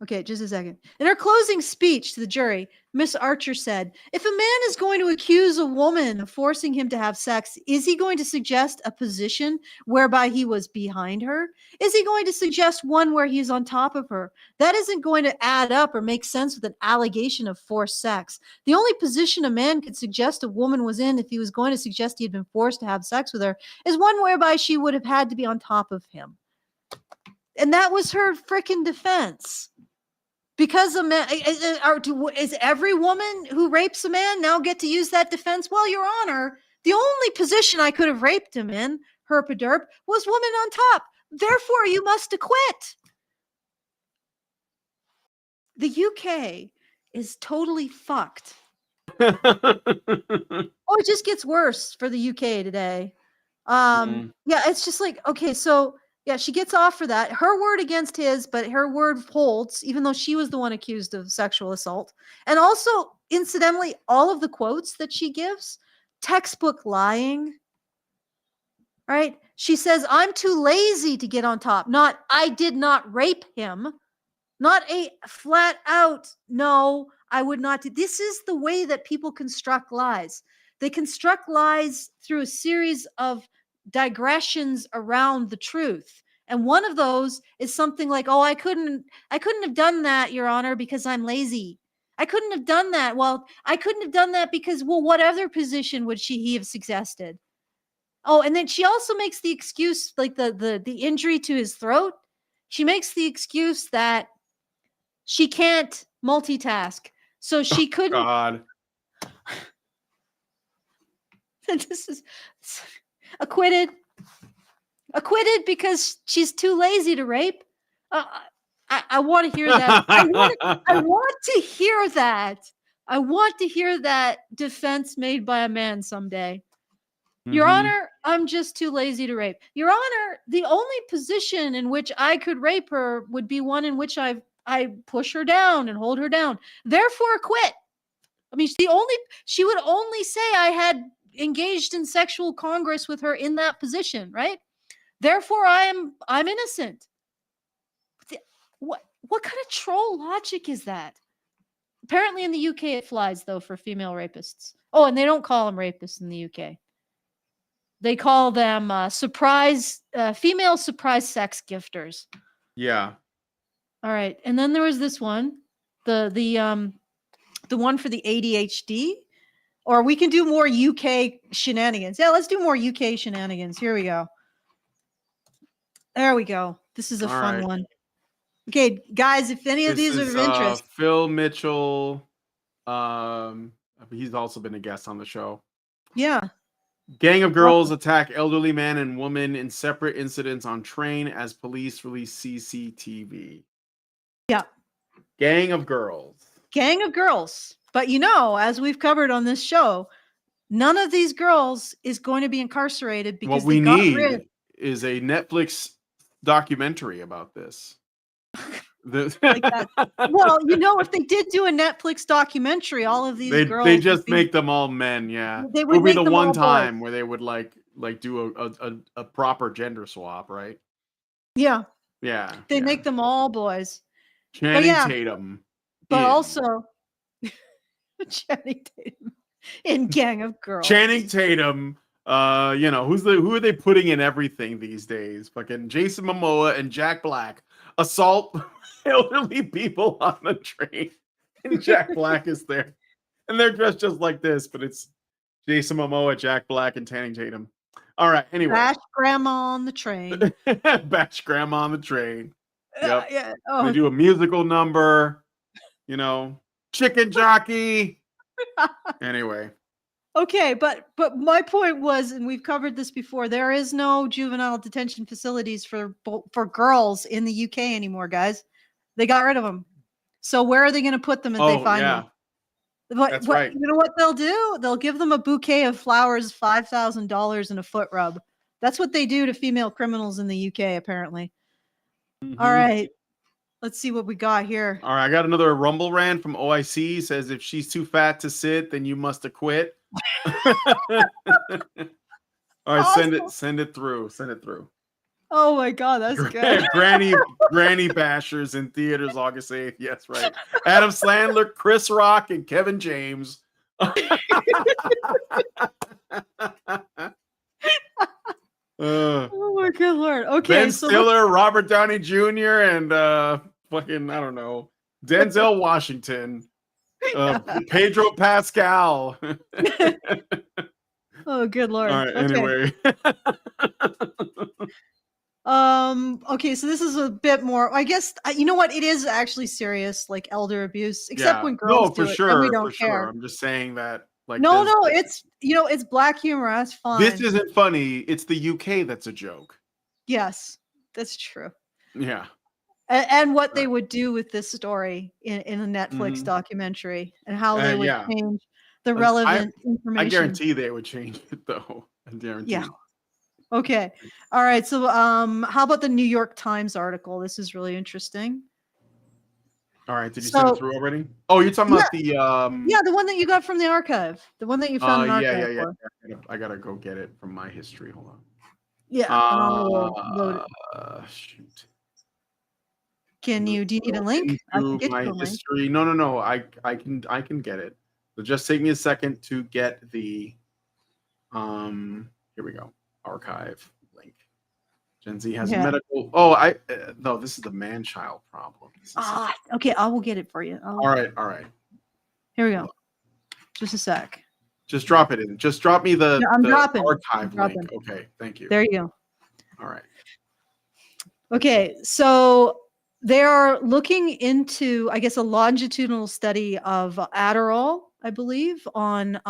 okay, just a second. In her closing speech to the jury, Miss Archer said, if a man is going to accuse a woman of forcing him to have sex, is he going to suggest a position whereby he was behind her? Is he going to suggest one where he's on top of her? That isn't going to add up or make sense with an allegation of forced sex. The only position a man could suggest a woman was in if he was going to suggest he had been forced to have sex with her is one whereby she would have had to be on top of him. And that was her freaking defense. Because a man, is every woman who rapes a man now get to use that defense? Well, Your Honor, the only position I could have raped him in, herpaderp, was woman on top. Therefore, you must acquit. The UK is totally fucked. Oh, it just gets worse for the UK today. Yeah, it's just like, okay, so yeah, she gets off for that. Her word against his, but her word holds, even though she was the one accused of sexual assault. And also, incidentally, all of the quotes that she gives, textbook lying, right? She says, I'm too lazy to get on top. Not, I did not rape him. Not a flat out, no, I would not do. This is the way that people construct lies. They construct lies through a series of digressions around the truth. And one of those is something like, oh, I couldn't have done that, Your Honor, because I'm lazy. I couldn't have done that. Well, I couldn't have done that because, well, what other position would he have suggested? Oh, and then she also makes the excuse, like the injury to his throat. She makes the excuse that she can't multitask. So she couldn't. God. This is acquitted because she's too lazy to rape. I want to hear that. I want to hear that. I want to hear that defense made by a man someday. Your Mhm. Honor, I'm just too lazy to rape. Your Honor, the only position in which I could rape her would be one in which I push her down and hold her down. Therefore, quit. I mean, she would only say I had engaged in sexual congress with her in that position, right? Therefore, I'm innocent. What kind of troll logic is that? Apparently, in the UK, it flies though for female rapists. Oh, and they don't call them rapists in the UK. They call them female surprise sex gifters. Yeah. All right, and then there was this one, the one for the ADHD, or we can do more UK shenanigans. Yeah, let's do more UK shenanigans. Here we go. There we go. This is a All fun right. one. Okay, guys, if any of This these are is of interest, Phil Mitchell. He's also been a guest on the show. yeah. Gang of girls attack elderly man and woman in separate incidents on train as police release CCTV. Yeah. Gang of girls. Gang of girls. But as we've covered on this show, none of these girls is going to be incarcerated because What we they got need rid. is a Netflix documentary about this. Like that. Well, if they did do a Netflix documentary, all of these girls they would just be- make them all men. Yeah, They it would would be make the them all one boys. time where they would like do a proper gender swap, right? Yeah, Yeah, they yeah. make them all boys. Channing yeah. Tatum, But in. also Channing Tatum in Gang of Girls. Channing Tatum. Who are they putting in everything these days? Fucking Jason Momoa and Jack Black assault elderly people on the train, and Jack Black is there, and they're dressed just like this, but it's Jason Momoa, Jack Black, and Channing Tatum. All right. Anyway, Bash grandma on the train. Bash grandma on the train. Yep. Yeah. They do a musical number. Chicken jockey. Anyway. Okay, but my point was, and we've covered this before, there is no juvenile detention facilities for girls in the UK anymore, guys. They got rid of them. So where are they going to put them if they find them? That's right. You know what they'll do? They'll give them a bouquet of flowers, $5,000, and a foot rub. That's what they do to female criminals in the UK, apparently. Mm-hmm. All right. Let's see what we got here. All right. I got another Rumble rant from OIC. Says, if she's too fat to sit, then you must have quit. All right. Awesome. Send it through. Oh my God, that's good. Granny Bashers in theaters August 8th. Yes, right. Adam Sandler, Chris Rock, and Kevin James. Oh my good Lord. Okay. Ben Stiller, Robert Downey Jr., and fucking, I don't know, Denzel Washington, Pedro Pascal. Oh, good Lord. All right, okay. anyway. Okay, so this is a bit more, I guess, you know what? It is actually serious, like elder abuse, except when girls do it, and we don't care. Sure. I'm just saying that, like, no, it's, it's black humor. That's fine. This isn't funny. It's the UK that's a joke. Yes, that's true. Yeah. And what they would do with this story in a Netflix documentary, and how they would change the relevant information. I guarantee they would change it, though. I guarantee. Yeah. Okay. All right. So, how about the New York Times article? This is really interesting. All right. Did you send it through already? Oh, you're talking about the the one that you got from the archive, the one that you found in archive. Yeah. I gotta go get it from my history. Hold on. Yeah. Shoot. Do you need a link? I can get my you a history. link. No. I can get it. So just take me a second to get the here we go. Archive link. Gen Z has a medical. Oh, no, this is the man-child problem. Okay, I will get it for you. All right. Here we go. Just a sec. Just drop it in. Just drop me the archive link. Dropping. Okay, thank you. There you go. All right. Okay, so they are looking into, I guess, a longitudinal study of Adderall, I believe, on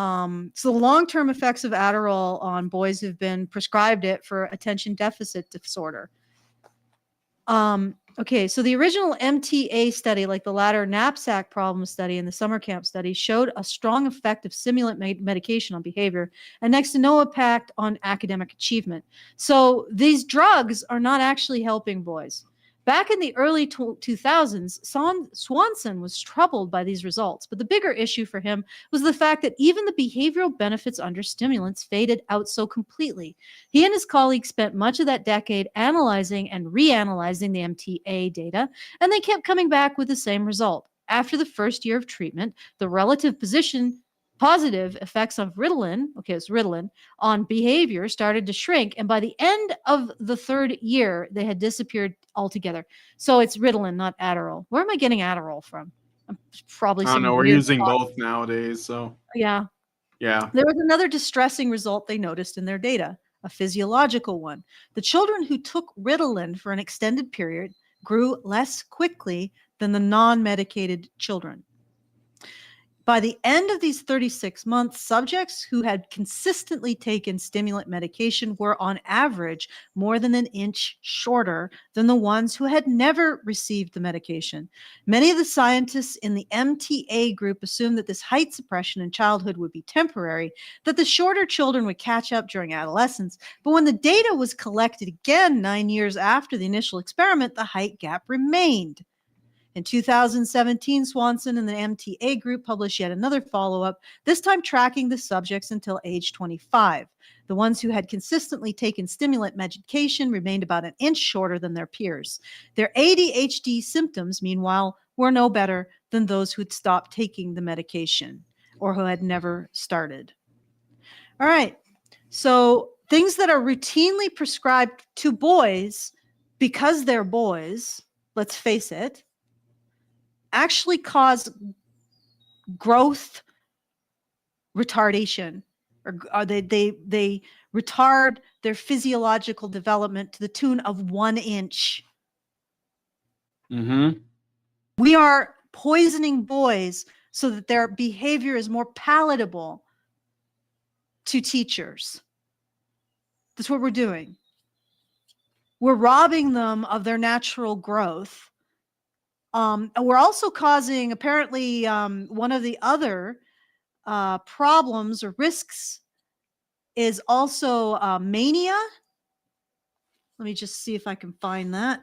so the long-term effects of Adderall on boys who've been prescribed it for attention deficit disorder. Okay, so the original MTA study, like the latter knapsack problem study and the summer camp study, showed a strong effect of stimulant medication on behavior and next to no impact on academic achievement. So these drugs are not actually helping boys. Back in the early 2000s, Swanson was troubled by these results, but the bigger issue for him was the fact that even the behavioral benefits under stimulants faded out so completely. He and his colleagues spent much of that decade analyzing and reanalyzing the MTA data, and they kept coming back with the same result. After the first year of treatment, the relative positive effects of Ritalin, okay, it's Ritalin, on behavior started to shrink, and by the end of the third year, they had disappeared altogether. So it's Ritalin, not Adderall. Where am I getting Adderall from? Probably I don't some know. We're weird using thought. both nowadays, so Yeah. yeah. There was another distressing result they noticed in their data, a physiological one. The children who took Ritalin for an extended period grew less quickly than the non-medicated children. By the end of these 36 months, subjects who had consistently taken stimulant medication were on average more than an inch shorter than the ones who had never received the medication. Many of the scientists in the MTA group assumed that this height suppression in childhood would be temporary, that the shorter children would catch up during adolescence. But when the data was collected again 9 years after the initial experiment, the height gap remained. In 2017, Swanson and the MTA group published yet another follow-up, this time tracking the subjects until age 25. The ones who had consistently taken stimulant medication remained about an inch shorter than their peers. Their ADHD symptoms, meanwhile, were no better than those who had stopped taking the medication or who had never started. All right, so things that are routinely prescribed to boys because they're boys, let's face it, actually cause growth retardation, or they retard their physiological development to the tune of 1 inch. Mm-hmm. We are poisoning boys so that their behavior is more palatable to teachers. That's what we're doing. We're robbing them of their natural growth. And we're also causing, apparently, one of the other problems or risks is also mania. Let me just see if I can find that.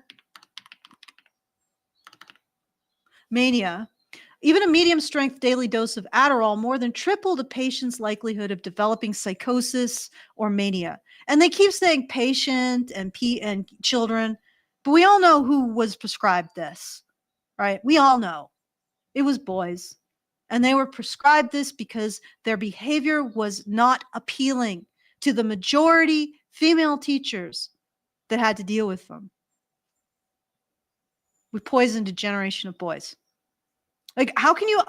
Mania. Even a medium strength daily dose of Adderall more than tripled a patient's likelihood of developing psychosis or mania. And they keep saying patient and children, but we all know who was prescribed this, right? We all know. It was boys. And they were prescribed this because their behavior was not appealing to the majority female teachers that had to deal with them. We poisoned a generation of boys. Like, how can you,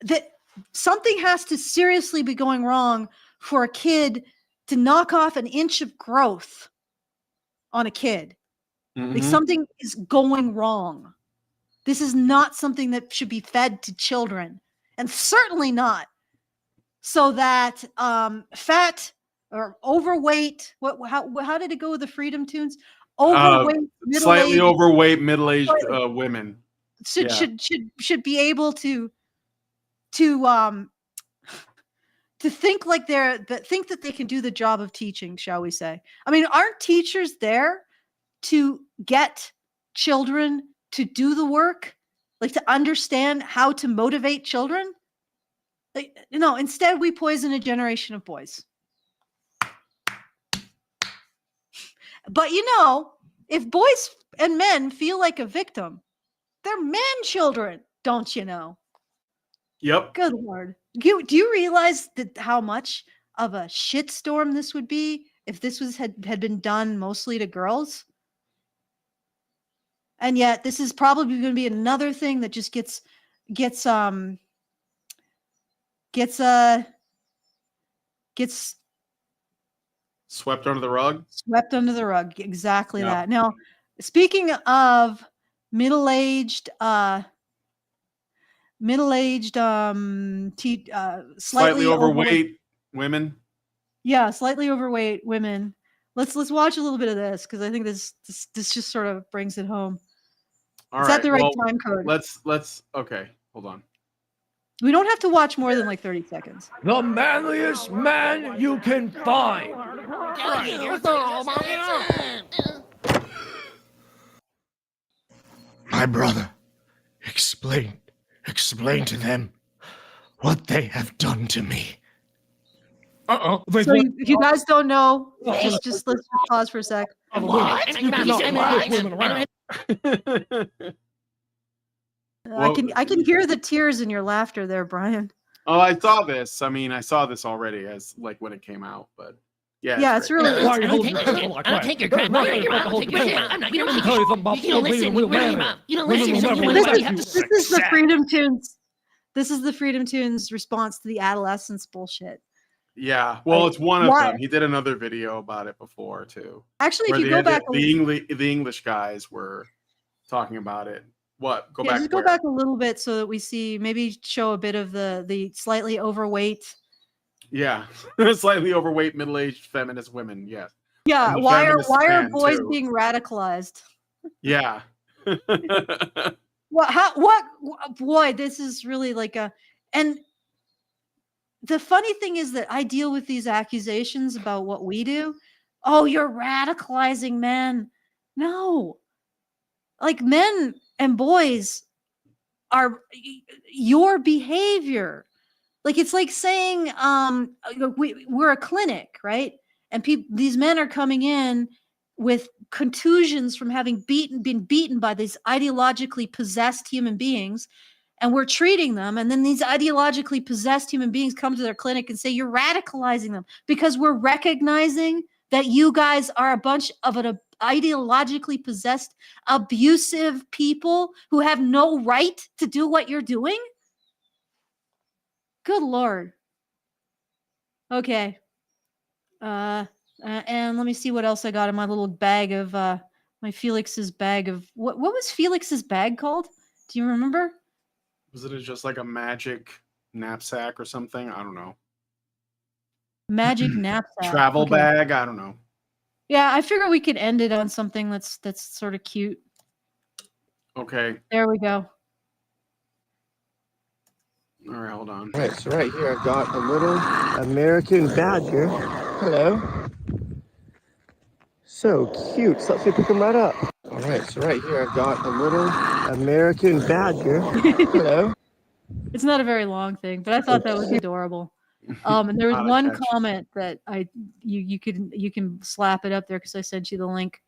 that something has to seriously be going wrong for a kid to knock off an inch of growth on a kid. Mm-hmm. Like, something is going wrong. This is not something that should be fed to children, and certainly not so that fat or overweight. How did it go with the Freedom Tunes? Overweight, slightly overweight, middle-aged women should be able to think like think that they can do the job of teaching, shall we say? I mean, aren't teachers there to get children to do the work, like to understand how to motivate children? Like, instead we poison a generation of boys. But if boys and men feel like a victim, they're man children, don't you know? Yep. Good Lord. Do you realize that how much of a shitstorm this would be if this had been done mostly to girls? And yet this is probably going to be another thing that just gets swept under the rug. Swept under the rug. Exactly Yep. that. Now, speaking of middle-aged, slightly overweight women. Yeah, slightly overweight women. Let's watch a little bit of this because I think this just sort of brings it home. All Is right. that the right well, time code? let's. Okay, hold on. We don't have to watch more than like 30 seconds. The manliest man you can find. My brother, explain to them what they have done to me. Uh-oh. So if you guys don't know, just let's just pause for a sec. What? You cannot push women around. I can hear the tears in your laughter there, Brian. Oh, I saw this. I mean, I saw this already as like when it came out, but yeah. Yeah, it's really. Why are you holding your pistol like that? Take your crap. Hold your pistol. Let me tell you something about being a real man. Women will never let you. This is the Freedom Tunes. This is the Freedom Tunes response to the adolescence bullshit. Yeah, well, Like, it's one of why- them. He did another video about it before too. Actually, if where you go back, the English guys were talking about it. What? Go back. just go back a little bit so that we see, maybe show a bit of the slightly overweight. Yeah, slightly overweight, middle-aged feminist women. Yes. Yeah, And the why are feminist man, boys too. being radicalized? Yeah. What boy, this is really like a. And the funny thing is that I deal with these accusations about what we do. Oh, you're radicalizing men. No. Like, men and boys are your behavior. Like, it's like saying we're a clinic, right? And these men are coming in with contusions from having been beaten by these ideologically possessed human beings, and we're treating them, and then these ideologically possessed human beings come to their clinic and say you're radicalizing them because we're recognizing that you guys are a bunch of an ideologically possessed, abusive people who have no right to do what you're doing. Good Lord. Okay. And let me see what else I got in my little bag of my Felix's bag of what was Felix's bag called? Do you remember? Was it just like a magic knapsack or something? I don't know. Magic knapsack. Travel Okay. bag? I don't know. Yeah, I figure we could end it on something that's sort of cute. Okay. There we go. All right, hold on. All right, so right here I've got a little American badger. Hello. So cute. So let's see if we come right up. All right, so right here I've got a little American badger. Hello. It's not a very long thing, but I thought that was adorable. And there was Not a one catch. comment that you can slap it up there because I sent you the link.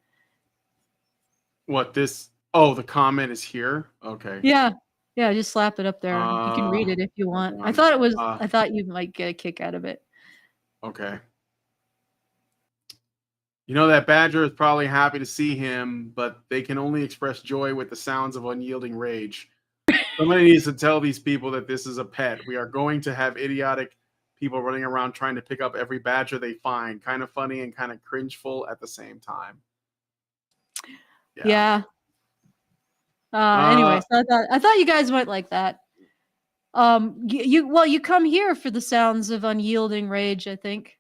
What this? Oh, the comment is here. Okay. Yeah, just slap it up there. You can read it if you want. hold I on. thought it was. I thought you might get a kick out of it. Okay. You know that badger is probably happy to see him, but they can only express joy with the sounds of unyielding rage. Somebody needs to tell these people that this is a pet. We are going to have idiotic people running around trying to pick up every badger they find. Kind of funny and kind of cringeful at the same time. Yeah. Anyway, so I thought you guys might like that. You come here for the sounds of unyielding rage, I think.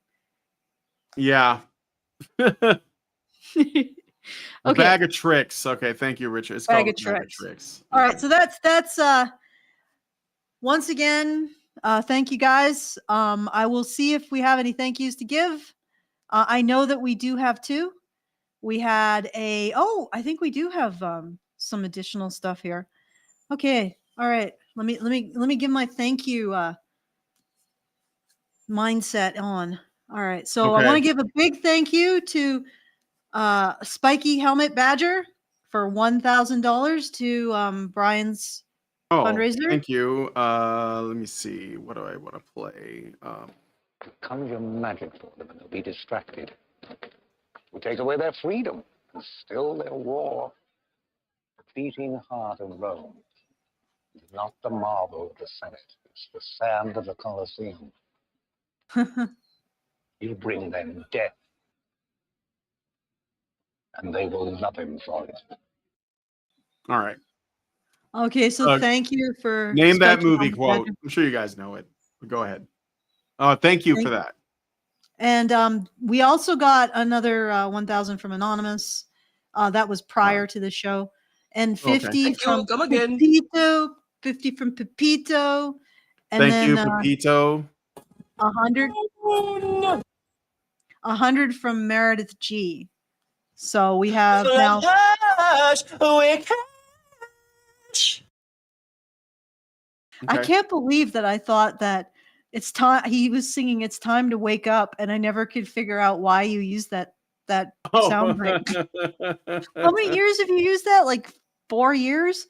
Yeah. Okay. Bag of tricks. Okay, thank you, Richard. It's Bag called of a bag of tricks. tricks. All right, so that's once again, thank you guys. I will see if we have any thank yous to give. I know that we do have two. We had I think we do have some additional stuff here. Okay. All right. Let me give my thank you mindset on. All right. So I want to give a big thank you to Spiky Helmet Badger for $1,000 to Brian's fundraiser. Thank you. Let me see. What do I want to play? Conjure magic for them and they'll be distracted. We take away their freedom and still their war. The beating heart of Rome is not the marble of the Senate, it's the sand of the Colosseum. You bring them death, and they will love him for it. All right. Okay, so thank you for name that Spiky movie Helmet quote. Badger. I'm sure you guys know it. But go ahead. Thank you for that. And we also got another 1,000 from Anonymous. That was prior to the show. and 50 Thank you. from Come again. Pepito, 50 from Pepito, and Thank then you, Pepito. 100 from Meredith G. So we have now. I Okay. can't believe that I thought that it's time. He was singing "It's Time to Wake Up," and I never could figure out why you used that Oh. soundbite. How many years have you used that? Like 4 years?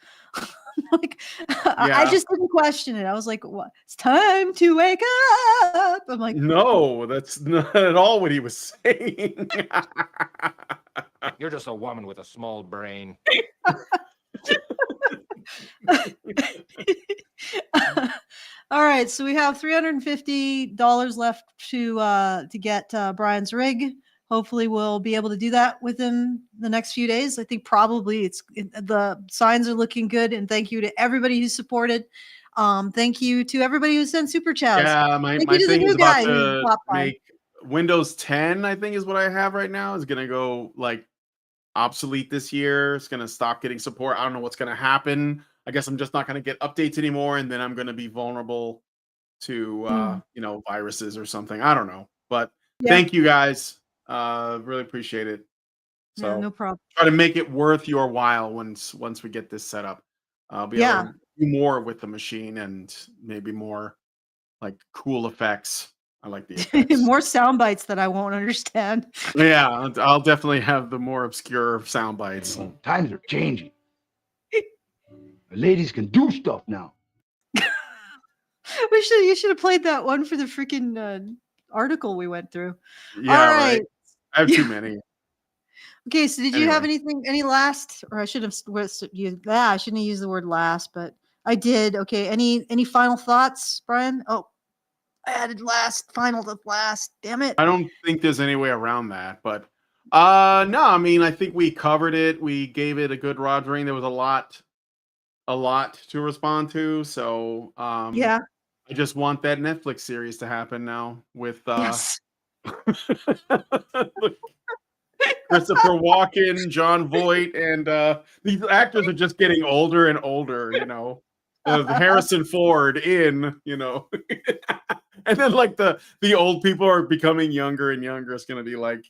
Like I Yeah. just didn't question it. I was like, "What? It's time to wake up." I'm like, No, that's not at all what he was saying. You're just a woman with a small brain. all right. So we have $350 left to get Brian's rig. Hopefully, we'll be able to do that within the next few days. I think probably the signs are looking good. And thank you to everybody who supported. Thank you to everybody who sent super chats. Yeah, my Thank you to the thing new is about guy who to popped by. make Windows 10, I think is what I have right now, is gonna go like obsolete this year. It's gonna stop getting support. I don't know what's gonna happen. I guess I'm just not gonna get updates anymore, and then I'm gonna be vulnerable to viruses or something. I don't know. But Yeah. thank you guys. Really appreciate it. So Yeah, no problem. try to make it worth your while once we get this set up. I'll be able to do more with the machine and maybe more like cool effects. I like the effects. More sound bites that I won't understand. Yeah, I'll definitely have the more obscure sound bites. Times are changing. Ladies can do stuff now. You should have played that one for the freaking article we went through. Yeah, All right. I have too many. Okay, so did you have Anyway. any last, or I should have I shouldn't have used the word last, but I did. Okay, any final thoughts, Brian? Oh, I added final to last. Damn it. I don't think there's any way around that, but no, I mean, I think we covered it. We gave it a good rogering. There was a lot to respond to, so Yeah. I just want that Netflix series to happen now with Yes. Christopher Walken, John Voight, and these actors are just getting older and older, Harrison Ford and then like the old people are becoming younger and younger. It's gonna be like,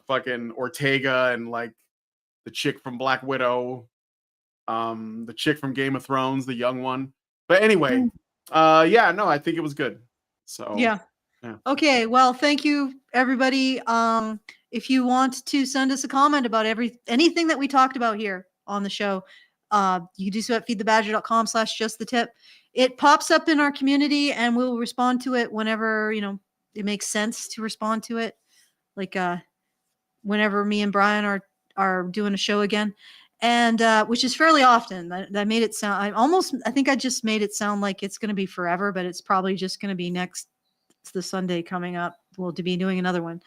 fucking Ortega and like the chick from Black Widow, the chick from Game of Thrones, the young one. But anyway, I think it was good. So Yeah. Okay, well, thank you, everybody. If you want to send us a comment about anything that we talked about here on the show, you can do so at feedthebadger.com/justthetip. It pops up in our community, and we'll respond to it whenever it makes sense to respond to it. Like whenever me and Brian are doing a show again, and which is fairly often. That made it sound. I think I just made it sound like it's going to be forever, but it's probably just going to be next. It's the Sunday coming up. We'll be doing another one,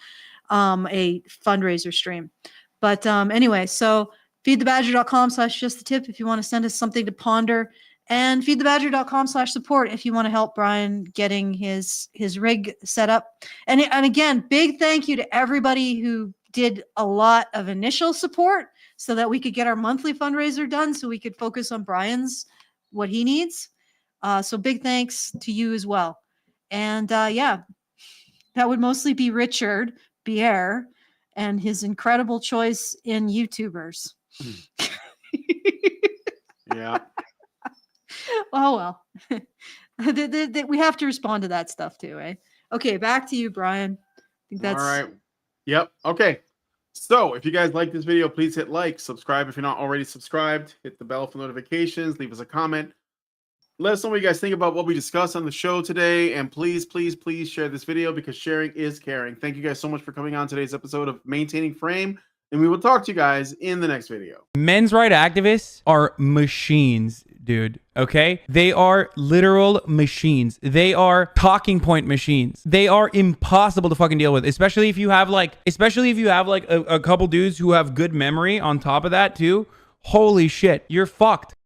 a fundraiser stream. But anyway, so feedthebadger.com/justthetip if you want to send us something to ponder, and feedthebadger.com/support if you want to help Brian getting his rig set up. And again, big thank you to everybody who did a lot of initial support so that we could get our monthly fundraiser done so we could focus on Brian's what he needs. So big thanks to you as well. And that would mostly be Richard Bier and his incredible choice in YouTubers. Yeah. Oh, well. We have to respond to that stuff too, eh? Okay, back to you, Brian. I think that's all right. Yep. Okay. So if you guys like this video, please hit like, subscribe if you're not already subscribed, hit the bell for notifications, leave us a comment. Let us know what you guys think about what we discussed on the show today. And please, please, please share this video because sharing is caring. Thank you guys so much for coming on today's episode of Maintaining Frame. And we will talk to you guys in the next video. Men's rights activists are machines, dude. Okay? They are literal machines. They are talking point machines. They are impossible to fucking deal with, especially if you have like a couple dudes who have good memory on top of that too. Holy shit, you're fucked.